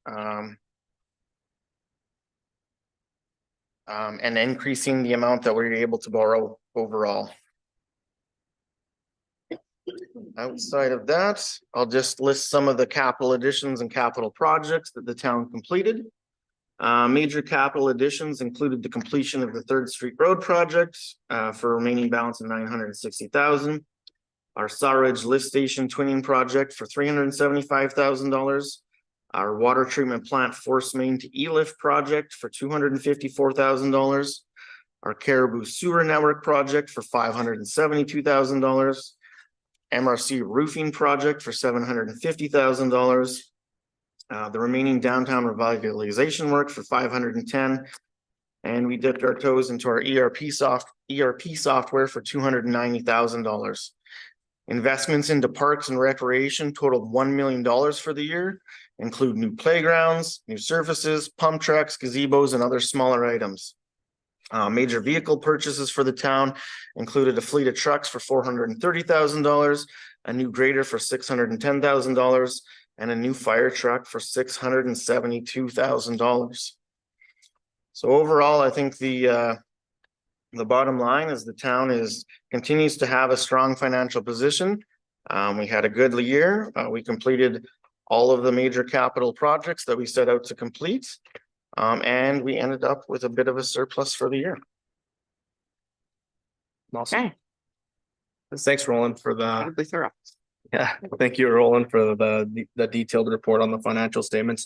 Speaker 11: and increasing the amount that we're able to borrow overall. Outside of that, I'll just list some of the capital additions and capital projects that the town completed. Major capital additions included the completion of the Third Street Road project for a remaining balance of $960,000. Our Sawridge Lift Station twinning project for $375,000. Our water treatment plant force main to E-lift project for $254,000. Our Caribou Sewer Network project for $572,000. MRC roofing project for $750,000. The remaining downtown revitalization work for $510,000. And we dipped our toes into our ERP software for $290,000. Investments into parks and recreation totaled $1 million for the year, include new playgrounds, new surfaces, pump tracks, gazebos, and other smaller items. Major vehicle purchases for the town included a fleet of trucks for $430,000, a new grader for $610,000, and a new fire truck for $672,000. So overall, I think the bottom line is the town continues to have a strong financial position. We had a good year. We completed all of the major capital projects that we set out to complete. And we ended up with a bit of a surplus for the year.
Speaker 3: Okay.
Speaker 12: Thanks, Roland, for the,
Speaker 1: Incredibly thorough.
Speaker 12: thank you, Roland, for the detailed report on the financial statements.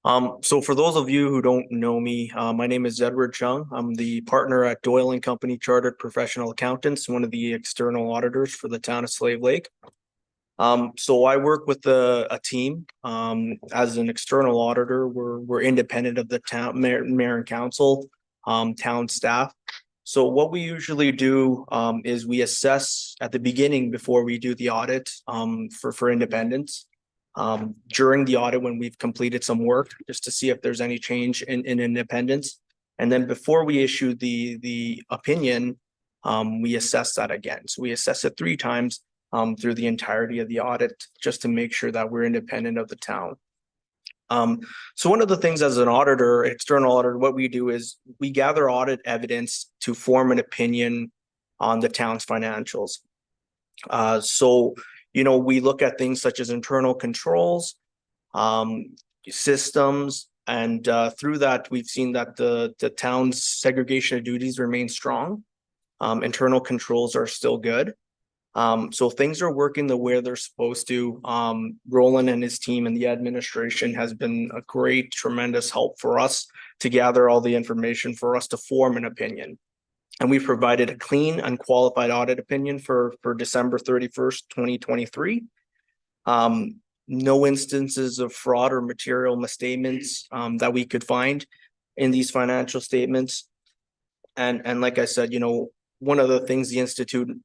Speaker 12: So for those of you who don't know me, my name is Edward Chung. I'm the partner at Doyle and Company Chartered Professional Accountants, one of the external auditors for the town of Slave Lake. So I work with a team, as an external auditor. We're independent of the town mayor and council, town staff. So what we usually do, is we assess at the beginning before we do the audit, for independence. During the audit, when we've completed some work, just to see if there's any change in independence. And then before we issue the opinion, we assess that again. So we assess it 3 times. Through the entirety of the audit, just to make sure that we're independent of the town. So one of the things as an auditor, external auditor, what we do is we gather audit evidence to form an opinion on the town's financials. So, we look at things such as internal controls, systems, and through that, we've seen that the town's segregation of duties remains strong. Internal controls are still good. So things are working the way they're supposed to. Roland and his team and the administration has been a great, tremendous help for us to gather all the information for us to form an opinion. And we've provided a clean, unqualified audit opinion for December 31st, 2023. No instances of fraud or material misstatements that we could find in these financial statements. And like I said, one of the things the Institute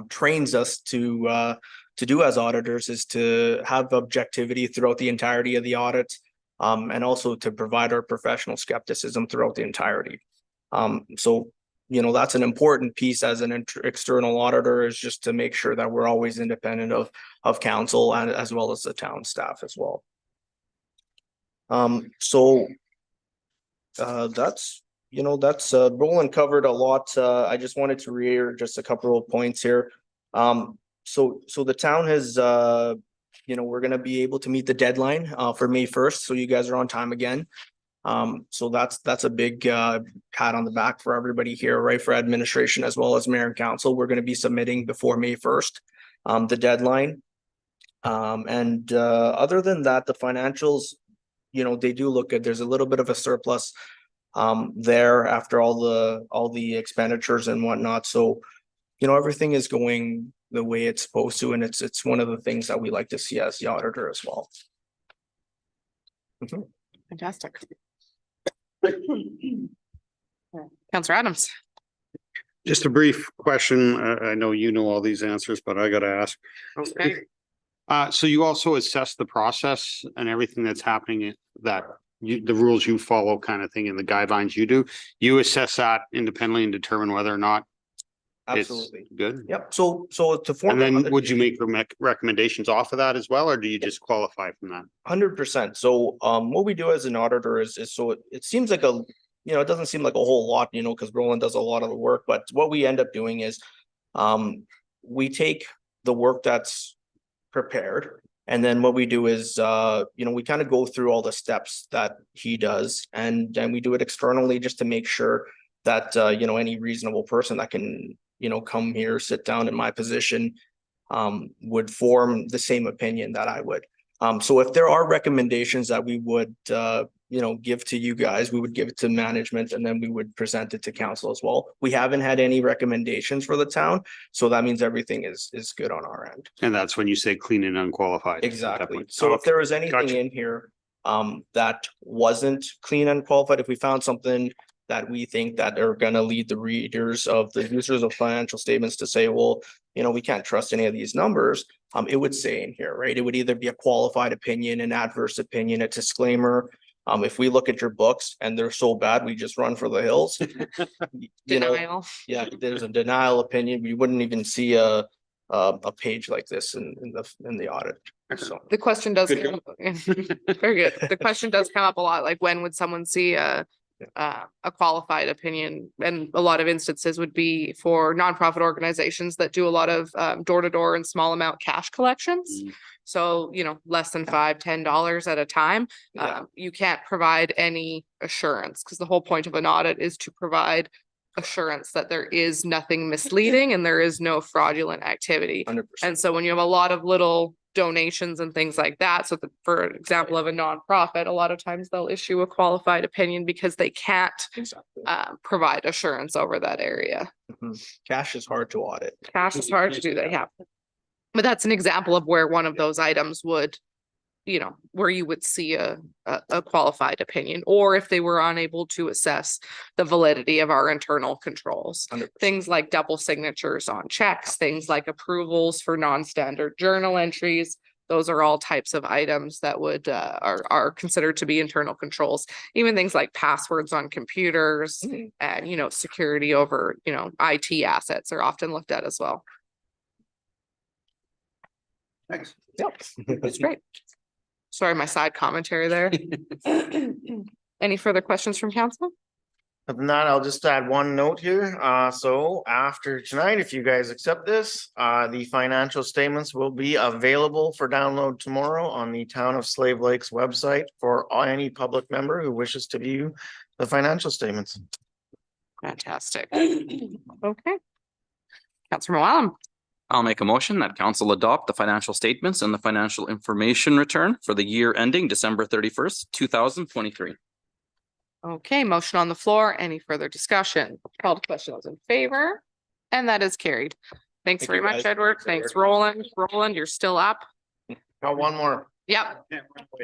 Speaker 12: trains us to do as auditors is to have objectivity throughout the entirety of the audit, and also to provide our professional skepticism throughout the entirety. So, that's an important piece as an external auditor, is just to make sure that we're always independent of council and as well as the town staff as well. That's Roland covered a lot. I just wanted to reiterate just a couple of points here. So the town has, we're going to be able to meet the deadline for May 1st. So you guys are on time again. So that's a big pat on the back for everybody here, right? For administration as well as mayor and council. We're going to be submitting before May 1st, the deadline. And other than that, the financials, they do look good. There's a little bit of a surplus there after all the expenditures and whatnot. So, everything is going the way it's supposed to, and it's one of the things that we like to see as the auditor as well.
Speaker 1: Fantastic. Councillor Adams.
Speaker 4: Just a brief question. I know you know all these answers, but I got to ask.
Speaker 1: Okay.
Speaker 4: So you also assess the process and everything that's happening, the rules you follow kind of thing, and the guidelines you do. You assess that independently and determine whether or not
Speaker 12: Absolutely.
Speaker 4: it's good.
Speaker 12: Yep. So to form.
Speaker 4: And then would you make recommendations off of that as well, or do you just qualify from that?
Speaker 12: 100%. So what we do as an auditor is so it seems like it doesn't seem like a whole lot, because Roland does a lot of the work, but what we end up doing is we take the work that's prepared. And then what we do is, we kind of go through all the steps that he does, and then we do it externally just to make sure that, any reasonable person that can, come here, sit down in my position, would form the same opinion that I would. So if there are recommendations that we would, give to you guys, we would give it to management, and then we would present it to council as well. We haven't had any recommendations for the town, so that means everything is good on our end.
Speaker 4: And that's when you say clean and unqualified.
Speaker 12: Exactly. So if there was anything
Speaker 4: Gotcha.
Speaker 12: in here that wasn't clean and qualified, if we found something that we think that are gonna lead the readers of the users of financial statements to say, well, we can't trust any of these numbers, it would say in here, right? It would either be a qualified opinion, an adverse opinion, a disclaimer. If we look at your books and they're so bad, we just run for the hills.
Speaker 1: Denial.
Speaker 12: Yeah, there's a denial opinion. You wouldn't even see a page like this in the audit. So
Speaker 1: The question does,
Speaker 4: Good
Speaker 1: come up- very good. The question does come up a lot, like when would someone see a qualified opinion? And a lot of instances would be for nonprofit organizations that do a lot of door-to-door and small amount cash collections. So, less than $5-10 at a time.
Speaker 12: Yeah.
Speaker 1: You can't provide any assurance, because the whole point of an audit is to provide assurance that there is nothing misleading and there is no fraudulent activity.
Speaker 12: 100%.
Speaker 1: And so when you have a lot of little donations and things like that, so for example of a nonprofit, a lot of times they'll issue a qualified opinion because they can't
Speaker 12: Exactly.
Speaker 1: provide assurance over that area.
Speaker 12: Cash is hard to audit.
Speaker 1: Cash is hard to do that, yeah. But that's an example of where one of those items would, where you would see a qualified opinion, or if they were unable to assess the validity of our internal controls.
Speaker 12: 100%.
Speaker 1: Things like double signatures on checks, things like approvals for non-standard journal entries. Those are all types of items that would are considered to be internal controls. Even things like passwords on computers and, security over, IT assets are often looked at as well.
Speaker 4: Thanks.
Speaker 1: Yep, that's great. Sorry, my side commentary there. Any further questions from council?
Speaker 11: Other than that, I'll just add one note here. So after tonight, if you guys accept this, the financial statements will be available for download tomorrow on the Town of Slave Lake's website for any public member who wishes to view the financial statements.
Speaker 1: Fantastic. Okay. Councilor Moallem.
Speaker 5: I'll make a motion that council adopt the financial statements and the financial information return for the year ending December 31st, 2023.
Speaker 1: Okay, motion on the floor. Any further discussion? Call to question, those in favor, and that is carried. Thanks
Speaker 12: Thank
Speaker 1: very
Speaker 12: you,
Speaker 1: much,
Speaker 12: guys.
Speaker 1: Edward. Thanks, Roland. Roland, you're still up.
Speaker 11: Got one more.
Speaker 1: Yep,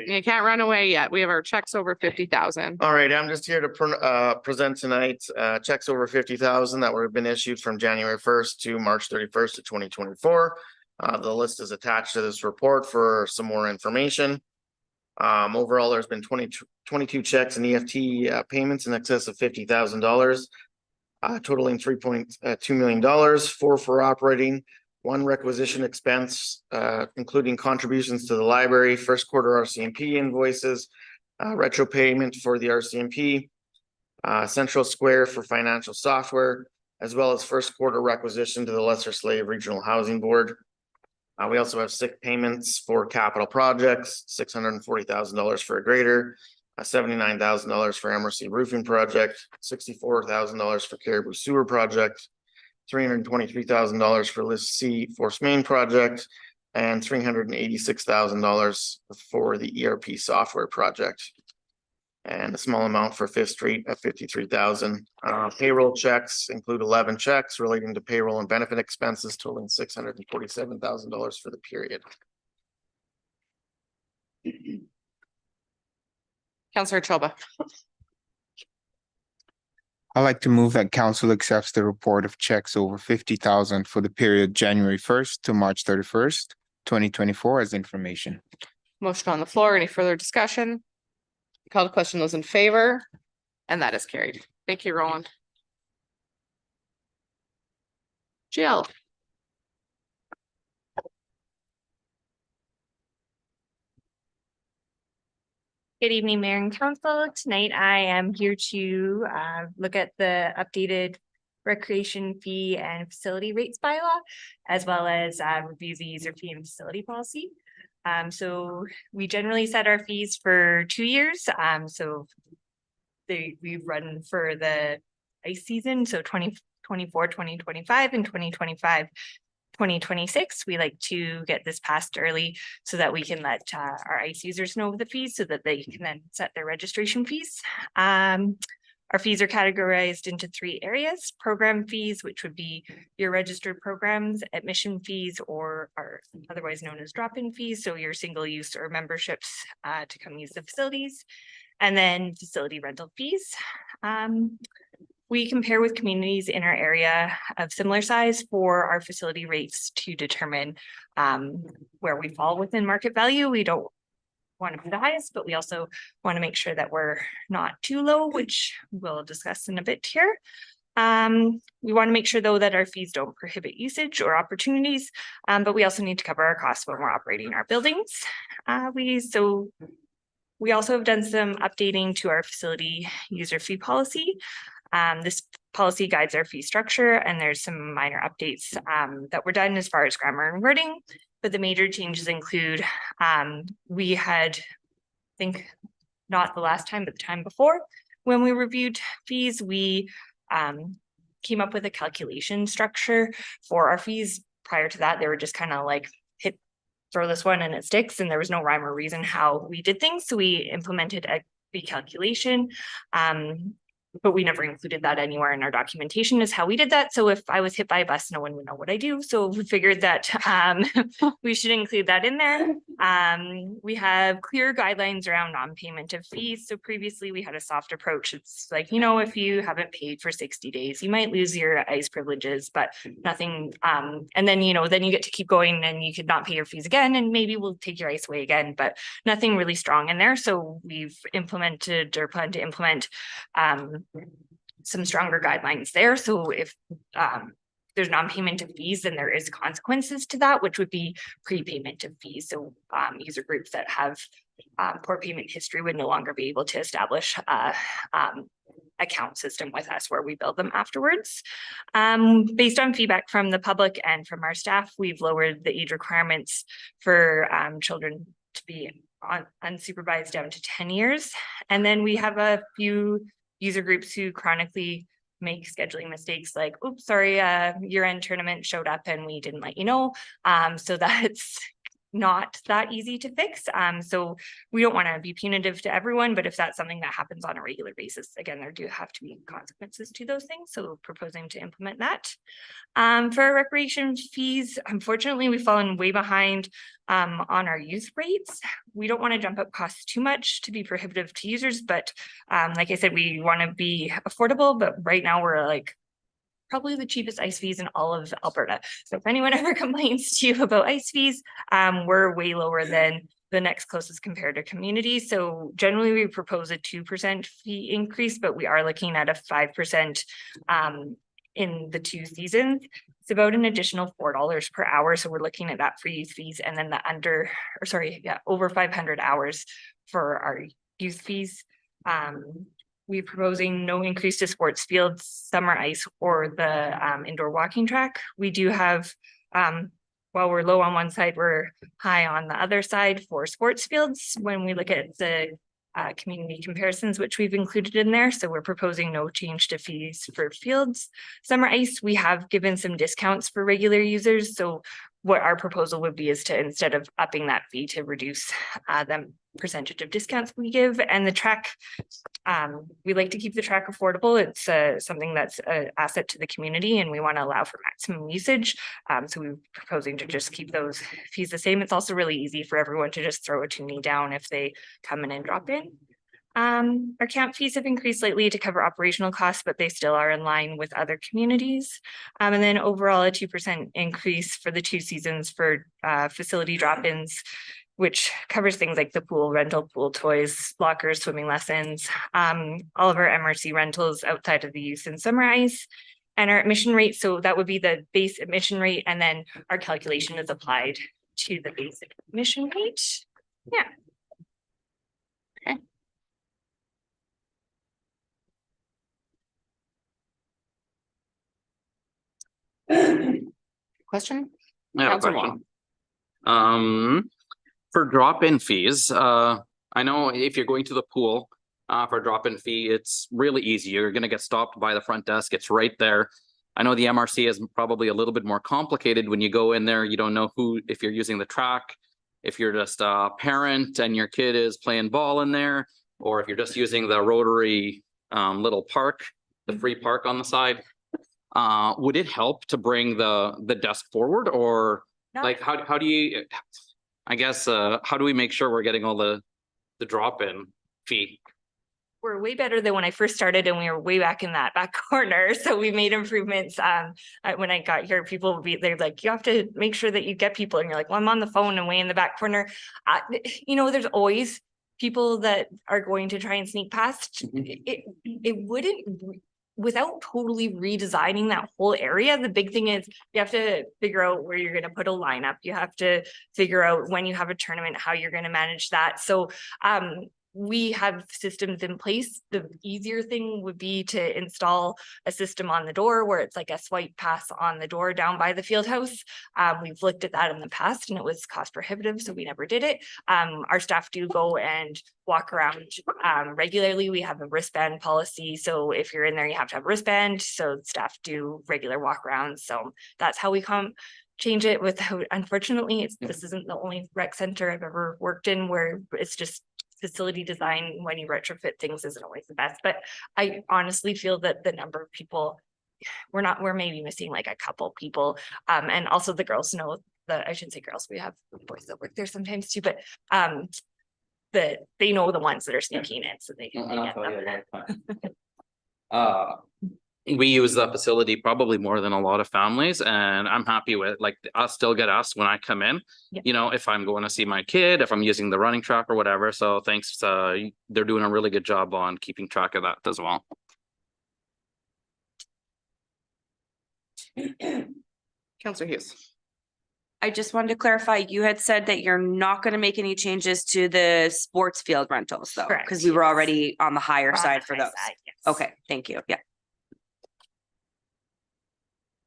Speaker 1: you can't run away yet. We have our checks over 50,000.
Speaker 11: All right, I'm just here to present tonight checks over 50,000 that were been issued from January 1st to March 31st of 2024. The list is attached to this report for some more information. Overall, there's been 22 checks and EFT payments in excess of $50,000, totaling $3.2 million, 4 for operating, 1 requisition expense, including contributions to the library, first quarter RCMP invoices, retro payment for the RCMP, Central Square for financial software, as well as first quarter requisition to the Lesser Slave Regional Housing Board. We also have 6 payments for capital projects, $640,000 for a grader, $79,000 for Emerson Roofing Project, $64,000 for Caribou Sewer Project, $323,000 for List C Force Main Project, and $386,000 for the ERP software project. And a small amount for Fifth Street at $53,000. Payroll checks include 11 checks relating to payroll and benefit expenses totaling $647,000 for the period.
Speaker 1: Councilor Choba.
Speaker 9: I'd like to move that council accepts the report of checks over 50,000 for the period January 1st to March 31st, 2024 as information.
Speaker 1: Motion on the floor. Any further discussion? Call to question, those in favor, and that is carried. Thank you, Roland. Jill.
Speaker 13: Good evening, Mayor and Council. Tonight I am here to look at the updated recreation fee and facility rates bylaw, as well as review the user fee and facility policy. So we generally set our fees for 2 years. So we run for the ice season, so 2024, 2025, and 2025. 2026, we like to get this passed early so that we can let our ICE users know of the fees so that they can then set their registration fees. Our fees are categorized into 3 areas: program fees, which would be your registered programs, admission fees, or are otherwise known as drop-in fees, so your single use or memberships to come use the facilities, and then facility rental fees. We compare with communities in our area of similar size for our facility rates to determine where we fall within market value. We don't want to be the highest, but we also want to make sure that we're not too low, which we'll discuss in a bit here. We want to make sure though that our fees don't prohibit usage or opportunities, but we also need to cover our costs when we're operating our buildings. We also have done some updating to our facility user fee policy. This policy guides our fee structure, and there's some minor updates that were done as far as grammar and wording, but the major changes include we had, I think not the last time, but the time before, when we reviewed fees, we came up with a calculation structure for our fees. Prior to that, they were just kind of like throw this one and it sticks, and there was no rhyme or reason how we did things. So we implemented a fee calculation. But we never included that anywhere in our documentation is how we did that. So if I was hit by a bus, no one would know what I do. So we figured that we should include that in there. We have clear guidelines around non-payment of fees. So previously we had a soft approach. It's like, if you haven't paid for 60 days, you might lose your ICE privileges, but nothing. And then, then you get to keep going and you could not pay your fees again, and maybe we'll take your ICE away again, but nothing really strong in there. So we've implemented or plan to implement some stronger guidelines there. So if there's non-payment of fees, then there is consequences to that, which would be prepayment of fees. So user groups that have poor payment history would no longer be able to establish account system with us where we bill them afterwards. Based on feedback from the public and from our staff, we've lowered the age requirements for children to be unsupervised down to 10 years. And then we have a few user groups who chronically make scheduling mistakes, like, oops, sorry, year-end tournament showed up and we didn't let you know. So that's not that easy to fix. So we don't want to be punitive to everyone, but if that's something that happens on a regular basis, again, there do have to be consequences to those things. So proposing to implement that. For our recreation fees, unfortunately, we've fallen way behind on our youth rates. We don't want to jump up costs too much to be prohibitive to users, but like I said, we want to be affordable, but right now we're like probably the cheapest ice fees in all of Alberta. So if anyone ever complains to you about ice fees, we're way lower than the next closest comparator community. So generally we propose a 2% fee increase, but we are looking at a 5% in the 2 seasons. It's about an additional $4 per hour. So we're looking at that for youth fees, and then the over 500 hours for our youth fees. We're proposing no increase to sports fields, summer ice, or the indoor walking track. We do have, while we're low on one side, we're high on the other side for sports fields when we look at the community comparisons, which we've included in there. So we're proposing no change to fees for fields. Summer ice, we have given some discounts for regular users. So what our proposal would be is to, instead of upping that fee, to reduce the percentage of discounts we give. And the track, we like to keep the track affordable. It's something that's an asset to the community, and we want to allow for maximum usage. So we're proposing to just keep those fees the same. It's also really easy for everyone to just throw a toonie down if they come in and drop in. Our camp fees have increased slightly to cover operational costs, but they still are in line with other communities. And then overall a 2% increase for the 2 seasons for facility drop-ins, which covers things like the pool rental, pool toys, lockers, swimming lessons, all of our MRC rentals outside of the youth and summer ice, and our admission rate. So that would be the base admission rate, and then our calculation is applied to the basic admission rate. Yeah.
Speaker 1: Okay, Question?
Speaker 5: I have a
Speaker 1: Counselor
Speaker 5: question.
Speaker 1: Wong.
Speaker 5: For drop-in fees, I know if you're going to the pool, for a drop-in fee, it's really easy. You're gonna get stopped by the front desk. It's right there. I know the MRC is probably a little bit more complicated when you go in there. You don't know who, if you're using the track, if you're just a parent and your kid is playing ball in there, or if you're just using the Rotary little park, the free park on the side. Would it help to bring the desk forward, or
Speaker 13: No.
Speaker 5: like how do you, I guess, how do we make sure we're getting all the drop-in fee?
Speaker 13: We're way better than when I first started and we were way back in that back corner. So we made improvements. When I got here, people would be, they're like, you have to make sure that you get people. And you're like, well, I'm on the phone and way in the back corner. You know, there's always people that are going to try and sneak past. It wouldn't, without totally redesigning that whole area, the big thing is you have to figure out where you're going to put a lineup. You have to figure out when you have a tournament, how you're going to manage that. So, we have systems in place. The easier thing would be to install a system on the door where it's like a swipe pass on the door down by the field house. We've looked at that in the past and it was cost prohibitive, so we never did it. Our staff do go and walk around regularly. We have a wristband policy. So if you're in there, you have to have a wristband. So staff do regular walk arounds. So that's how we change it without, unfortunately, this isn't the only rec center I've ever worked in where it's just facility design when you retrofit things isn't always the best, but I honestly feel that the number of people we're maybe missing like a couple people. And also the girls know I shouldn't say girls, we have boys that work there sometimes too, but that they know the ones that are sneaking in so they can get them.
Speaker 5: We use the facility probably more than a lot of families, and I'm happy with, like, I'll still get asked when I come in,
Speaker 13: Yep.
Speaker 5: you know, if I'm going to see my kid, if I'm using the running track or whatever. So thanks, they're doing a really good job on keeping track of that as well.
Speaker 1: Counselor Hughes.
Speaker 3: I just wanted to clarify, you had said that you're not going to make any changes to the sports field rentals though,
Speaker 13: Correct,
Speaker 3: because we were
Speaker 13: yes.
Speaker 3: already on the higher
Speaker 13: On the
Speaker 3: side for
Speaker 13: high
Speaker 3: those.
Speaker 13: side, yes.
Speaker 3: Okay, thank you. Yeah.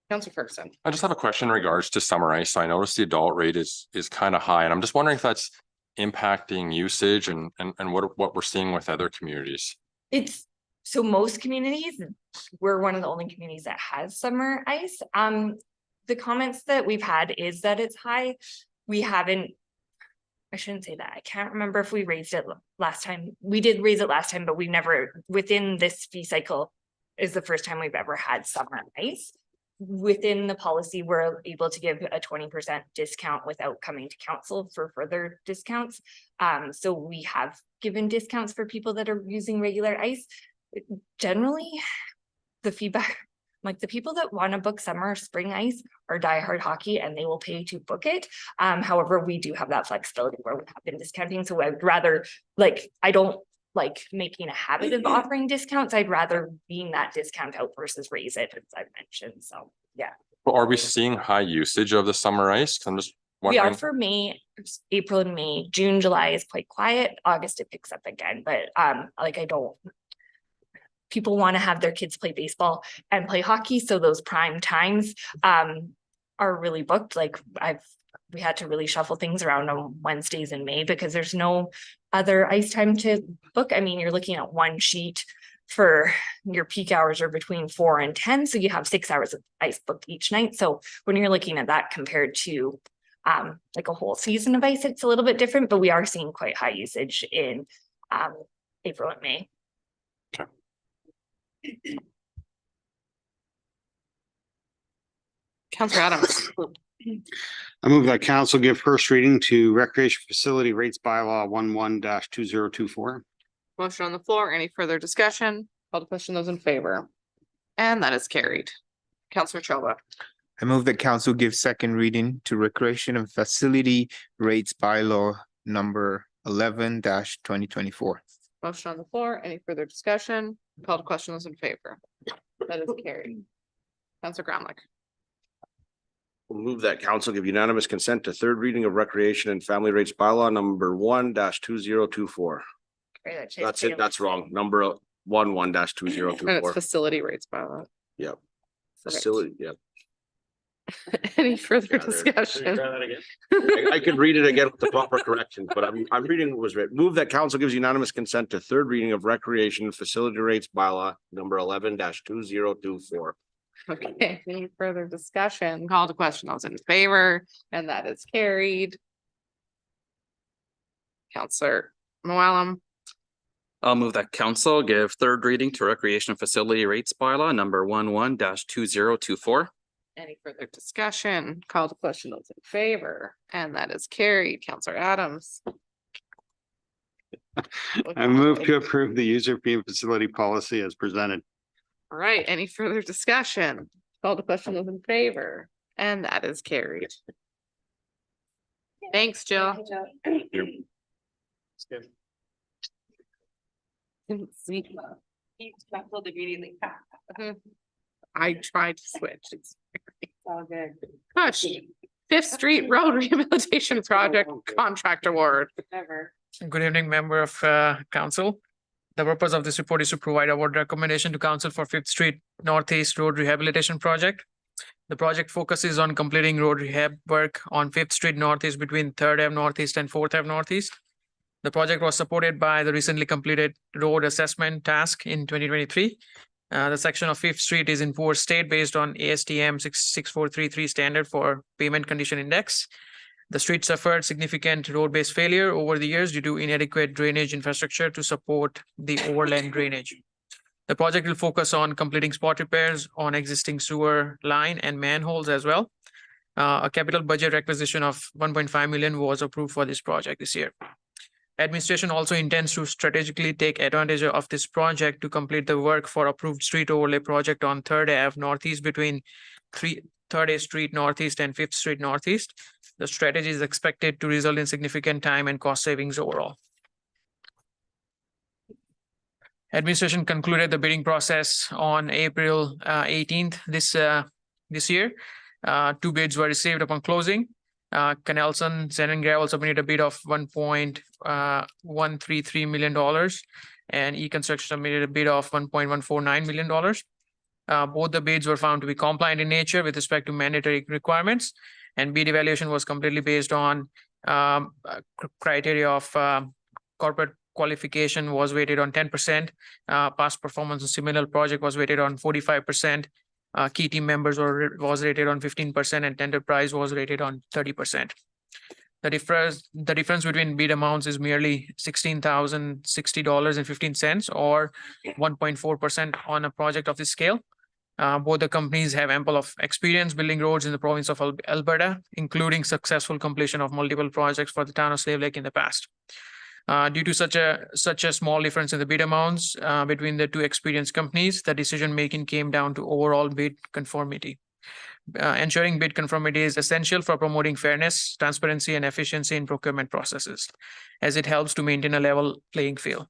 Speaker 1: Counselor Ferguson.
Speaker 2: I just have a question in regards to summer ice. I noticed the adult rate is kind of high, and I'm just wondering if that's impacting usage and what we're seeing with other communities.
Speaker 13: It's so most communities, we're one of the only communities that has summer ice. The comments that we've had is that it's high. We haven't, I shouldn't say that. I can't remember if we raised it last time. We did raise it last time, but we've never, within this fee cycle is the first time we've ever had summer ice. Within the policy, we're able to give a 20% discount without coming to council for further discounts. So we have given discounts for people that are using regular ice. Generally, the feedback, like the people that want to book summer or spring ice are diehard hockey and they will pay to book it. However, we do have that flexibility where we have been discounting. So I'd rather, like, I don't like making a habit of offering discounts. I'd rather being that discount out versus raise it, as I've mentioned. So, yeah.
Speaker 2: But are we seeing high usage of the summer ice? 'Cause I'm just
Speaker 13: We
Speaker 2: wondering.
Speaker 13: are for May, April and May. June, July is quite quiet. August it picks up again, but like I don't. People want to have their kids play baseball and play hockey, so those prime times are really booked. Like we had to really shuffle things around on Wednesdays in May because there's no other ice time to book. I mean, you're looking at one sheet for your peak hours are between 4 and 10, so you have 6 hours of ice booked each night. So when you're looking at that compared to like a whole season of ice, it's a little bit different, but we are seeing quite high usage in April and May.
Speaker 1: Counselor Adams.
Speaker 4: I move that council give first reading to recreation facility rates bylaw 11-2024.
Speaker 1: Motion on the floor. Any further discussion? Call to question, those in favor. And that is carried. Counselor Choba.
Speaker 9: I move that council give second reading to recreation and facility rates bylaw number 11-2024.
Speaker 1: Motion on the floor. Any further discussion? Call to question, those in favor. That is carried. Counselor Gramlich.
Speaker 7: We'll move that council give unanimous consent to third reading of recreation and family rates bylaw number 1-2024. That's it. That's wrong. Number 11-2024.
Speaker 1: And it's facility rates bylaw.
Speaker 7: Yep.
Speaker 1: Perfect.
Speaker 7: Facility, yep.
Speaker 1: Any further
Speaker 7: Yeah, there.
Speaker 1: discussion?
Speaker 7: I could read it again with the proper corrections, but I'm reading what was written. Move that council gives unanimous consent to third reading of recreation facility rates bylaw number 11-2024.
Speaker 1: Okay, any further discussion? Call to question. Those in favor, and that is carried. Counselor Moellem,
Speaker 5: I'll move that council give third reading to recreation facility rates bylaw number 11-2024.
Speaker 1: any further discussion? Call to question. Those in favor, and that is carried. Counselor Adams.
Speaker 4: I move to approve the user fee and facility policy as presented.
Speaker 1: All right, any further discussion? Call to question. Those in favor, and that is carried. Thanks, Jill. Didn't see. I tried to switch. It's
Speaker 3: All good.
Speaker 1: Gosh, Fifth Street Road Rehabilitation Project Contract Award.
Speaker 3: Never.
Speaker 14: Good evening, member of council. The purpose of this report is to provide award recommendation to council for Fifth Street Northeast Road Rehabilitation Project. The project focuses on completing road rehab work on Fifth Street Northeast between Third Ave Northeast and Fourth Ave Northeast. The project was supported by the recently completed road assessment task in 2023. The section of Fifth Street is in poor state based on ASTM 66433 standard for pavement condition index. The street suffered significant road-based failure over the years due to inadequate drainage infrastructure to support the overland drainage. The project will focus on completing spot repairs on existing sewer line and manholes as well. A capital budget requisition of 1.5 million was approved for this project this year. Administration also intends to strategically take advantage of this project to complete the work for approved street overlay project on Third Ave Northeast between Third A Street Northeast and Fifth Street Northeast. The strategy is expected to result in significant time and cost savings overall. Administration concluded the bidding process on April 18th this year. 2 bids were received upon closing. Canelson Sand and Gravel submitted a bid of $1.133 million, and E-Construction submitted a bid of $1.149 million. Both the bids were found to be compliant in nature with respect to mandatory requirements, and bid evaluation was completely based on criteria of corporate qualification was weighted on 10%, past performance of similar project was weighted on 45%. Key team members was rated on 15%, and tender price was rated on 30%. The difference between bid amounts is merely $16,060.15 or 1.4% on a project of this scale. Both the companies have ample of experience building roads in the province of Alberta, including successful completion of multiple projects for the town of Slave Lake in the past. Due to such a small difference in the bid amounts between the two experienced companies, the decision making came down to overall bid conformity. Ensuring bid conformity is essential for promoting fairness, transparency, and efficiency in procurement processes, as it helps to maintain a level playing field.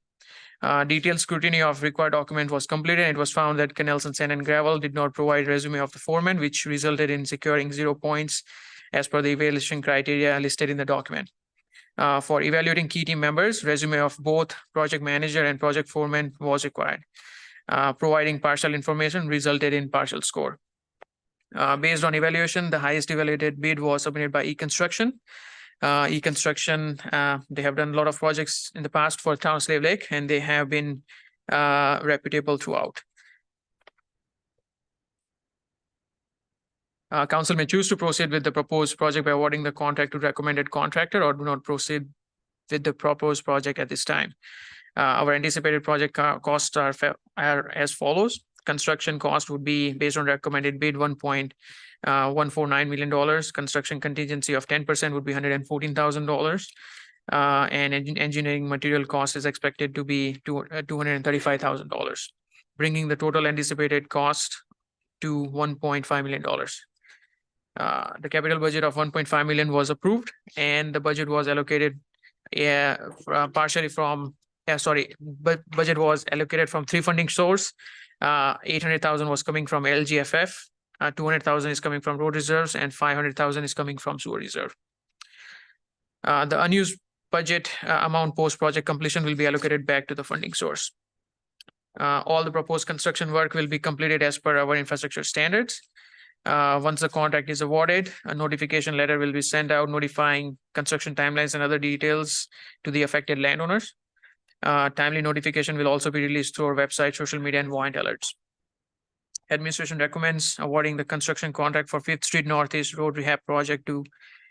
Speaker 14: Detailed scrutiny of required document was completed. It was found that Canelson Sand and Gravel did not provide resume of the foreman, which resulted in securing 0 points as per the evaluation criteria listed in the document. For evaluating key team members, resume of both project manager and project foreman was required. Providing partial information resulted in partial score. Based on evaluation, the highest evaluated bid was submitted by E-Construction. E-Construction, they have done a lot of projects in the past for town of Slave Lake, and they have been reputable throughout. Council may choose to proceed with the proposed project by awarding the contract to recommended contractor, or do not proceed with the proposed project at this time. Our anticipated project costs are as follows. Construction cost would be based on recommended bid $1.149 million. Construction contingency of 10% would be $114,000. And engineering material cost is expected to be $235,000, bringing the total anticipated cost to $1.5 million. The capital budget of 1.5 million was approved, and the budget was allocated partially from budget was allocated from 3 funding sources. 800,000 was coming from LGFF, 200,000 is coming from road reserves, and 500,000 is coming from sewer reserve. The unused budget amount post project completion will be allocated back to the funding source. All the proposed construction work will be completed as per our infrastructure standards. Once the contract is awarded, a notification letter will be sent out notifying construction timelines and other details to the affected landowners. Timely notification will also be released through our website, social media, and warrant alerts. Administration recommends awarding the construction contract for Fifth Street Northeast Road Rehab Project to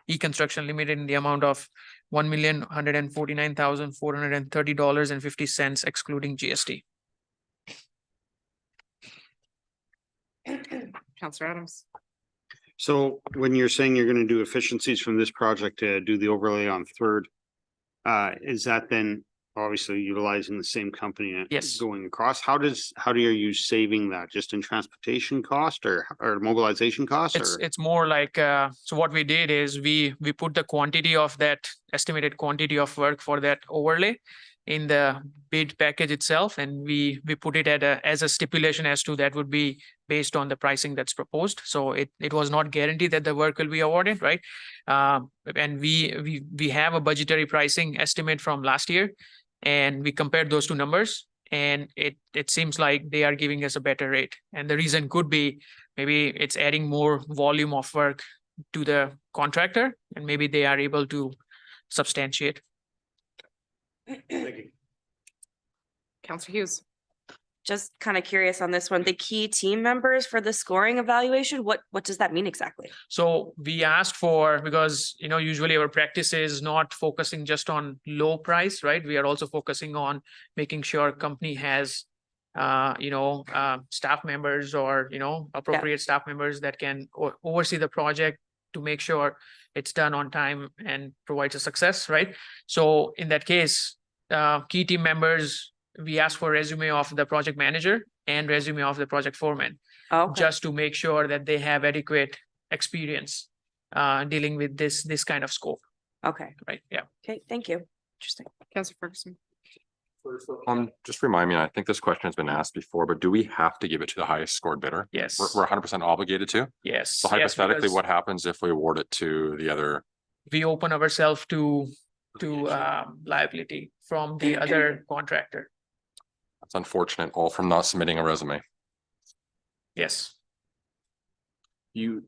Speaker 14: E-Construction Limited in the amount of $1,149,430.50 excluding GST.
Speaker 1: Counselor Adams.
Speaker 4: So when you're saying you're gonna do efficiencies from this project to do the overlay on Third, is that then obviously utilizing the same company?
Speaker 14: Yes.
Speaker 4: Going across, how do you saving that? Just in transportation cost or mobilization costs?
Speaker 14: It's more like, so what we did is we put the quantity of that estimated quantity of work for that overlay in the bid package itself, and we put it as a stipulation as to that would be based on the pricing that's proposed. So it was not guaranteed that the work will be awarded, right? And we have a budgetary pricing estimate from last year, and we compared those two numbers, and it seems like they are giving us a better rate. And the reason could be maybe it's adding more volume of work to the contractor, and maybe they are able to substantiate.
Speaker 1: Counselor Hughes.
Speaker 3: Just kind of curious on this one, the key team members for the scoring evaluation, what does that mean exactly?
Speaker 14: So we asked for, because, you know, usually our practice is not focusing just on low price, right? We are also focusing on making sure company has, staff members or, appropriate staff members that can oversee the project to make sure it's done on time and provides a success, right? So in that case, key team members, we ask for resume of the project manager and resume of the project foreman, just to make sure that they have adequate experience dealing with this kind of scope.
Speaker 3: Okay.
Speaker 14: Right. Yeah.
Speaker 3: Okay, thank you. Interesting.
Speaker 1: Counselor Ferguson.
Speaker 2: Just remind me, I think this question has been asked before, but do we have to give it to the highest scored bidder?
Speaker 14: Yes.
Speaker 2: We're 100% obligated to?
Speaker 14: Yes.
Speaker 2: So
Speaker 14: yes,
Speaker 2: hypothetically,
Speaker 14: because
Speaker 2: what happens if we award it to the other?
Speaker 14: we open ourselves to liability from the other contractor.
Speaker 2: That's unfortunate, all from not submitting a resume.
Speaker 14: Yes.
Speaker 7: I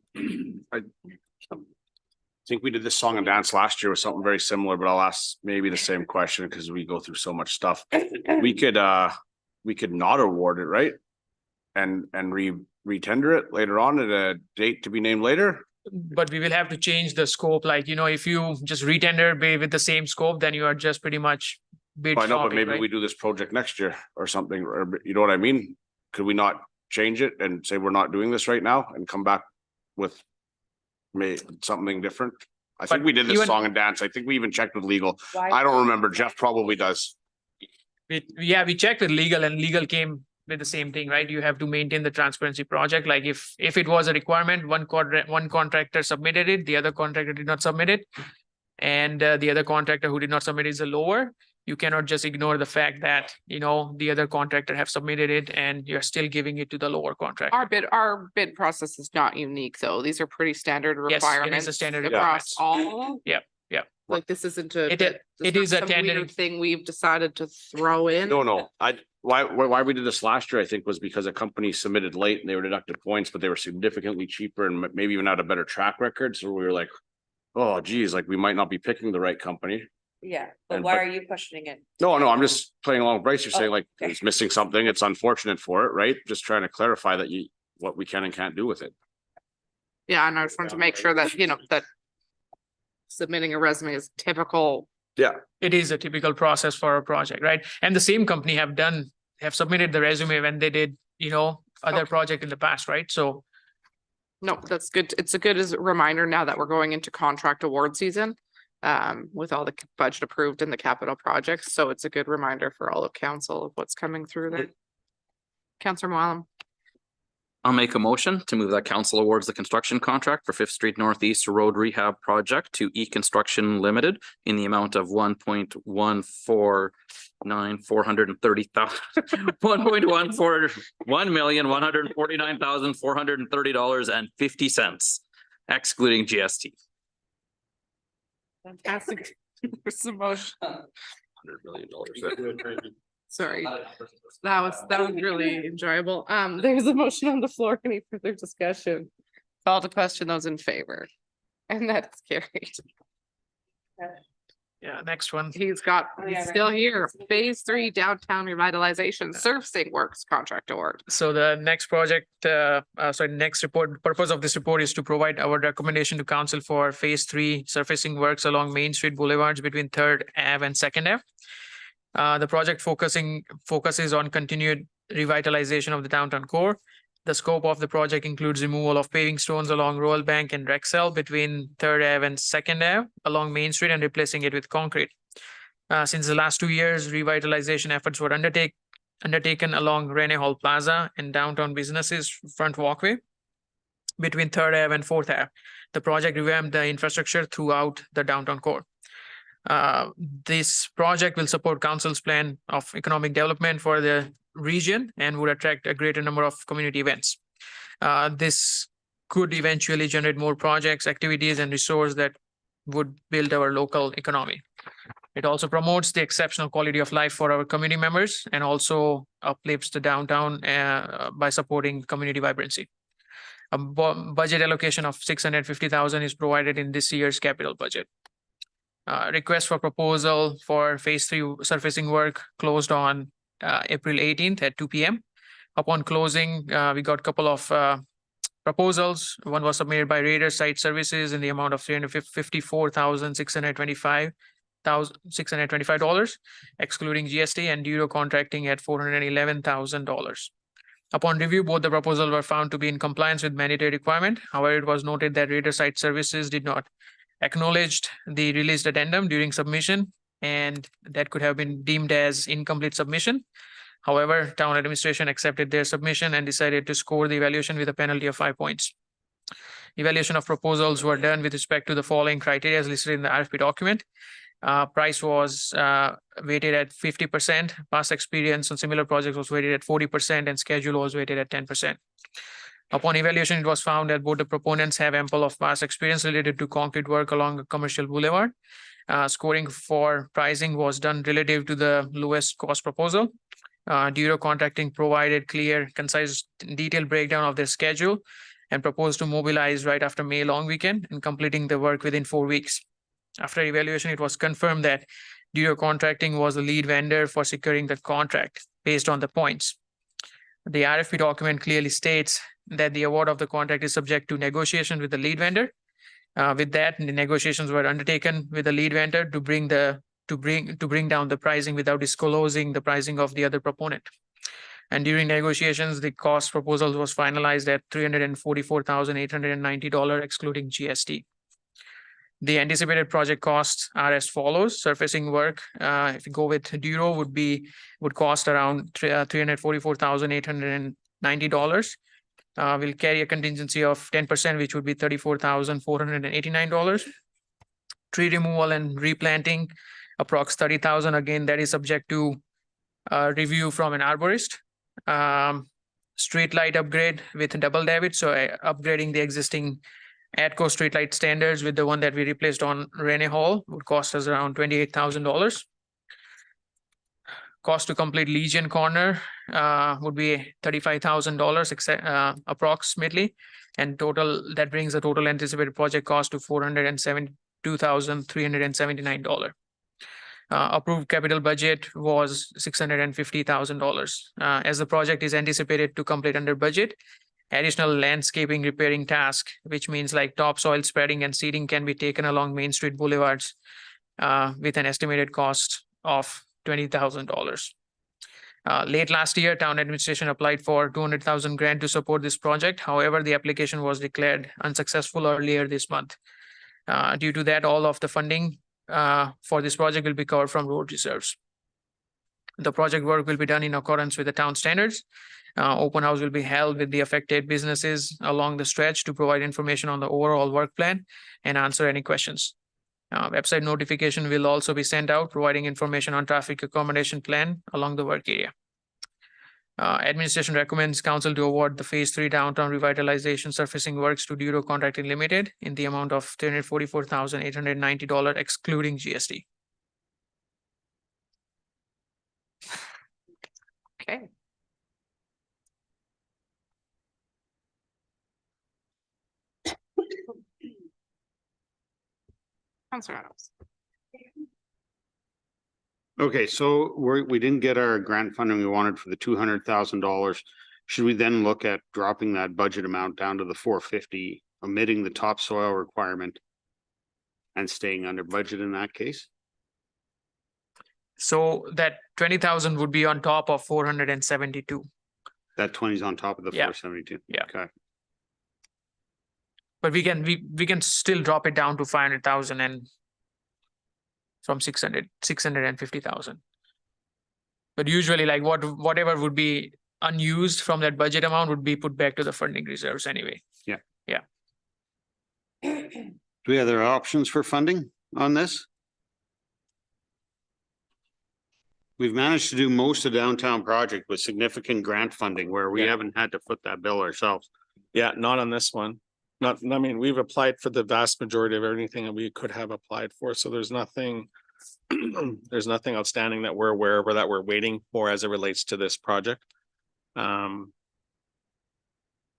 Speaker 7: think we did this song and dance last year with something very similar, but I'll ask maybe the same question because we go through so much stuff. We could not award it, right? And re-tender it later on at a date to be named later.
Speaker 14: But we will have to change the scope. Like, if you just retender with the same scope, then you are just pretty much bid
Speaker 7: I know, but
Speaker 14: shopping,
Speaker 7: maybe
Speaker 14: right?
Speaker 7: we do this project next year or something, or you know what I mean? Could we not change it and say we're not doing this right now and come back with something different? I think
Speaker 14: But
Speaker 7: we did this
Speaker 14: even-
Speaker 7: song and dance. I think we even checked with legal. I don't remember. Jeff probably does.
Speaker 14: We checked with legal, and legal came with the same thing, right? You have to maintain the transparency project. Like if it was a requirement, one contractor submitted it, the other contractor did not submit it. And the other contractor who did not submit is a lower. You cannot just ignore the fact that, the other contractor have submitted it and you're still giving it to the lower contractor.
Speaker 1: Our bid process is not unique, though. These are pretty standard
Speaker 14: Yes, it is a
Speaker 1: requirements
Speaker 14: standard
Speaker 1: across
Speaker 14: requirements.
Speaker 1: all.
Speaker 14: Yep.
Speaker 1: Like this isn't a.
Speaker 14: It is-
Speaker 1: it's
Speaker 14: it
Speaker 1: not
Speaker 14: is a
Speaker 1: some
Speaker 14: tentative-
Speaker 1: weird thing we've decided to throw in.
Speaker 7: No. Why we did this last year, I think, was because a company submitted late and they were deducted points, but they were significantly cheaper and maybe even had a better track record. So we were like, oh geez, like we might not be picking the right company.
Speaker 3: Yeah,
Speaker 7: And-
Speaker 3: why
Speaker 7: but-
Speaker 3: are you questioning it?
Speaker 7: No, I'm just playing along with Bryce. You're saying
Speaker 3: Oh,
Speaker 7: like
Speaker 3: okay.
Speaker 7: it's missing something. It's unfortunate for it, right? Just trying to clarify that what we can and can't do with it.
Speaker 1: Yeah, and I just wanted to make sure that, that submitting a resume is typical.
Speaker 7: Yeah.
Speaker 14: It is a typical process for a project, right? And the same company have submitted the resume when they did, other
Speaker 1: Okay.
Speaker 14: project in the past, right? So
Speaker 1: No, that's good. It's a good as a reminder now that we're going into contract award season. With all the budget approved in the capital projects. So it's a good reminder for all of council of what's coming through there. Counselor Moallem.
Speaker 5: I'll make a motion to move that council awards the construction contract for Fifth Street Northeast Road Rehab Project to E-Construction Limited in the amount of $1,149,430 excluding GST.
Speaker 1: Fantastic. There's some motion.
Speaker 5: $100 million.
Speaker 1: Sorry. That was really enjoyable. There's a motion on the floor. Any further discussion? Call to question, those in favor. And that's carried.
Speaker 14: Yeah, next one.
Speaker 1: He's still here. Phase 3 downtown revitalization surfacing works contract award.
Speaker 14: So the next project, next report, purpose of this report is to provide our recommendation to council for phase 3 surfacing works along Main Street boulevards between Third Ave and Second Ave. The project focuses on continued revitalization of the downtown core. The scope of the project includes removal of paving stones along Royal Bank and Rexel between Third Ave and Second Ave along Main Street and replacing it with concrete. Since the last 2 years, revitalization efforts were undertaken along Rene Hall Plaza and downtown businesses front walkway between Third Ave and Fourth Ave. The project revamped the infrastructure throughout the downtown core. This project will support council's plan of economic development for the region and would attract a greater number of community events. This could eventually generate more projects, activities, and resources that would build our local economy. It also promotes the exceptional quality of life for our community members and also uplifts the downtown by supporting community vibrancy. A budget allocation of 650,000 is provided in this year's capital budget. Request for proposal for phase 3 surfacing work closed on April 18th at 2 p.m. Upon closing, we got a couple of proposals. One was submitted by Raider Site Services in the amount of $354,625, excluding GST, and Duro Contracting at $411,000. Upon review, both the proposals were found to be in compliance with mandatory requirement. However, it was noted that Raider Site Services did not acknowledge the released addendum during submission, and that could have been deemed as incomplete submission. However, town administration accepted their submission and decided to score the evaluation with a penalty of 5 points. Evaluation of proposals were done with respect to the following criteria as listed in the RFP document. Price was weighted at 50%. Past experience on similar projects was weighted at 40%, and schedule was weighted at 10%. Upon evaluation, it was found that both the proponents have ample of past experience related to concrete work along a commercial boulevard. Scoring for pricing was done relative to the lowest cost proposal. Duro Contracting provided clear, concise, detailed breakdown of their schedule and proposed to mobilize right after May long weekend and completing the work within 4 weeks. After evaluation, it was confirmed that Duro Contracting was the lead vendor for securing the contract based on the points. The RFP document clearly states that the award of the contract is subject to negotiation with the lead vendor. With that, the negotiations were undertaken with the lead vendor to bring down the pricing without disclosing the pricing of the other proponent. And during negotiations, the cost proposal was finalized at $344,890, excluding GST. The anticipated project costs are as follows. Surfacing work, if you go with Duro, would cost around $344,890. Will carry a contingency of 10%, which would be $34,489. Tree removal and replanting, approx 30,000. Again, that is subject to review from an arborist. Street light upgrade with double David. So upgrading the existing ATCO streetlight standards with the one that we replaced on Rene Hall would cost us around $28,000. Cost to complete Legion Corner would be $35,000 approximately, and that brings the total anticipated project cost to $472,379. Approved capital budget was $650,000. As the project is anticipated to complete under budget, additional landscaping repairing task, which means like topsoil spreading and seeding, can be taken along Main Street boulevards with an estimated cost of $20,000. Late last year, town administration applied for 200,000 grant to support this project. However, the application was declared unsuccessful earlier this month. Due to that, all of the funding for this project will be covered from road reserves. The project work will be done in accordance with the town standards. Open house will be held with the affected businesses along the stretch to provide information on the overall work plan and answer any questions. Website notification will also be sent out, providing information on traffic accommodation plan along the work area. Administration recommends council to award the phase 3 downtown revitalization surfacing works to Duro Contracting Limited in the amount of $344,890, excluding GST.
Speaker 1: Okay. Counselor Adams.
Speaker 4: Okay, so we didn't get our grant funding we wanted for the $200,000. Should we then look at dropping that budget amount down to the 450, omitting the topsoil requirement? And staying under budget in that case?
Speaker 14: So that 20,000 would be on top of 472.
Speaker 4: That 20 is on top of the
Speaker 14: Yeah.
Speaker 4: 472?
Speaker 14: Yeah.
Speaker 4: Okay.
Speaker 14: But we can still drop it down to 500,000 and from 650,000. But usually like whatever would be unused from that budget amount would be put back to the funding reserves anyway.
Speaker 4: Yeah.
Speaker 14: Yeah.
Speaker 4: Do we have other options for funding on this? We've managed to do most of downtown project with significant grant funding where we haven't had to foot that bill ourselves.
Speaker 10: Yeah, not on this one. Not, I mean, we've applied for the vast majority of everything that we could have applied for, so there's nothing. There's nothing outstanding that we're aware of or that we're waiting for as it relates to this project.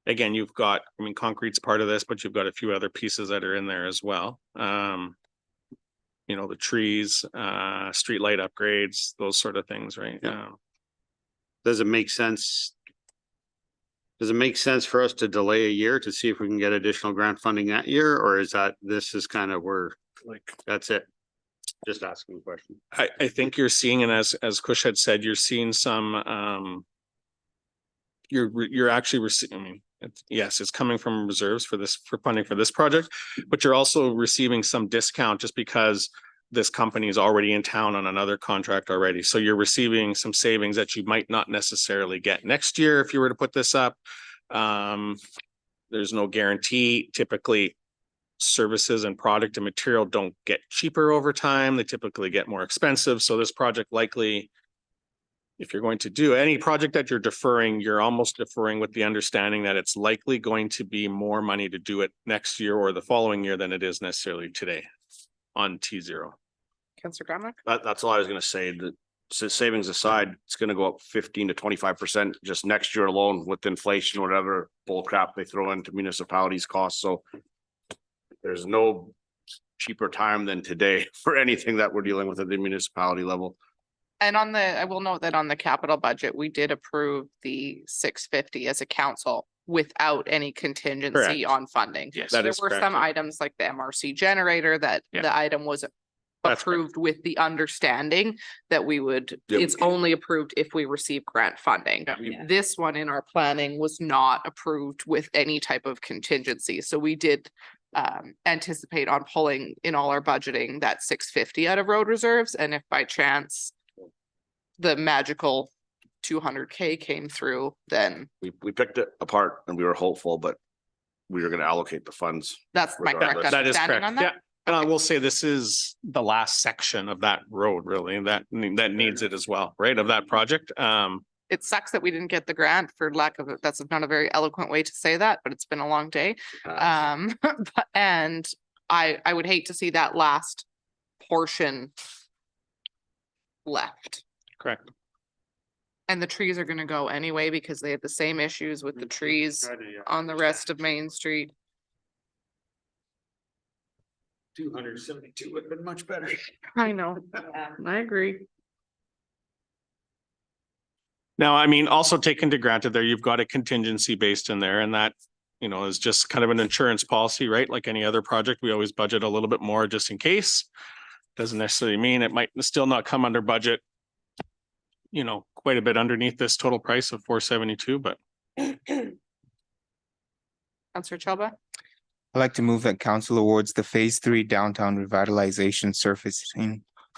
Speaker 10: Again, you've got, I mean, concrete's part of this, but you've got a few other pieces that are in there as well. You know, the trees, street light upgrades, those sort of things, right?
Speaker 4: Does it make sense? Does it make sense for us to delay a year to see if we can get additional grant funding that year? Or is that, this is kind of where, like, that's it? Just asking a question.
Speaker 10: I think you're seeing, and as Kush had said, you're seeing some, you're actually receiving, I mean, yes, it's coming from reserves for this, for funding for this project, but you're also receiving some discount just because this company is already in town on another contract already. So you're receiving some savings that you might not necessarily get next year if you were to put this up. There's no guarantee. Typically, services and product and material don't get cheaper over time. They typically get more expensive. So this project likely, if you're going to do any project that you're deferring, you're almost deferring with the understanding that it's likely going to be more money to do it next year or the following year than it is necessarily today on T0.
Speaker 1: Counselor Gromnick.
Speaker 7: That's all I was gonna say, that savings aside, it's gonna go up 15 to 25% just next year alone with inflation, whatever bull crap they throw into municipalities' costs. So there's no cheaper time than today for anything that we're dealing with at the municipality level.
Speaker 1: And on the, I will note that on the capital budget, we did approve the 650 as a council without any contingency
Speaker 10: Correct.
Speaker 1: on funding.
Speaker 10: Yes,
Speaker 1: There
Speaker 10: that is
Speaker 1: were
Speaker 10: correct.
Speaker 1: some items like the MRC generator that
Speaker 10: Yeah.
Speaker 1: the item was
Speaker 10: That's
Speaker 1: approved with the understanding that we would,
Speaker 7: Yep.
Speaker 1: it's only approved if we receive grant funding.
Speaker 14: Yeah.
Speaker 1: This one in our planning was not approved with any type of contingency. So we did anticipate on pulling in all our budgeting that 650 out of road reserves. And if by chance the magical 200K came through, then
Speaker 7: We picked it apart and we were hopeful, but we were gonna allocate the funds.
Speaker 1: that's my correct
Speaker 7: Regardless.
Speaker 10: That is
Speaker 1: understanding
Speaker 10: correct.
Speaker 1: on that.
Speaker 10: Yeah. And I will say this is the last section of that road really, and that needs it as well, right? Of that project.
Speaker 1: It sucks that we didn't get the grant for lack of, that's not a very eloquent way to say that, but it's been a long day. And I would hate to see that last portion left.
Speaker 10: Correct.
Speaker 1: And the trees are gonna go anyway because they had the same issues with the trees on the rest of Main Street.
Speaker 4: 272 would have been much better.
Speaker 1: I know, I agree.
Speaker 10: Now, I mean, also taken to granted there, you've got a contingency based in there and that, you know, is just kind of an insurance policy, right? Like any other project, we always budget a little bit more just in case. Doesn't necessarily mean it might still not come under budget. You know, quite a bit underneath this total price of 472, but
Speaker 1: Counselor Chelba,
Speaker 9: I'd like to move that council awards the Phase 3 downtown revitalization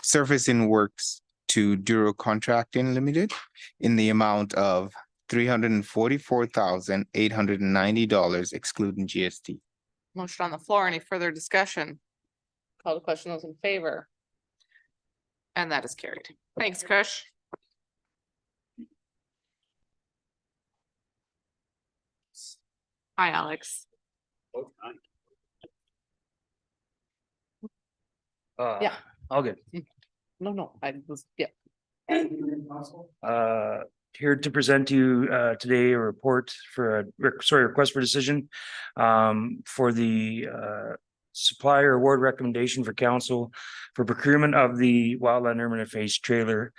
Speaker 9: surfacing works to Duro Contracting Limited in the amount of $344,890 excluding GST.
Speaker 1: motion on the floor. Any further discussion? Call the question, those in favor? And that is carried. Thanks, Kush. Hi, Alex. Yeah.
Speaker 15: All good.
Speaker 1: No, I was, yeah.
Speaker 15: Here to present to you today a report for request for decision for the supplier award recommendation for council for procurement of the Wildland Urban Interface trailer.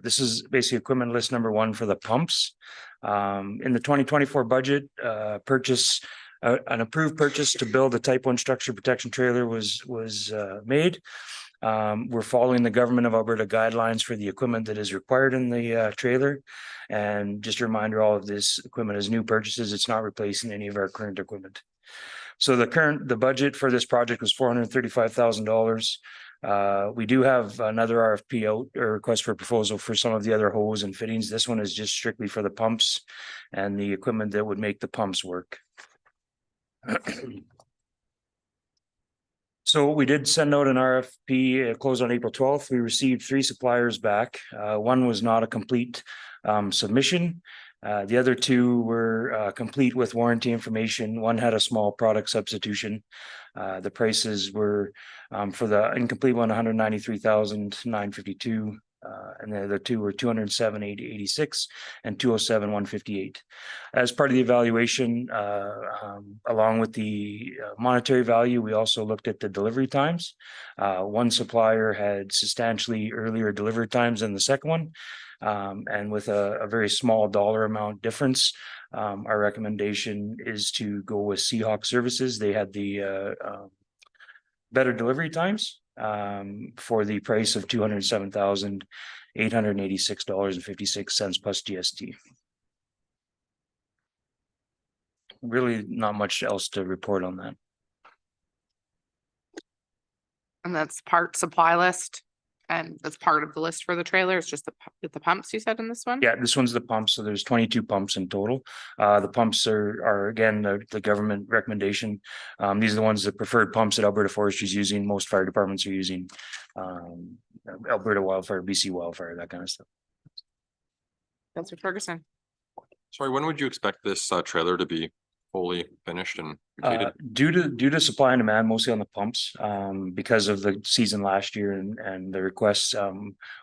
Speaker 15: This is basically equipment list number one for the pumps. In the 2024 budget, an approved purchase to build a type 1 structure protection trailer was made. We're following the government of Alberta guidelines for the equipment that is required in the trailer. And just a reminder, all of this equipment is new purchases. It's not replacing any of our current equipment. So the budget for this project was $435,000. We do have another RFP out, or request for proposal, for some of the other hose and fittings. This one is just strictly for the pumps and the equipment that would make the pumps work. So we did send out an RFP, it closed on April 12th. We received 3 suppliers back. One was not a complete submission. The other 2 were complete with warranty information. One had a small product substitution. The prices were for the incomplete one, $193,952. And the other 2 were $207,886 and $207,158. As part of the evaluation, along with the monetary value, we also looked at the delivery times. One supplier had substantially earlier delivery times than the second one. And with a very small dollar amount difference, our recommendation is to go with Seahawk Services. They had the better delivery times for the price of $207,886.56 plus GST. Really not much else to report on that.
Speaker 1: And that's part supply list. And that's part of the list for the trailer. It's just the pumps you said in this one?
Speaker 15: Yeah, this one's the pumps. So there's 22 pumps in total. The pumps are again, the government recommendation. These are the ones, the preferred pumps that Alberta Forestry is using. Most fire departments are using Alberta Wildfire, BC Wildfire, that kind of stuff.
Speaker 1: Councillor Ferguson.
Speaker 2: Sorry, when would you expect this trailer to be fully finished and completed?
Speaker 15: Due to supply and demand, mostly on the pumps, because of the season last year and the requests,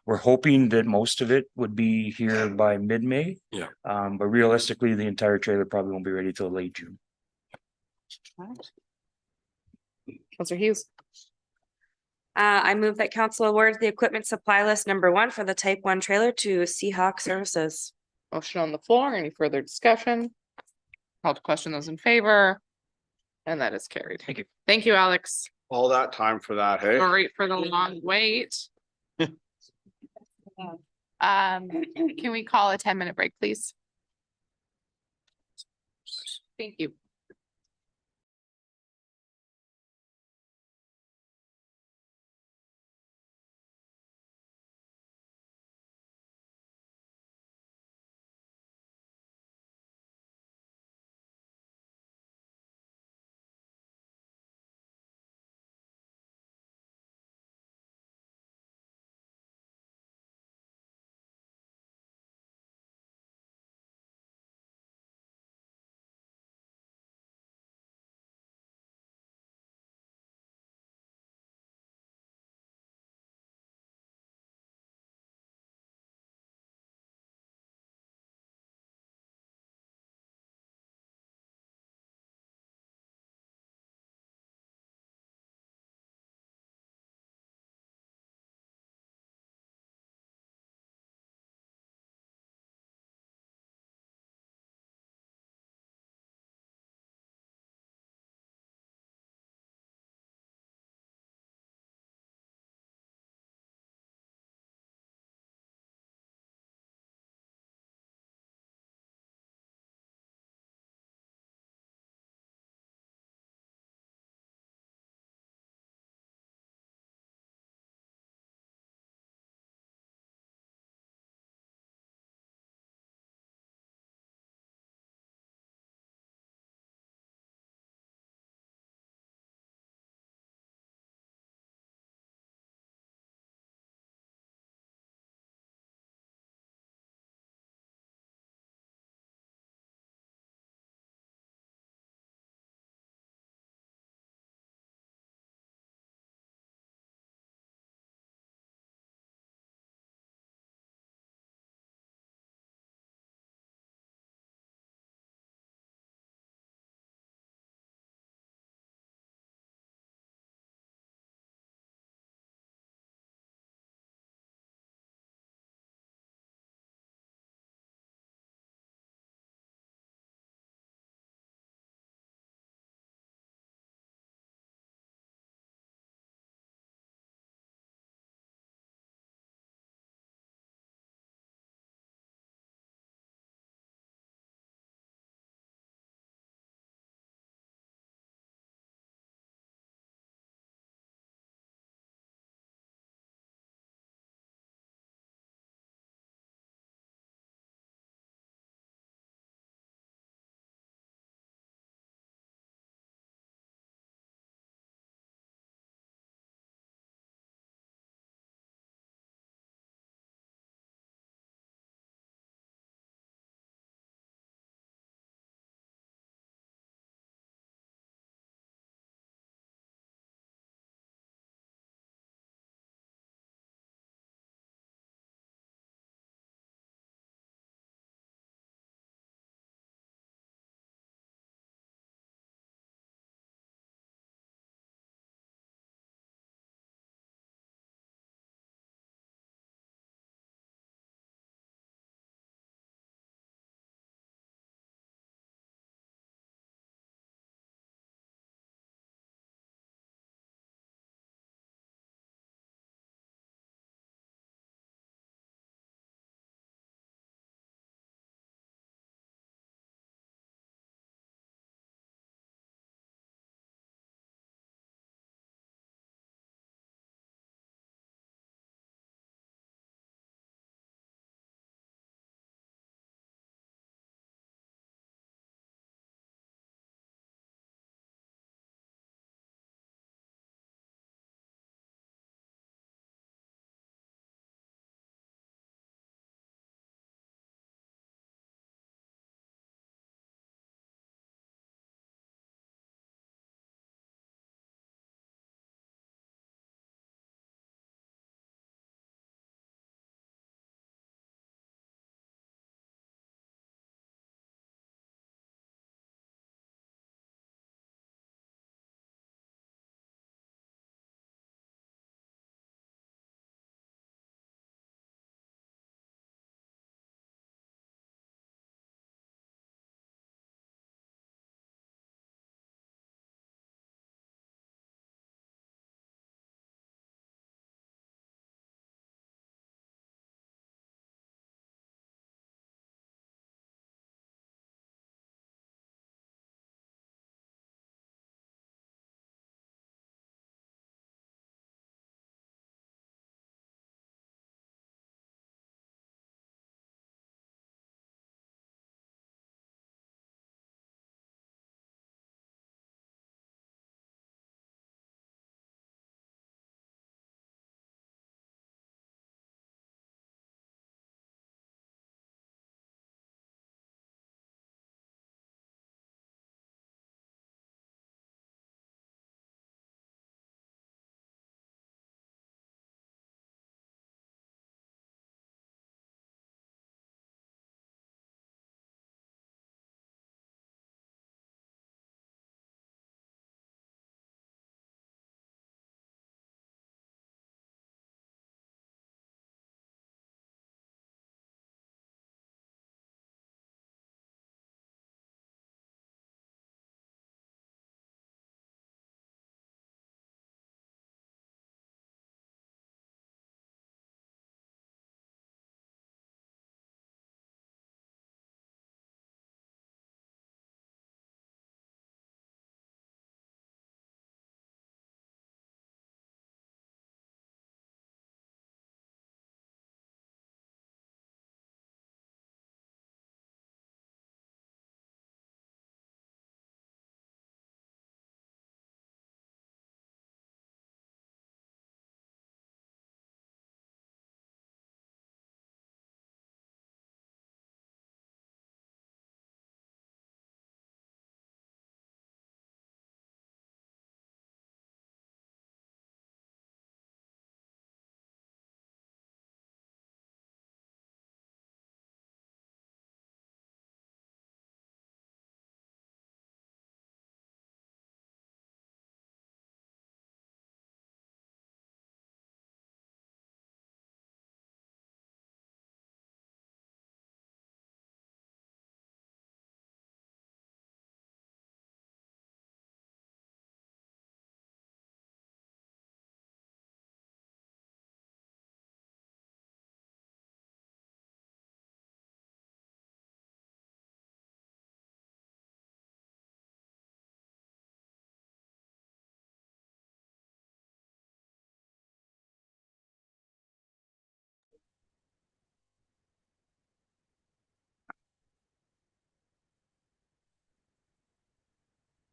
Speaker 15: we're hoping that most of it would be here by mid-May.
Speaker 2: Yeah.
Speaker 15: But realistically, the entire trailer probably won't be ready till late June.
Speaker 1: Councillor Hughes.
Speaker 3: I move that council awards the equipment supply list number 1 for the type 1 trailer to Seahawk Services.
Speaker 1: Motion on the floor. Any further discussion? Call to question, those in favor. And that is carried. Thank you. Thank you, Alex.
Speaker 7: All that time for that, hey?
Speaker 1: Sorry for the long wait. Can we call a 10-minute break, please? Thank you.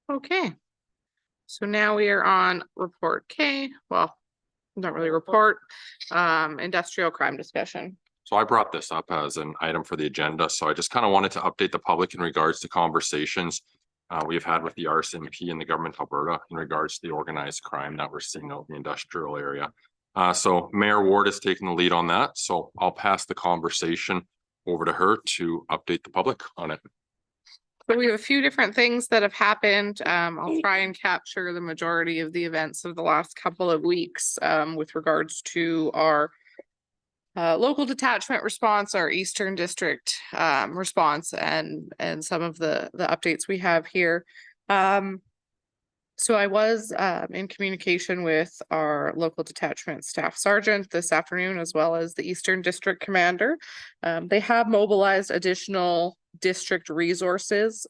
Speaker 1: Okay. So now we are on report K, well, not really report, industrial crime discussion.
Speaker 2: So I brought this up as an item for the agenda, so I just kind of wanted to update the public in regards to conversations we've had with the RCMP and the government of Alberta in regards to the organized crime that we're seeing out in the industrial area. So Mayor Ward is taking the lead on that, so I'll pass the conversation over to her to update the public on it.
Speaker 1: So we have a few different things that have happened. I'll try and capture the majority of the events of the last couple of weeks with regards to our local detachment response, our Eastern District response, and some of the updates we have here. So I was in communication with our local detachment staff sergeant this afternoon, as well as the Eastern District commander. They have mobilized additional district resources.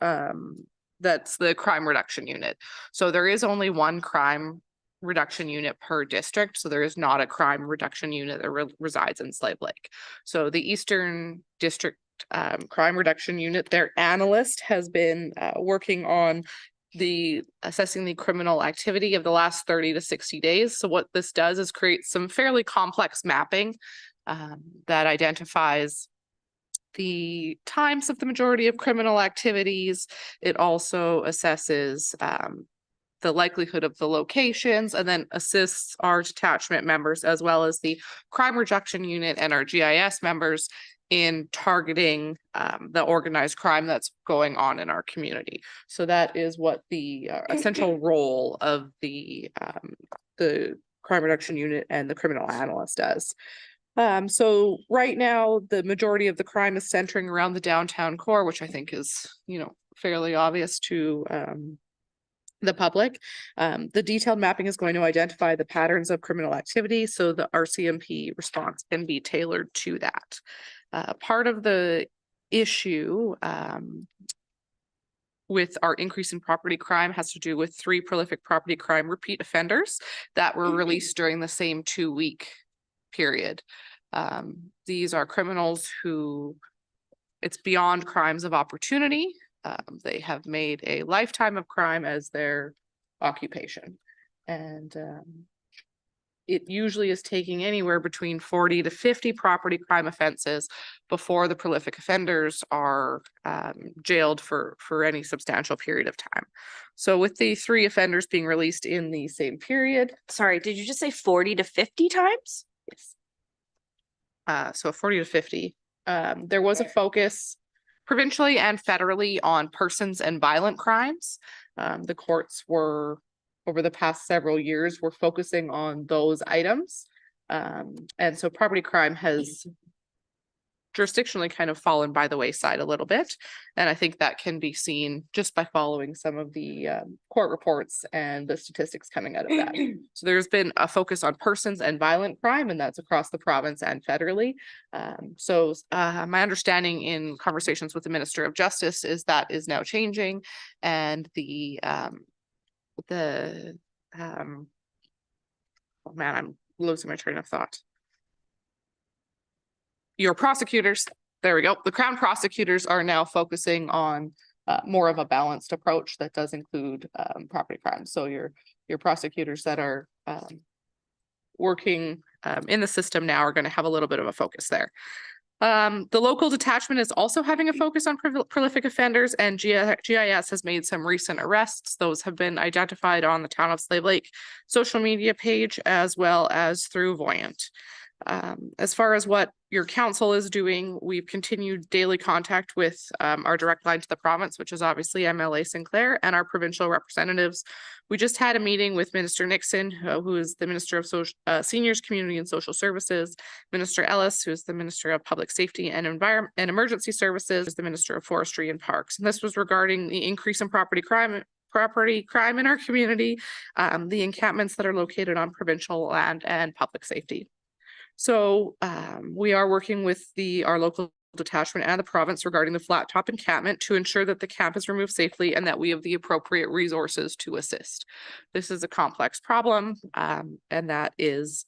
Speaker 1: That's the crime reduction unit. So there is only one crime reduction unit per district. So there is not a crime reduction unit that resides in Slave Lake. So the Eastern District crime reduction unit, their analyst has been working on assessing the criminal activity of the last 30 to 60 days. So what this does is create some fairly complex mapping that identifies the times of the majority of criminal activities. It also assesses the likelihood of the locations, and then assists our detachment members as well as the crime reduction unit and our GIS members in targeting the organized crime that's going on in our community. So that is what the essential role of the crime reduction unit and the criminal analyst does. So right now, the majority of the crime is centering around the downtown core, which I think is, fairly obvious to the public. The detailed mapping is going to identify the patterns of criminal activity, so the RCMP response can be tailored to that. Part of the issue with our increase in property crime has to do with 3 prolific property crime repeat offenders that were released during the same 2-week period. These are criminals who, it's beyond crimes of opportunity. They have made a lifetime of crime as their occupation. And it usually is taking anywhere between 40 to 50 property crime offenses before the prolific offenders are jailed for any substantial period of time. So with the 3 offenders being released in the same period.
Speaker 3: Sorry, did you just say 40 to 50 times?
Speaker 1: Yes. So 40 to 50. There was a focus provincially and federally on persons and violent crimes. The courts were, over the past several years, were focusing on those items. And so property crime has jurisdictionally kind of fallen by the wayside a little bit. And I think that can be seen just by following some of the court reports and the statistics coming out of that. So there's been a focus on persons and violent crime, and that's across the province and federally. So my understanding in conversations with the Minister of Justice is that is now changing, and oh man, I'm losing my train of thought. Your prosecutors, there we go. The Crown prosecutors are now focusing on more of a balanced approach that does include property crimes. So your prosecutors that are working in the system now are going to have a little bit of a focus there. The local detachment is also having a focus on prolific offenders, and GIS has made some recent arrests. Those have been identified on the Town of Slave Lake social media page, as well as through Voyant. As far as what your council is doing, we've continued daily contact with our direct line to the province, which is obviously MLA Sinclair, and our provincial representatives. We just had a meeting with Minister Nixon, who is the Minister of Seniors, Community and Social Services, Minister Ellis, who is the Minister of Public Safety and Environment and Emergency Services, the Minister of Forestry and Parks. And this was regarding the increase in property crime in our community, the encampments that are located on provincial land, and public safety. So we are working with our local detachment and the province regarding the flat top encampment to ensure that the camp is removed safely and that we have the appropriate resources to assist. This is a complex problem, and that is,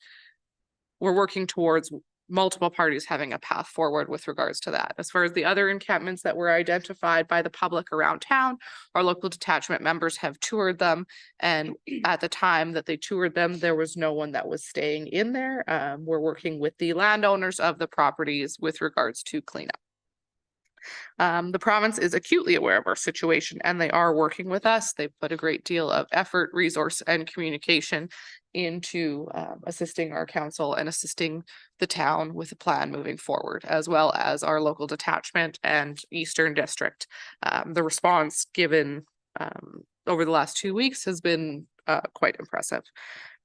Speaker 1: we're working towards multiple parties having a path forward with regards to that. As far as the other encampments that were identified by the public around town, our local detachment members have toured them. And at the time that they toured them, there was no one that was staying in there. We're working with the landowners of the properties with regards to cleanup. The province is acutely aware of our situation and they are working with us. They've put a great deal of effort, resource, and communication into assisting our council and assisting the town with a plan moving forward, as well as our local detachment and Eastern District. The response given over the last 2 weeks has been quite impressive.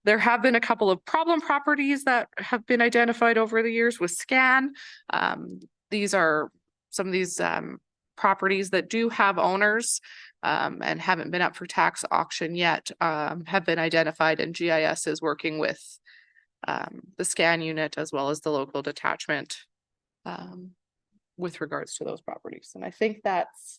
Speaker 1: There have been a couple of problem properties that have been identified over the years with SCAN. These are some of these properties that do have owners and haven't been up for tax auction yet, have been identified, and GIS is working with the SCAN unit as well as the local detachment with regards to those properties. And I think that's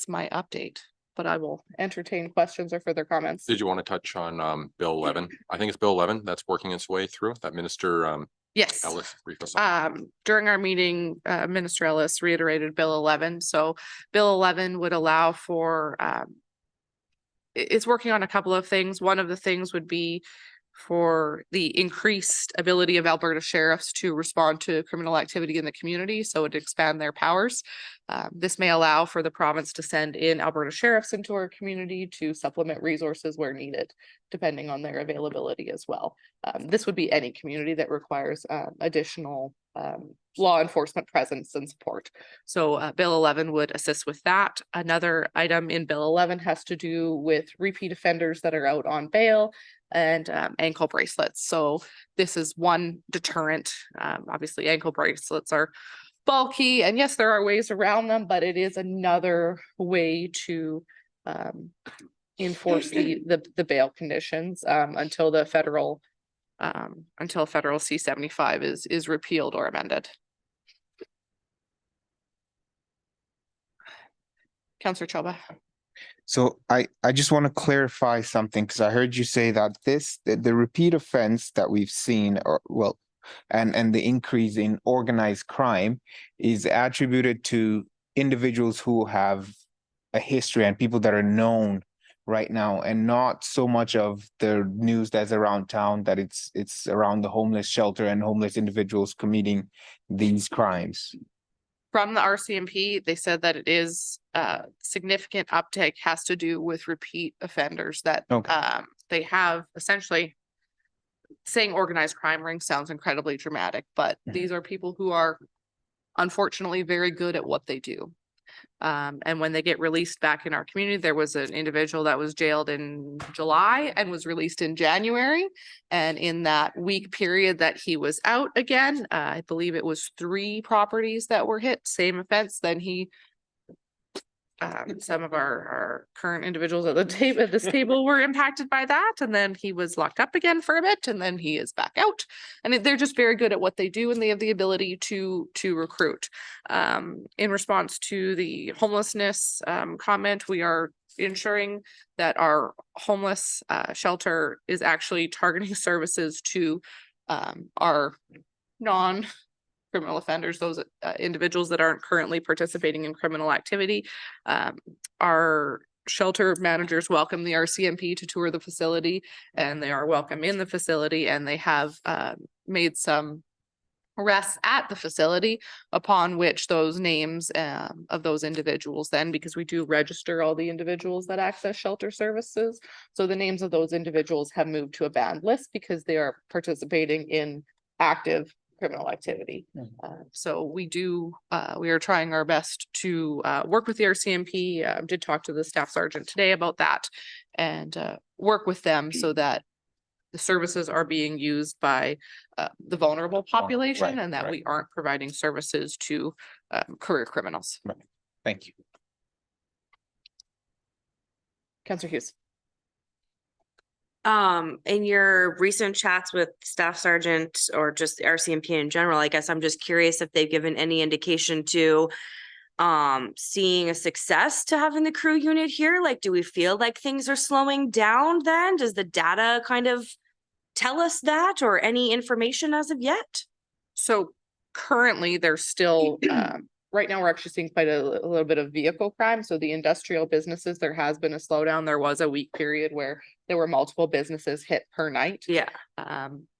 Speaker 1: my update, but I will entertain questions or further comments.
Speaker 2: Did you want to touch on Bill 11? I think it's Bill 11 that's working its way through that Minister
Speaker 1: Yes.
Speaker 2: Ellis briefed us on.
Speaker 1: During our meeting, Minister Ellis reiterated Bill 11. So Bill 11 would allow for, it's working on a couple of things. One of the things would be for the increased ability of Alberta sheriffs to respond to criminal activity in the community. So it expand their powers. This may allow for the province to send in Alberta sheriffs into our community to supplement resources where needed, depending on their availability as well. This would be any community that requires additional law enforcement presence and support. So Bill 11 would assist with that. Another item in Bill 11 has to do with repeat offenders that are out on bail and ankle bracelets. So this is one deterrent. Obviously, ankle bracelets are bulky, and yes, there are ways around them, but it is another way to enforce the bail conditions until federal C-75 is repealed or amended. Councillor Choba.
Speaker 9: So I just want to clarify something, because I heard you say that the repeat offense that we've seen, and the increase in organized crime is attributed to individuals who have a history and people that are known right now, and not so much of the news that's around town that it's around the homeless shelter and homeless individuals committing these crimes.
Speaker 1: From the RCMP, they said that it is significant uptake has to do with repeat offenders that they have. Essentially, saying organized crime ring sounds incredibly dramatic, but these are people who are unfortunately very good at what they do. And when they get released back in our community, there was an individual that was jailed in July and was released in January. And in that week period that he was out again, I believe it was 3 properties that were hit, same offense. Then he, some of our current individuals at this table were impacted by that. And then he was locked up again for a bit, and then he is back out. And they're just very good at what they do, and they have the ability to recruit. In response to the homelessness comment, we are ensuring that our homeless shelter is actually targeting services to our non-criminal offenders, those individuals that aren't currently participating in criminal activity. Our shelter managers welcome the RCMP to tour the facility, and they are welcome in the facility, and they have made some arrests at the facility, upon which those names of those individuals then, because we do register all the individuals that access shelter services. So the names of those individuals have moved to a banned list because they are participating in active criminal activity. So we are trying our best to work with the RCMP. Did talk to the staff sergeant today about that, and work with them so that the services are being used by the vulnerable population, and that we aren't providing services to career criminals.
Speaker 9: Thank you.
Speaker 1: Councillor Hughes.
Speaker 3: In your recent chats with Staff Sergeant or just the RCMP in general, I guess I'm just curious if they've given any indication to seeing a success to having the crew unit here. Like, do we feel like things are slowing down then? Does the data kind of tell us that or any information as of yet?
Speaker 1: So currently, there's still, right now, we're actually seeing quite a little bit of vehicle crime. So the industrial businesses, there has been a slowdown. There was a week period where there were multiple businesses hit per night.
Speaker 3: Yeah.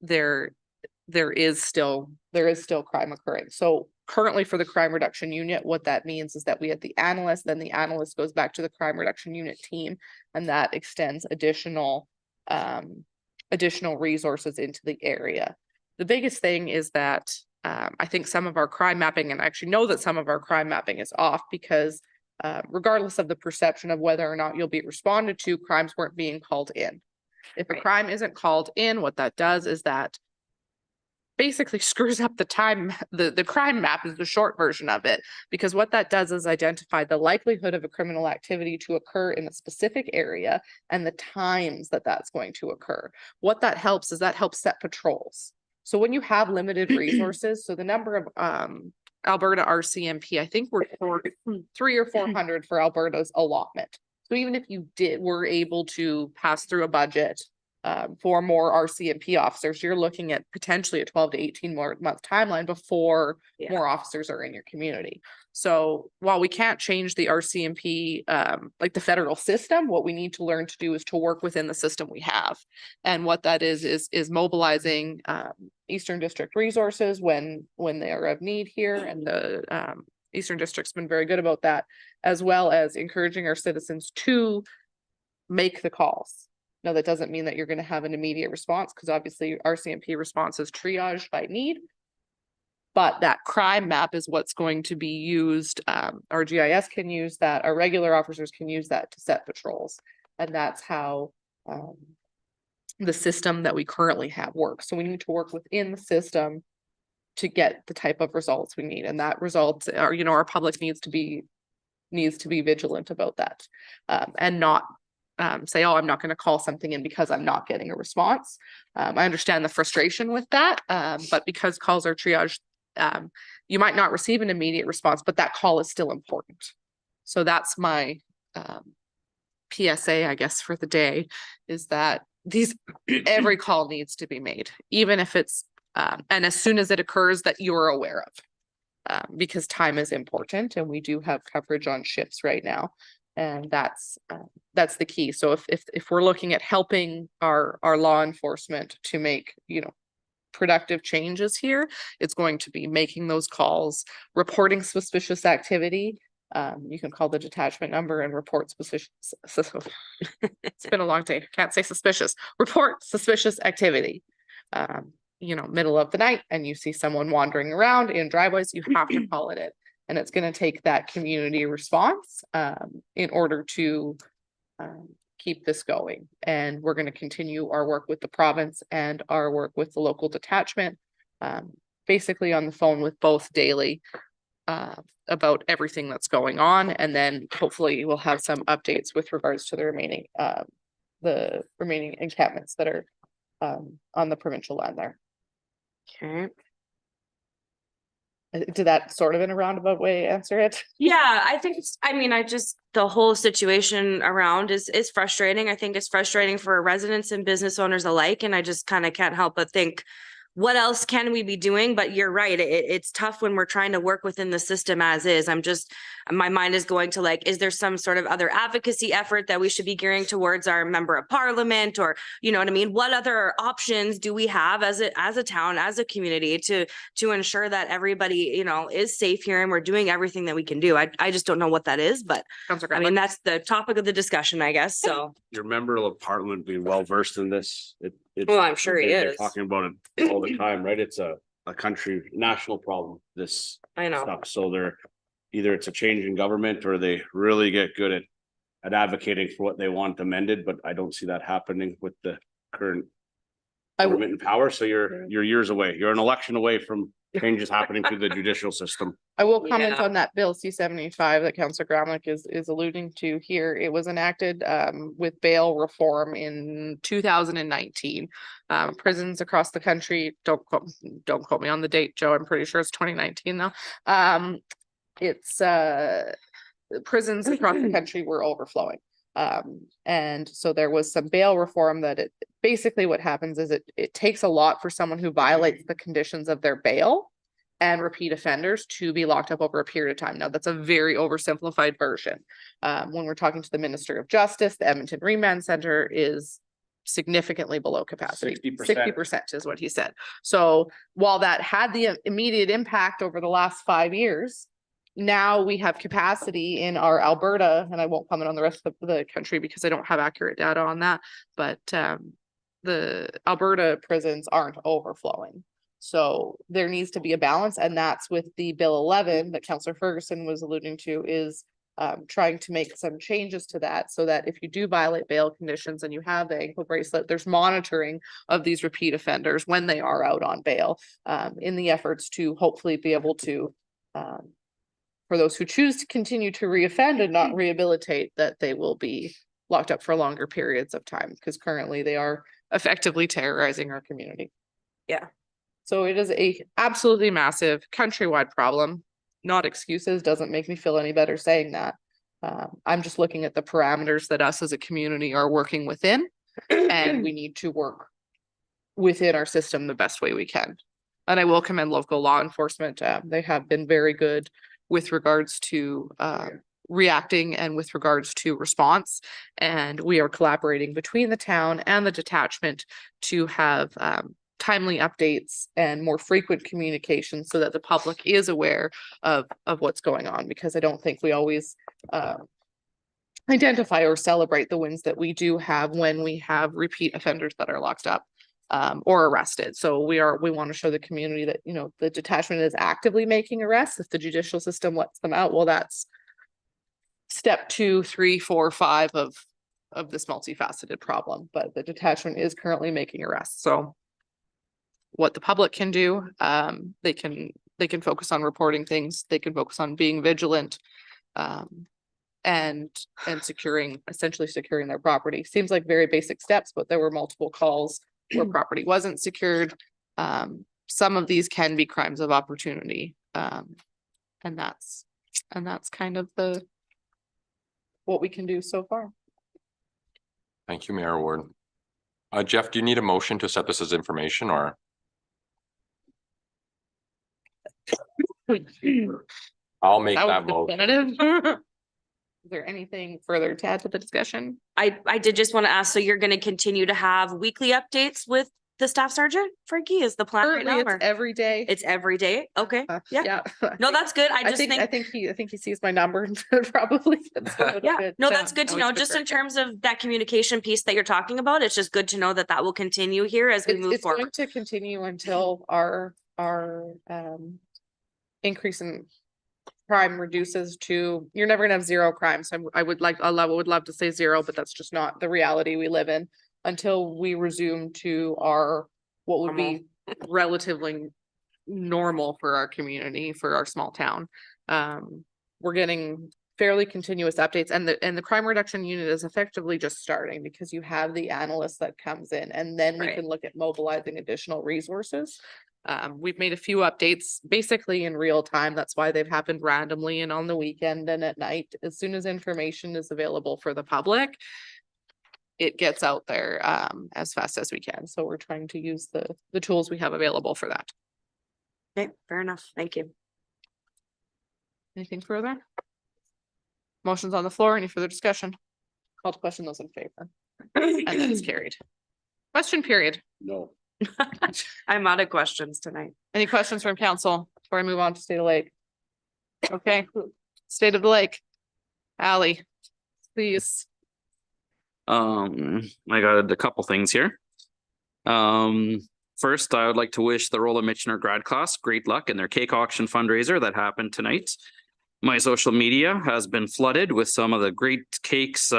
Speaker 1: There is still crime occurring. So currently for the crime reduction unit, what that means is that we have the analyst, then the analyst goes back to the crime reduction unit team, and that extends additional resources into the area. The biggest thing is that I think some of our crime mapping, and I actually know that some of our crime mapping is off because regardless of the perception of whether or not you'll be responded to, crimes weren't being called in. If a crime isn't called in, what that does is that basically screws up the time. The crime map is the short version of it, because what that does is identify the likelihood of a criminal activity to occur in a specific area and the times that that's going to occur. What that helps is that helps set patrols. So when you have limited resources, so the number of Alberta RCMP, I think we're 300 or 400 for Alberta's allotment. So even if you were able to pass through a budget for more RCMP officers, you're looking at potentially a 12 to 18 month timeline before more officers are in your community. So while we can't change the RCMP, like the federal system, what we need to learn to do is to work within the system we have. And what that is mobilizing Eastern District resources when they are of need here. And the Eastern District's been very good about that, as well as encouraging our citizens to make the calls. Now, that doesn't mean that you're going to have an immediate response, because obviously RCMP response is triaged by need. But that crime map is what's going to be used. Our GIS can use that. Our regular officers can use that to set patrols. And that's how the system that we currently have works. So we need to work within the system to get the type of results we need. And that results are, our public needs to be vigilant about that, and not say, oh, I'm not going to call something in because I'm not getting a response. I understand the frustration with that, but because calls are triaged, you might not receive an immediate response, but that call is still important. So that's my PSA, I guess, for the day, is that every call needs to be made, even if it's, and as soon as it occurs, that you're aware of, because time is important, and we do have coverage on shifts right now. And that's the key. So if we're looking at helping our law enforcement to make, productive changes here, it's going to be making those calls, reporting suspicious activity. You can call the detachment number and report suspicious. It's been a long day. Can't say suspicious. Report suspicious activity. Middle of the night, and you see someone wandering around in driveways, you have to call it in. And it's going to take that community response in order to keep this going. And we're going to continue our work with the province and our work with the local detachment, basically on the phone with both daily about everything that's going on. And then hopefully we'll have some updates with regards to the remaining encampments that are on the provincial land there.
Speaker 3: Okay.
Speaker 1: Did that sort of in a roundabout way answer it?
Speaker 3: Yeah, I think the whole situation around is frustrating. I think it's frustrating for residents and business owners alike. And I just kind of can't help but think, what else can we be doing? But you're right. It's tough when we're trying to work within the system as is. My mind is going to is there some sort of other advocacy effort that we should be gearing towards our member of parliament, or, you know what I mean? What other options do we have as a town, as a community to ensure that everybody, is safe here and we're doing everything that we can do? I just don't know what that is, but that's the topic of the discussion, I guess. So
Speaker 7: Your member of parliament being well-versed in this.
Speaker 3: Well, I'm sure he
Speaker 7: they're
Speaker 3: is.
Speaker 7: talking about it all the time, right? It's a country national problem, this
Speaker 3: I know.
Speaker 7: stuff. So either it's a change in government, or they really get good at advocating for what they want amended, but I don't see that happening with the current government in power. So you're years away. You're an election away from changes happening through the judicial system.
Speaker 1: I will comment on that bill C-75 that Councillor Gramlich is alluding to here. It was enacted with bail reform in 2019. Prisons across the country, don't quote me on the date, Joe. I'm pretty sure it's 2019 though. Prisons across the country were overflowing. And so there was some bail reform that basically what happens is it takes a lot for someone who violates the conditions of their bail and repeat offenders to be locked up over a period of time. Now, that's a very oversimplified version. When we're talking to the Minister of Justice, the Edmonton Remand Center is significantly below capacity. 60% is what he said. So while that had the immediate impact over the last 5 years, now we have capacity in our Alberta, and I won't comment on the rest of the country because I don't have accurate data on that, but the Alberta prisons aren't overflowing. So there needs to be a balance, and that's with the Bill 11 that Councillor Ferguson was alluding to is trying to make some changes to that so that if you do violate bail conditions and you have the ankle bracelet, there's monitoring of these repeat offenders when they are out on bail in the efforts to hopefully be able to, for those who choose to continue to reoffend and not rehabilitate, that they will be locked up for longer periods of time because currently they are effectively terrorizing our community.
Speaker 3: Yeah.
Speaker 1: So it is a absolutely massive countrywide problem. Not excuses, doesn't make me feel any better saying that. I'm just looking at the parameters that us as a community are working within, and we need to work within our system the best way we can. And I will commend local law enforcement. They have been very good with regards to reacting and with regards to response. And we are collaborating between the town and the detachment to have timely updates and more frequent communication so that the public is aware of what's going on, because I don't think we always identify or celebrate the wins that we do have when we have repeat offenders that are locked up or arrested. So we want to show the community that, you know, the detachment is actively making arrests. If the judicial system lets them out, well, that's step 2, 3, 4, 5 of this multifaceted problem. But the detachment is currently making arrests. So what the public can do, they can focus on reporting things, they can focus on being vigilant, and essentially securing their property. Seems like very basic steps, but there were multiple calls where property wasn't secured. Some of these can be crimes of opportunity. And that's kind of what we can do so far.
Speaker 2: Thank you, Mayor Ward. Jeff, do you need a motion to set this as information or? I'll make that motion.
Speaker 1: Definitive. Is there anything further to add to the discussion?
Speaker 3: I did just want to ask, so you're going to continue to have weekly updates with the staff sergeant, Frankie? Is the plan right
Speaker 1: Currently,
Speaker 3: now?
Speaker 1: it's
Speaker 3: Or
Speaker 1: every day.
Speaker 3: it's every day? Okay, yeah.
Speaker 1: Yeah.
Speaker 3: No, that's good. I
Speaker 1: think he sees my number and probably.
Speaker 3: Yeah, no, that's good to know. Just in terms of that communication piece that you're talking about, it's just good to know that that will continue here as we move
Speaker 1: It's going
Speaker 3: forward.
Speaker 1: to continue until our increase in crime reduces to, you're never gonna have zero crime. So I would love to say zero, but that's just not the reality we live in until we resume to what would be relatively normal for our community, for our small town. We're getting fairly continuous updates, and the crime reduction unit is effectively just starting because you have the analyst that comes in, and then we can look at mobilizing additional resources. We've made a few updates basically in real time. That's why they've happened randomly and on the weekend and at night. As soon as information is available for the public, it gets out there as fast as we can. So we're trying to use the tools we have available for that.
Speaker 3: Okay, fair enough. Thank you.
Speaker 1: Anything further? Motions on the floor. Any further discussion? Call to question, those in favor. And that is carried. Question period.
Speaker 7: No.
Speaker 3: I'm out of questions tonight.
Speaker 1: Any questions from council before I move on to State of Lake? Okay, State of the Lake. Ally, please.
Speaker 5: I got a couple things here. First, I would like to wish the Rolla Michener grad class great luck in their cake auction fundraiser that happened tonight. My social media has been flooded with some of the great cakes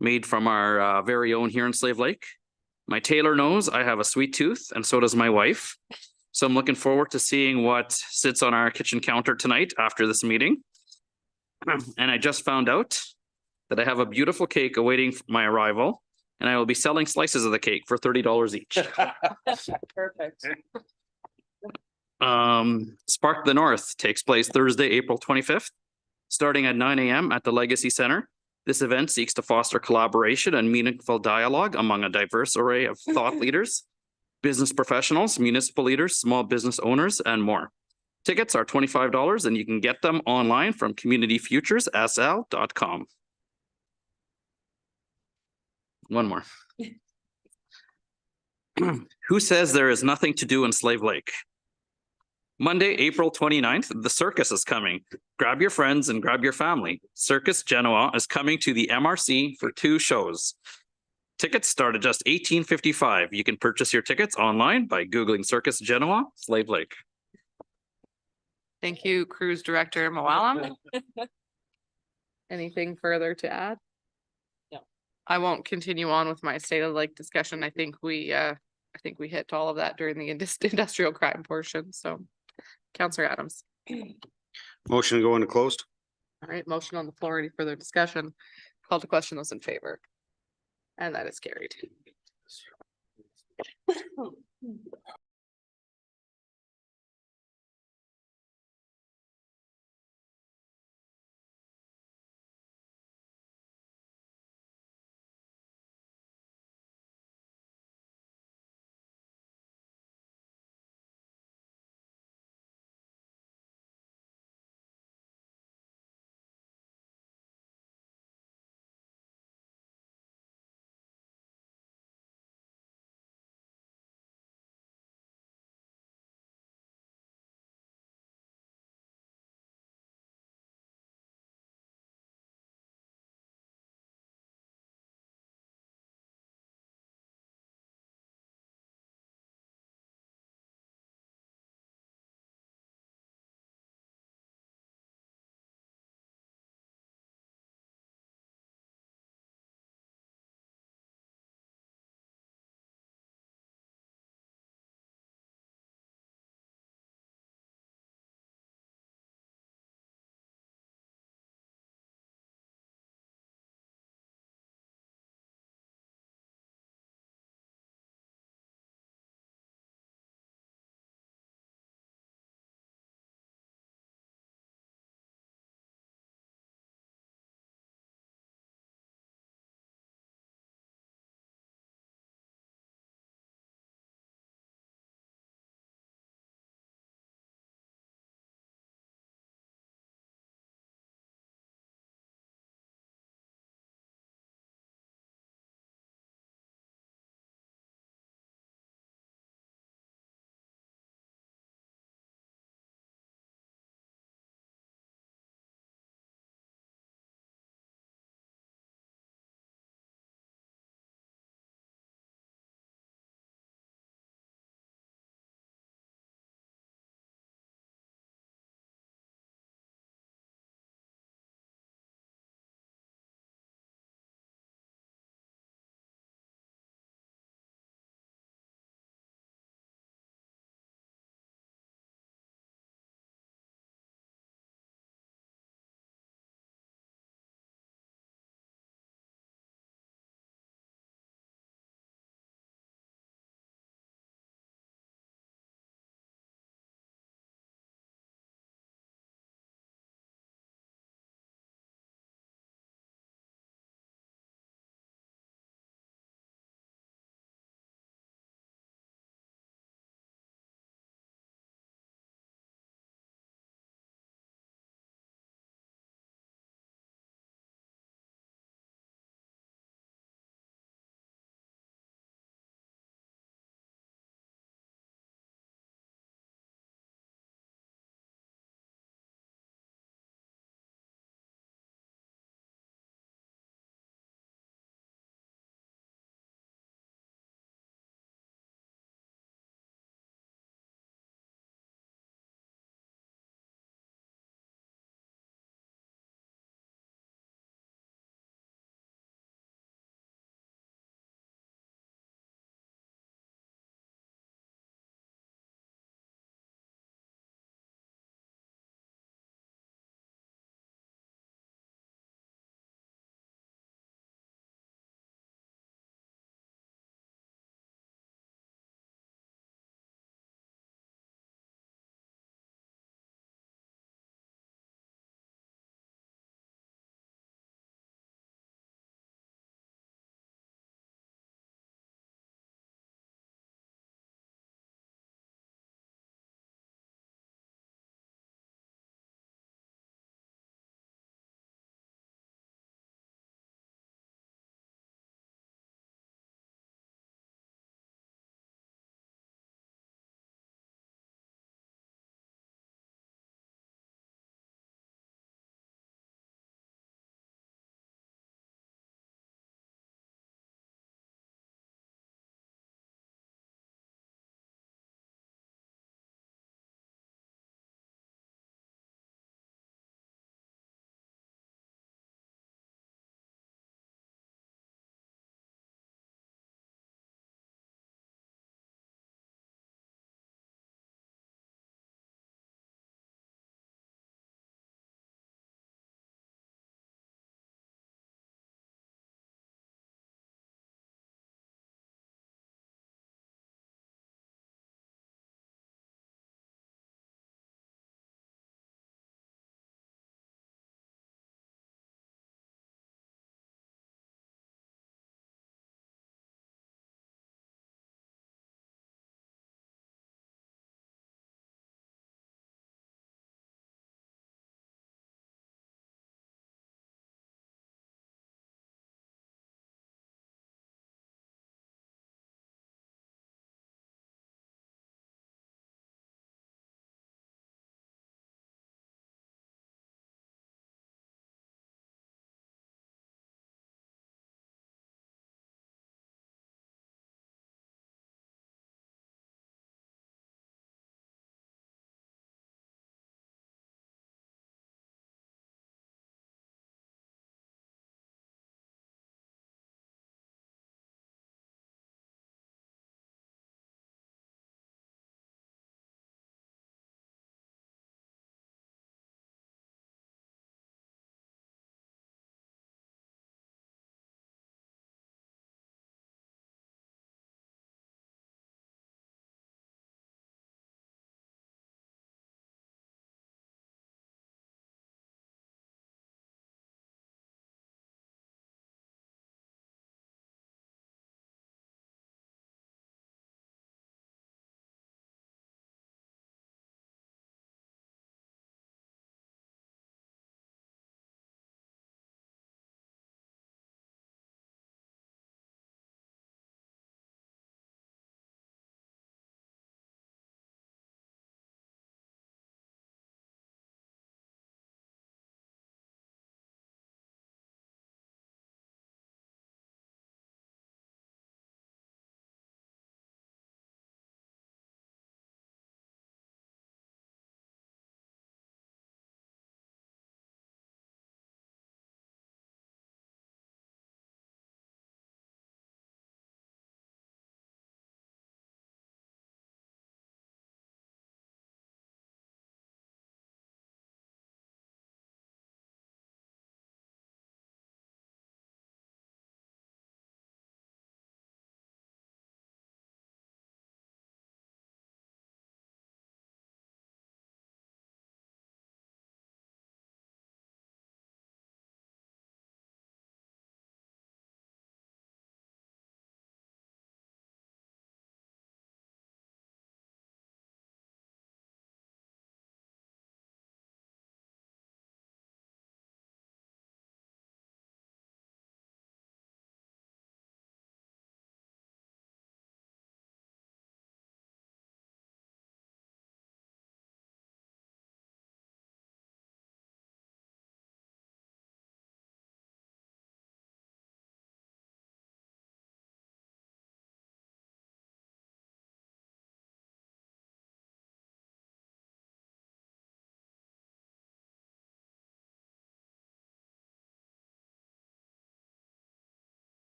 Speaker 5: made from our very own here in Slave Lake. My tailor knows I have a sweet tooth, and so does my wife. So I'm looking forward to seeing what sits on our kitchen counter tonight after this meeting. And I just found out that I have a beautiful cake awaiting my arrival, and I will be selling slices of the cake for $30 each.
Speaker 1: Perfect.
Speaker 5: Spark the North takes place Thursday, April 25th, starting at 9 a.m. at the Legacy Center. This event seeks to foster collaboration and meaningful dialogue among a diverse array of thought leaders, business professionals, municipal leaders, small business owners, and more. Tickets are $25 and you can get them online from communityfuturesSL.com. One more. Who says there is nothing to do in Slave Lake? Monday, April 29th, the circus is coming. Grab your friends and grab your family. Circus Genoa is coming to the MRC for 2 shows. Tickets start at just $18.55. You can purchase your tickets online by Googling Circus Genoa, Slave Lake.
Speaker 1: Thank you, Cruise Director Moalam. Anything further to add? No. I won't continue on with my state of the lake discussion. I think we hit all of that during the industrial crime portion, so. Counselor Adams.
Speaker 4: Motion to go into closed.
Speaker 1: All right, motion on the floor. Any further discussion? Call to question, those in favor. And that is carried.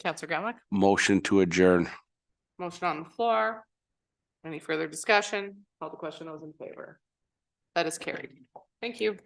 Speaker 1: Counselor Gamlick,
Speaker 7: Motion to adjourn.
Speaker 1: motion on the floor. Any further discussion? Call the question, those in favor. That is carried. Thank you.